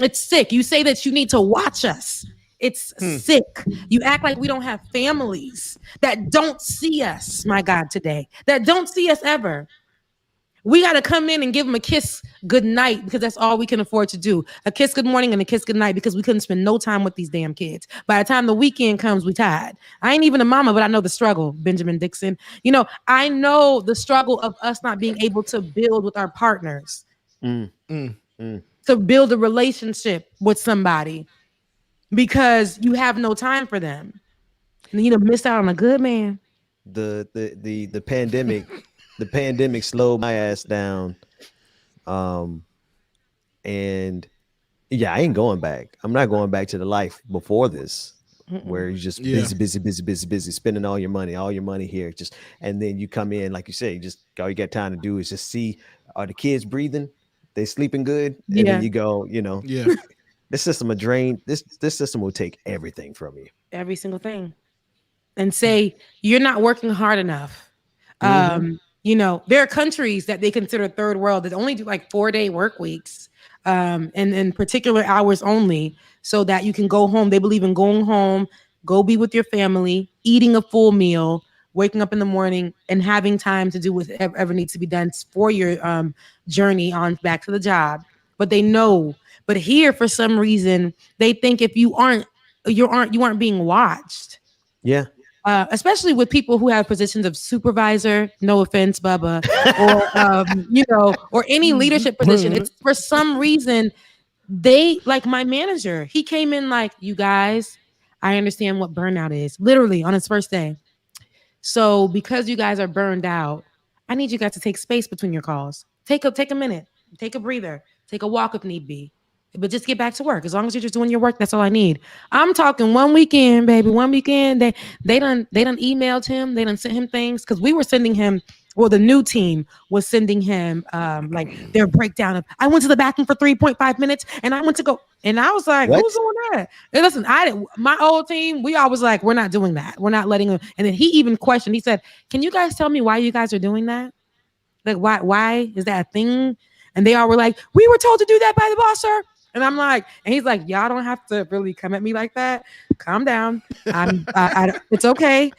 It's sick. You say that you need to watch us. It's sick. You act like we don't have families that don't see us, my God, today, that don't see us ever. We got to come in and give them a kiss good night, because that's all we can afford to do. A kiss good morning and a kiss good night, because we couldn't spend no time with these damn kids. By the time the weekend comes, we tired. I ain't even a mama, but I know the struggle, Benjamin Dixon. You know, I know the struggle of us not being able to build with our partners, to build a relationship with somebody, because you have no time for them. And you know, miss out on a good man. The pandemic. The pandemic slowed my ass down. And yeah, I ain't going back. I'm not going back to the life before this, where you just busy, spending all your money here. And then you come in, like you say, just all you got time to do is just see, are the kids breathing? They sleeping good? And then you go, you know, this system a drain. This system will take everything from you. Every single thing. And say, you're not working hard enough. You know, there are countries that they consider third world that only do like 4-day work weeks, and in particular hours only, so that you can go home. They believe in going home, go be with your family, eating a full meal, waking up in the morning, and having time to do whatever needs to be done for your journey on back to the job. But they know. But here, for some reason, they think if you aren't being watched. Yeah. Especially with people who have positions of supervisor, no offense, Bubba, or you know, or any leadership position. It's for some reason they, like my manager, he came in like, you guys, I understand what burnout is, literally on his first day. So because you guys are burned out, I need you guys to take space between your calls. Take a minute, take a breather, take a walk if need be. But just get back to work. As long as you're just doing your work, that's all I need. I'm talking one weekend, baby. One weekend. They done emailed him. They done sent him things, because we were sending him. Well, the new team was sending him like their breakdown of, I went to the bathroom for 3.5 minutes and I went to go. And I was like, who's doing that? And listen, my old team, we always like, we're not doing that. We're not letting him. And then he even questioned, he said, can you guys tell me why you guys are doing that? Like, why is that a thing? And they all were like, we were told to do that by the boss, sir. And I'm like, and he's like, y'all don't have to really come at me like that. Calm down. It's okay.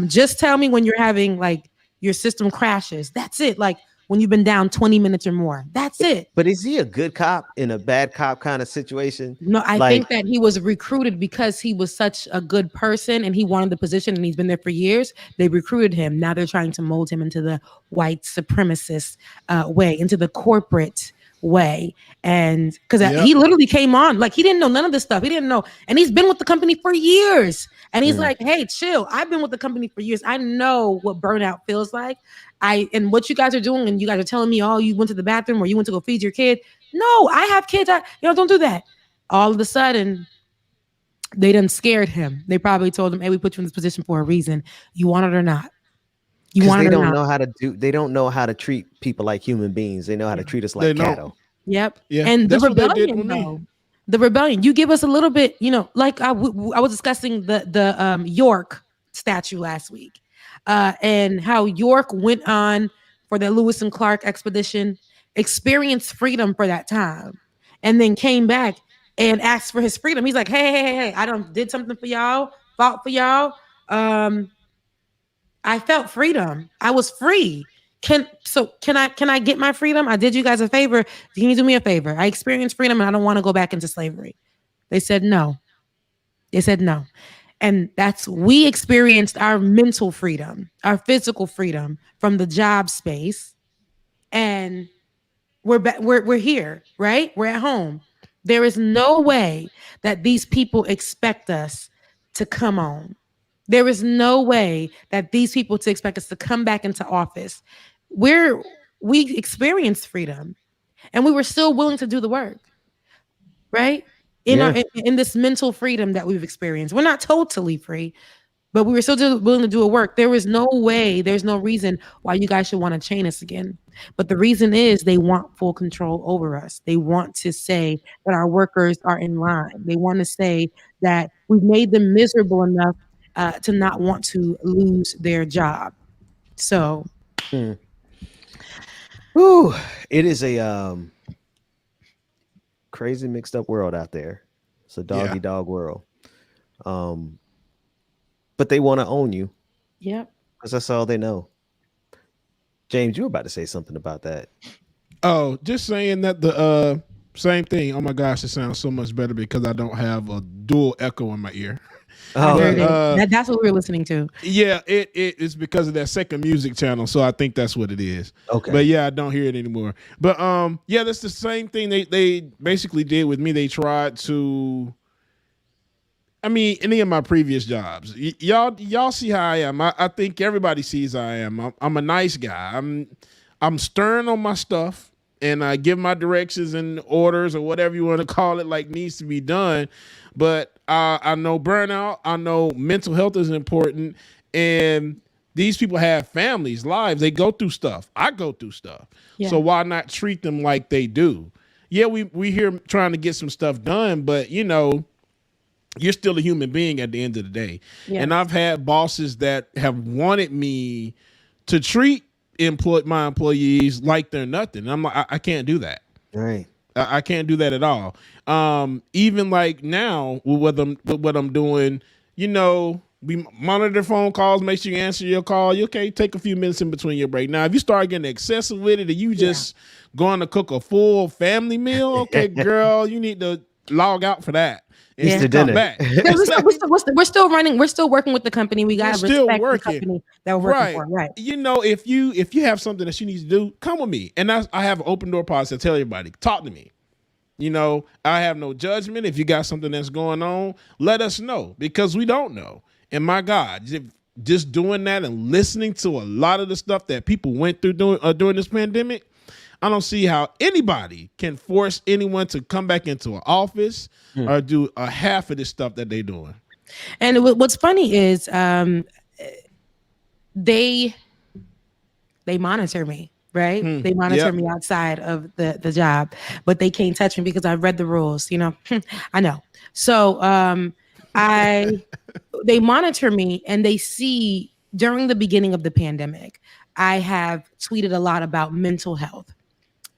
Just tell me when you're having like your system crashes. That's it. Like when you've been down 20 minutes or more. That's it. But is he a good cop in a bad cop kind of situation? No, I think that he was recruited because he was such a good person and he wanted the position and he's been there for years. They recruited him. Now they're trying to mold him into the white supremacist way, into the corporate way. And because he literally came on like he didn't know none of this stuff. He didn't know, and he's been with the company for years. And he's like, hey, chill, I've been with the company for years. I know what burnout feels like. And what you guys are doing, and you guys are telling me, oh, you went to the bathroom or you went to go feed your kid. No, I have kids. Don't do that. All of a sudden they done scared him. They probably told him, hey, we put you in this position for a reason. You want it or not. They don't know how to treat people like human beings. They know how to treat us like cattle. Yep. Yeah. And the That's what they did rebellion, with me. though. The rebellion. You give us a little bit, you know, like I was discussing the York statue last week, and how York went on for the Lewis and Clark expedition, experienced freedom for that time, and then came back and asked for his freedom. He's like, hey, I did something for y'all, fought for y'all. I felt freedom. I was free. Can I get my freedom? I did you guys a favor. Can you do me a favor? I experienced freedom and I don't want to go back into slavery. They said no. And we experienced our mental freedom, our physical freedom from the job space. And we're here, right? We're at home. There is no way that these people expect us to come on. There is no way that these people to expect us to come back into office. We experienced freedom and we were still willing to do the work, right? In this mental freedom that we've experienced. We're not totally free, but we were still willing to do a work. There is no way, there's no reason why you guys should want to chain us again. But the reason is they want full control over us. They want to say that our workers are in line. They want to say that we've made them miserable enough to not want to lose their job. So, Ooh, it is a crazy mixed up world out there. It's a doggy dog world. But they want to own you. Yep. Because that's all they know. James, you were about to say something about that. Oh, just saying that the same thing. Oh my gosh, it sounds so much better because I don't have a dual echo in my ear. That's what we were listening to. Yeah, it is because of that second music channel. So I think that's what it is. Okay. But yeah, I don't hear it anymore. But yeah, that's the same thing they basically did with me. They tried to, I mean, any of my previous jobs, y'all see how I am. I think everybody sees how I am. I'm a nice guy. I'm stern on my stuff, and I give my directions and orders or whatever you want to call it, like needs to be done. But I know burnout. I know mental health is important, and these people have families, lives. They go through stuff. I go through stuff. Yeah. So why not treat them like they do? Yeah, we here trying to get some stuff done, but you know, you're still a human being at the end of the day. Yeah. And I've had bosses that have wanted me to treat my employees like they're nothing. And I'm like, I can't do that. Right. I can't do that at all. Even like now with what I'm doing, you know, we monitor phone calls, make sure you answer your call. You okay, take a few minutes in between your break. Now, if you start getting excessive with it and you just going to cook a full family meal, okay, girl, you need to log out for that. And come back. We're still running. We're still working with the company. We got to respect the company that we're working for. Right. You know, if you have something that you need to do, come with me. And I have an open door policy. I tell everybody, talk to me. You know, I have no judgment. If you got something that's going on, let us know because we don't know. And my God, just doing that and listening to a lot of the stuff that people went through during this pandemic, I don't see how anybody can force anyone to come back into an office or do a half of this stuff that they're doing. And what's funny is they monitor me, right? They monitor me outside of the job, but they can't touch me because I've read the rules, you know. I know. So they monitor me and they see during the beginning of the pandemic, I have tweeted a lot about mental health.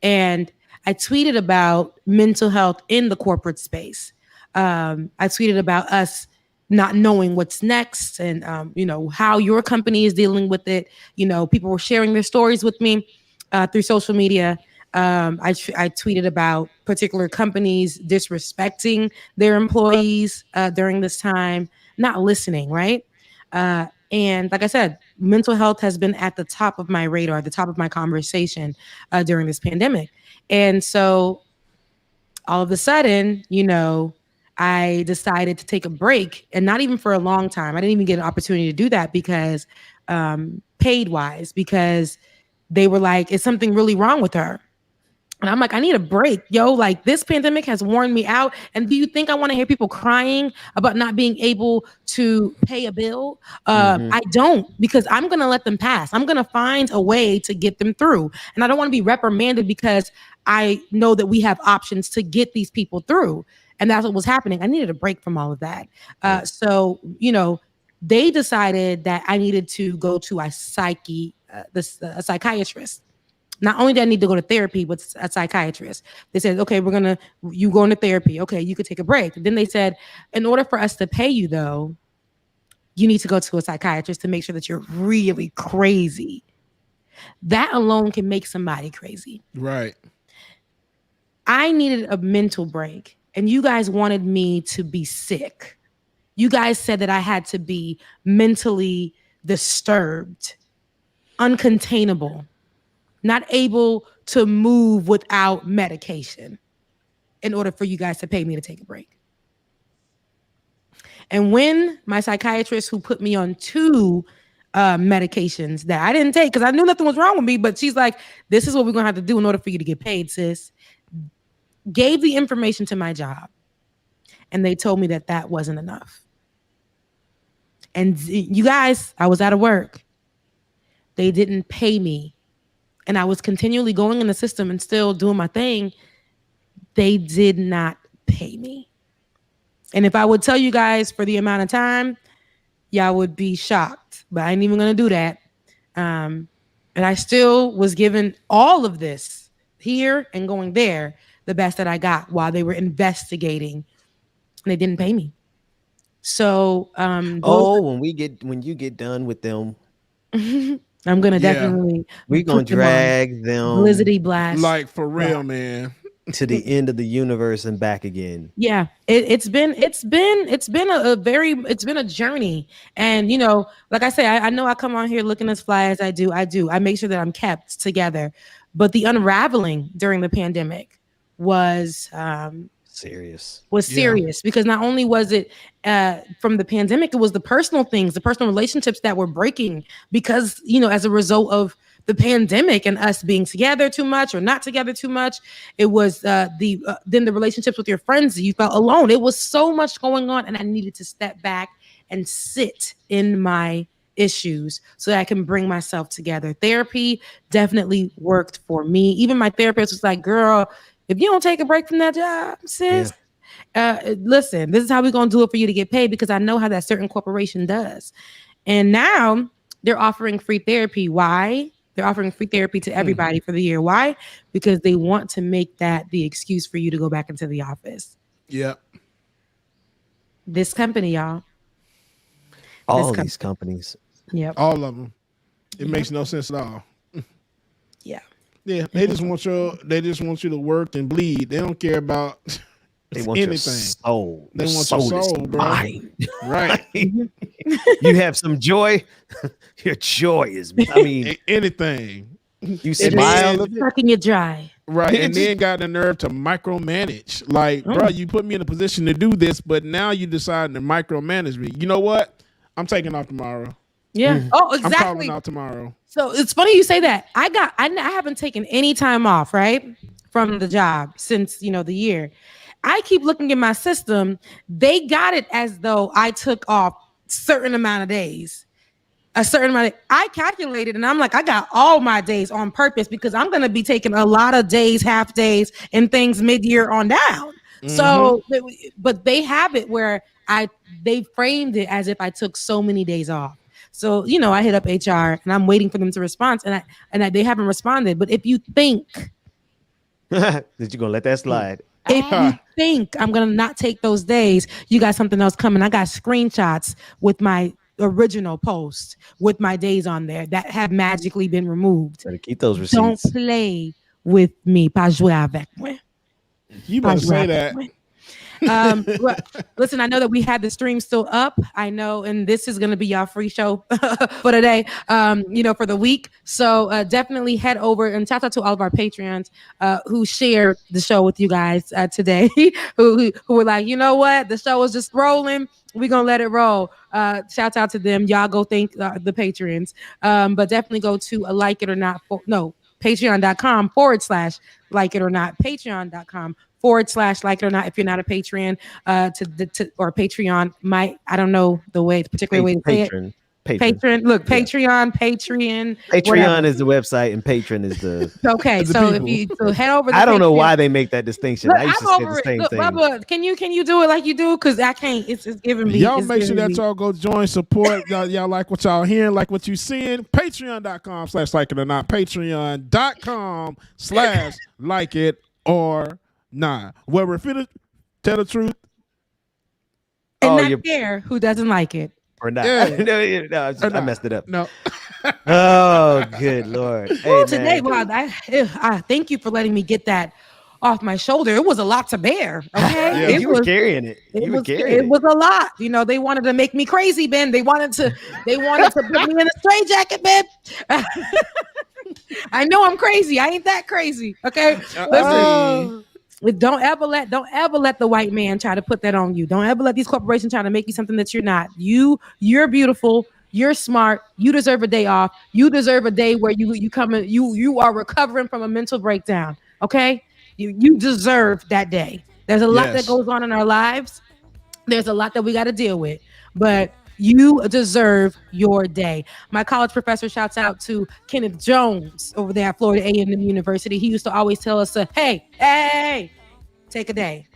And I tweeted about mental health in the corporate space. I tweeted about us not knowing what's next and, you know, how your company is dealing with it. You know, people were sharing their stories with me through social media. I tweeted about particular companies disrespecting their employees during this time, not listening, right? And like I said, mental health has been at the top of my radar, the top of my conversation during this pandemic. And so all of a sudden, you know, I decided to take a break, and not even for a long time. I didn't even get an opportunity to do that because paid wise, because they were like, is something really wrong with her? And I'm like, I need a break, yo. Like, this pandemic has worn me out. And do you think I want to hear people crying about not being able to pay a bill? I don't, because I'm going to let them pass. I'm going to find a way to get them through. And I don't want to be reprimanded because I know that we have options to get these people through. And that's what was happening. I needed a break from all of that. So, you know, they decided that I needed to go to a psychiatrist. Not only did I need to go to therapy, but a psychiatrist. They said, okay, you go into therapy. Okay, you could take a break. Then they said, in order for us to pay you though, you need to go to a psychiatrist to make sure that you're really crazy. That alone can make somebody crazy. Right. I needed a mental break, and you guys wanted me to be sick. You guys said that I had to be mentally disturbed, uncontainable. not able to move without medication in order for you guys to pay me to take a break. And when my psychiatrist, who put me on 2 medications that I didn't take because I knew nothing was wrong with me, but she's like, this is what we're going to have to do in order for you to get paid, sis, gave the information to my job. And they told me that that wasn't enough. And you guys, I was out of work. They didn't pay me. And I was continually going in the system and still doing my thing. They did not pay me. And if I would tell you guys for the amount of time, y'all would be shocked. But I ain't even going to do that. And I still was given all of this here and going there, the best that I got while they were investigating. And they didn't pay me. So when you get done with them, I'm gonna definitely we're gonna drag them Blizzity blast, like for real, man, to the end of the universe and back again. Yeah, it's been a journey. And you know, like I say, I know I come on here looking as fly as I do. I make sure that I'm kept together. But the unraveling during the pandemic was serious because not only was it from the pandemic, it was the personal things, the personal relationships that were breaking because, you know, as a result of the pandemic and us being together too much or not together too much. It was then the relationships with your friends, you felt alone. It was so much going on, and I needed to step back and sit in my issues so that I can bring myself together. Therapy definitely worked for me. Even my therapist was like, girl, if you don't take a break from that job, sis, listen, this is how we're going to do it for you to get paid, because I know how that certain corporation does. And now they're offering free therapy. Why? They're offering free therapy to everybody for the year. Why? Because they want to make that the excuse for you to go back into the office. Yep. This company, y'all. All these companies. Yep. All of them. It makes no sense at all. Yeah. Yeah. They just want you to work and bleed. They don't care about they want anything. Your soul. They want soul your soul, bro. Mine. Right. You have some joy. Your joy is, I mean, anything. You smile, sucking you dry. Right. And then got the nerve to micromanage. Like, bro, you put me in a position to do this, but now you decide to micromanage me. You know what? I'm taking off tomorrow. Yeah. Oh, exactly. I'm calling out tomorrow. So it's funny you say that. I haven't taken any time off, right, from the job since, you know, the year. I keep looking at my system. They got it as though I took off certain amount of days. I calculated, and I'm like, I got all my days on purpose because I'm going to be taking a lot of days, half days, and things mid-year on down. Mm-hmm. So, but they have it where they framed it as if I took so many days off. So, you know, I hit up HR and I'm waiting for them to respond, and they haven't responded. But if you think that you're gonna let that slide, if you think I'm gonna not take those days, you got something else coming. I got screenshots with my original post with my days on there that have magically been removed. Better keep those receipts. Don't play with me. Pas jouer avec moi. You better say that. Listen, I know that we had the stream still up. I know, and this is going to be y'all free show for today, you know, for the week. So definitely head over and shout out to all of our Patreons who shared the show with you guys today, who were like, you know what, the show is just rolling. We're going to let it roll. Shout out to them. Y'all go thank the Patreons. But definitely go to patreon.com/like it or not, patreon.com/like it or not. If you're not a Patreon or Patreon, I don't know the particular way to say it. Patron. Look, Patreon. Patreon whatever. is the website and Patron is the okay. So if you head over, I don't know why they make that distinction. Look, I used to say the same thing. Bubba, can you do it like you do? Because I can't. It's giving me. Y'all make sure that y'all go join, support. y'all like what y'all hearing, like what you seeing. Patreon.com/like it or not. Patreon.com/like it or not. Where we're finna tell the truth and not care who doesn't like it. Or not. Yeah. No, I messed it up. No. Oh, good Lord. Hey, today, well, I thank you for letting me get that off my shoulder. It was a lot to bear. Okay. Yeah, you were carrying it. It was a lot. You know, they wanted to make me crazy, Ben. They wanted to put me in a straitjacket, Ben. I know I'm crazy. I ain't that crazy. Okay. Listen. Don't ever let the white man try to put that on you. Don't ever let these corporations try to make you something that you're not. You're beautiful. You're smart. You deserve a day off. You deserve a day where you come in. You are recovering from a mental breakdown. Okay. You deserve that day. There's a lot that goes on in our lives. There's a lot that we got to deal with, but you deserve your day. My college professor shouts out to Kenneth Jones over there at Florida A&M University. He used to always tell us, hey, take a day.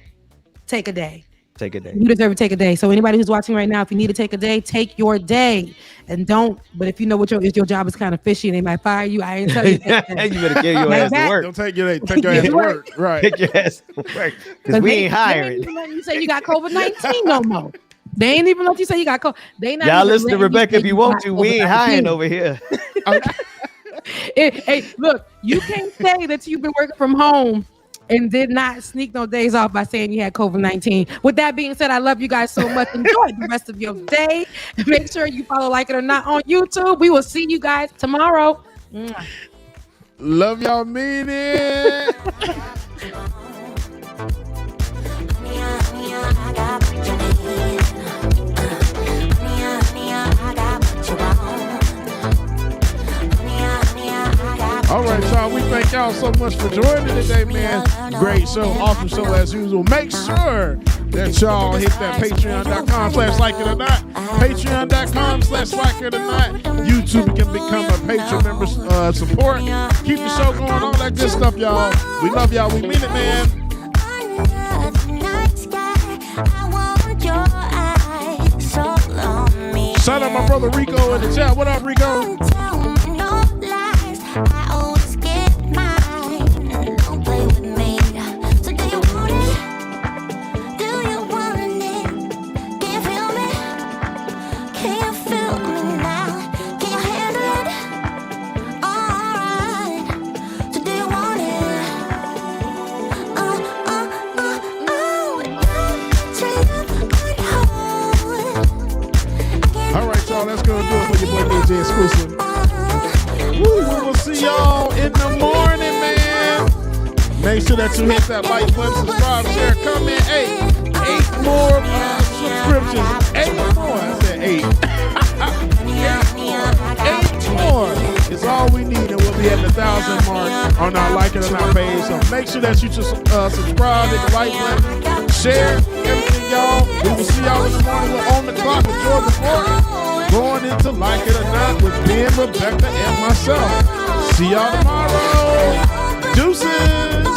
Take a day. Take a day. You deserve to take a day. So anybody who's watching right now, if you need to take a day, take your day. And but if you know if your job is kind of fishy and they might fire you, I ain't tell you. You better get your ass to work. Don't take your ass to work. Right. Take your ass to work. Because we ain't hiring. They ain't even letting you say you got COVID-19 no more. They ain't even let you say you got COVID. Y'all listen to Rebecca if you want to. We ain't hiring over here. Hey, look, you can't say that you've been working from home and did not sneak no days off by saying you had COVID-19. With that being said, I love you guys so much. Enjoy the rest of your day. Make sure you follow Like It or Not on YouTube. We will see you guys tomorrow. Mwah. Love y'all, mean it. All right, y'all. We thank y'all so much for joining today, man. Great show, awesome show as usual. Make sure that y'all hit that patreon.com/likeItOrNot. Patreon.com/likeItOrNot. YouTube, you can become a Patreon member, support. Keep the show going, all that good stuff, y'all. We love y'all. We mean it, man. Shout out my brother Rico in the chat. What up, Rico? I always get mine. Don't play with me. So do you want it? Do you want it? Can you feel me? Can you feel me now? Can you handle it? Alright. So do you want it? All right, y'all. Let's go do it for your boy DJ Exclusive. We will see y'all in the morning, man. Make sure that you hit that like button, subscribe, share, comment. 8 more subscriptions. 8 more. I said 8. 8 more is all we need, and we'll be at the 1,000 mark on our Like It or Not page. So make sure that you just subscribe, hit the like button, share everything, y'all. We will see y'all in the morning. We're on the clock with Georgia Ford. Going into Like It or Not with Ben, Rebecca, and myself. See y'all tomorrow. Deuces.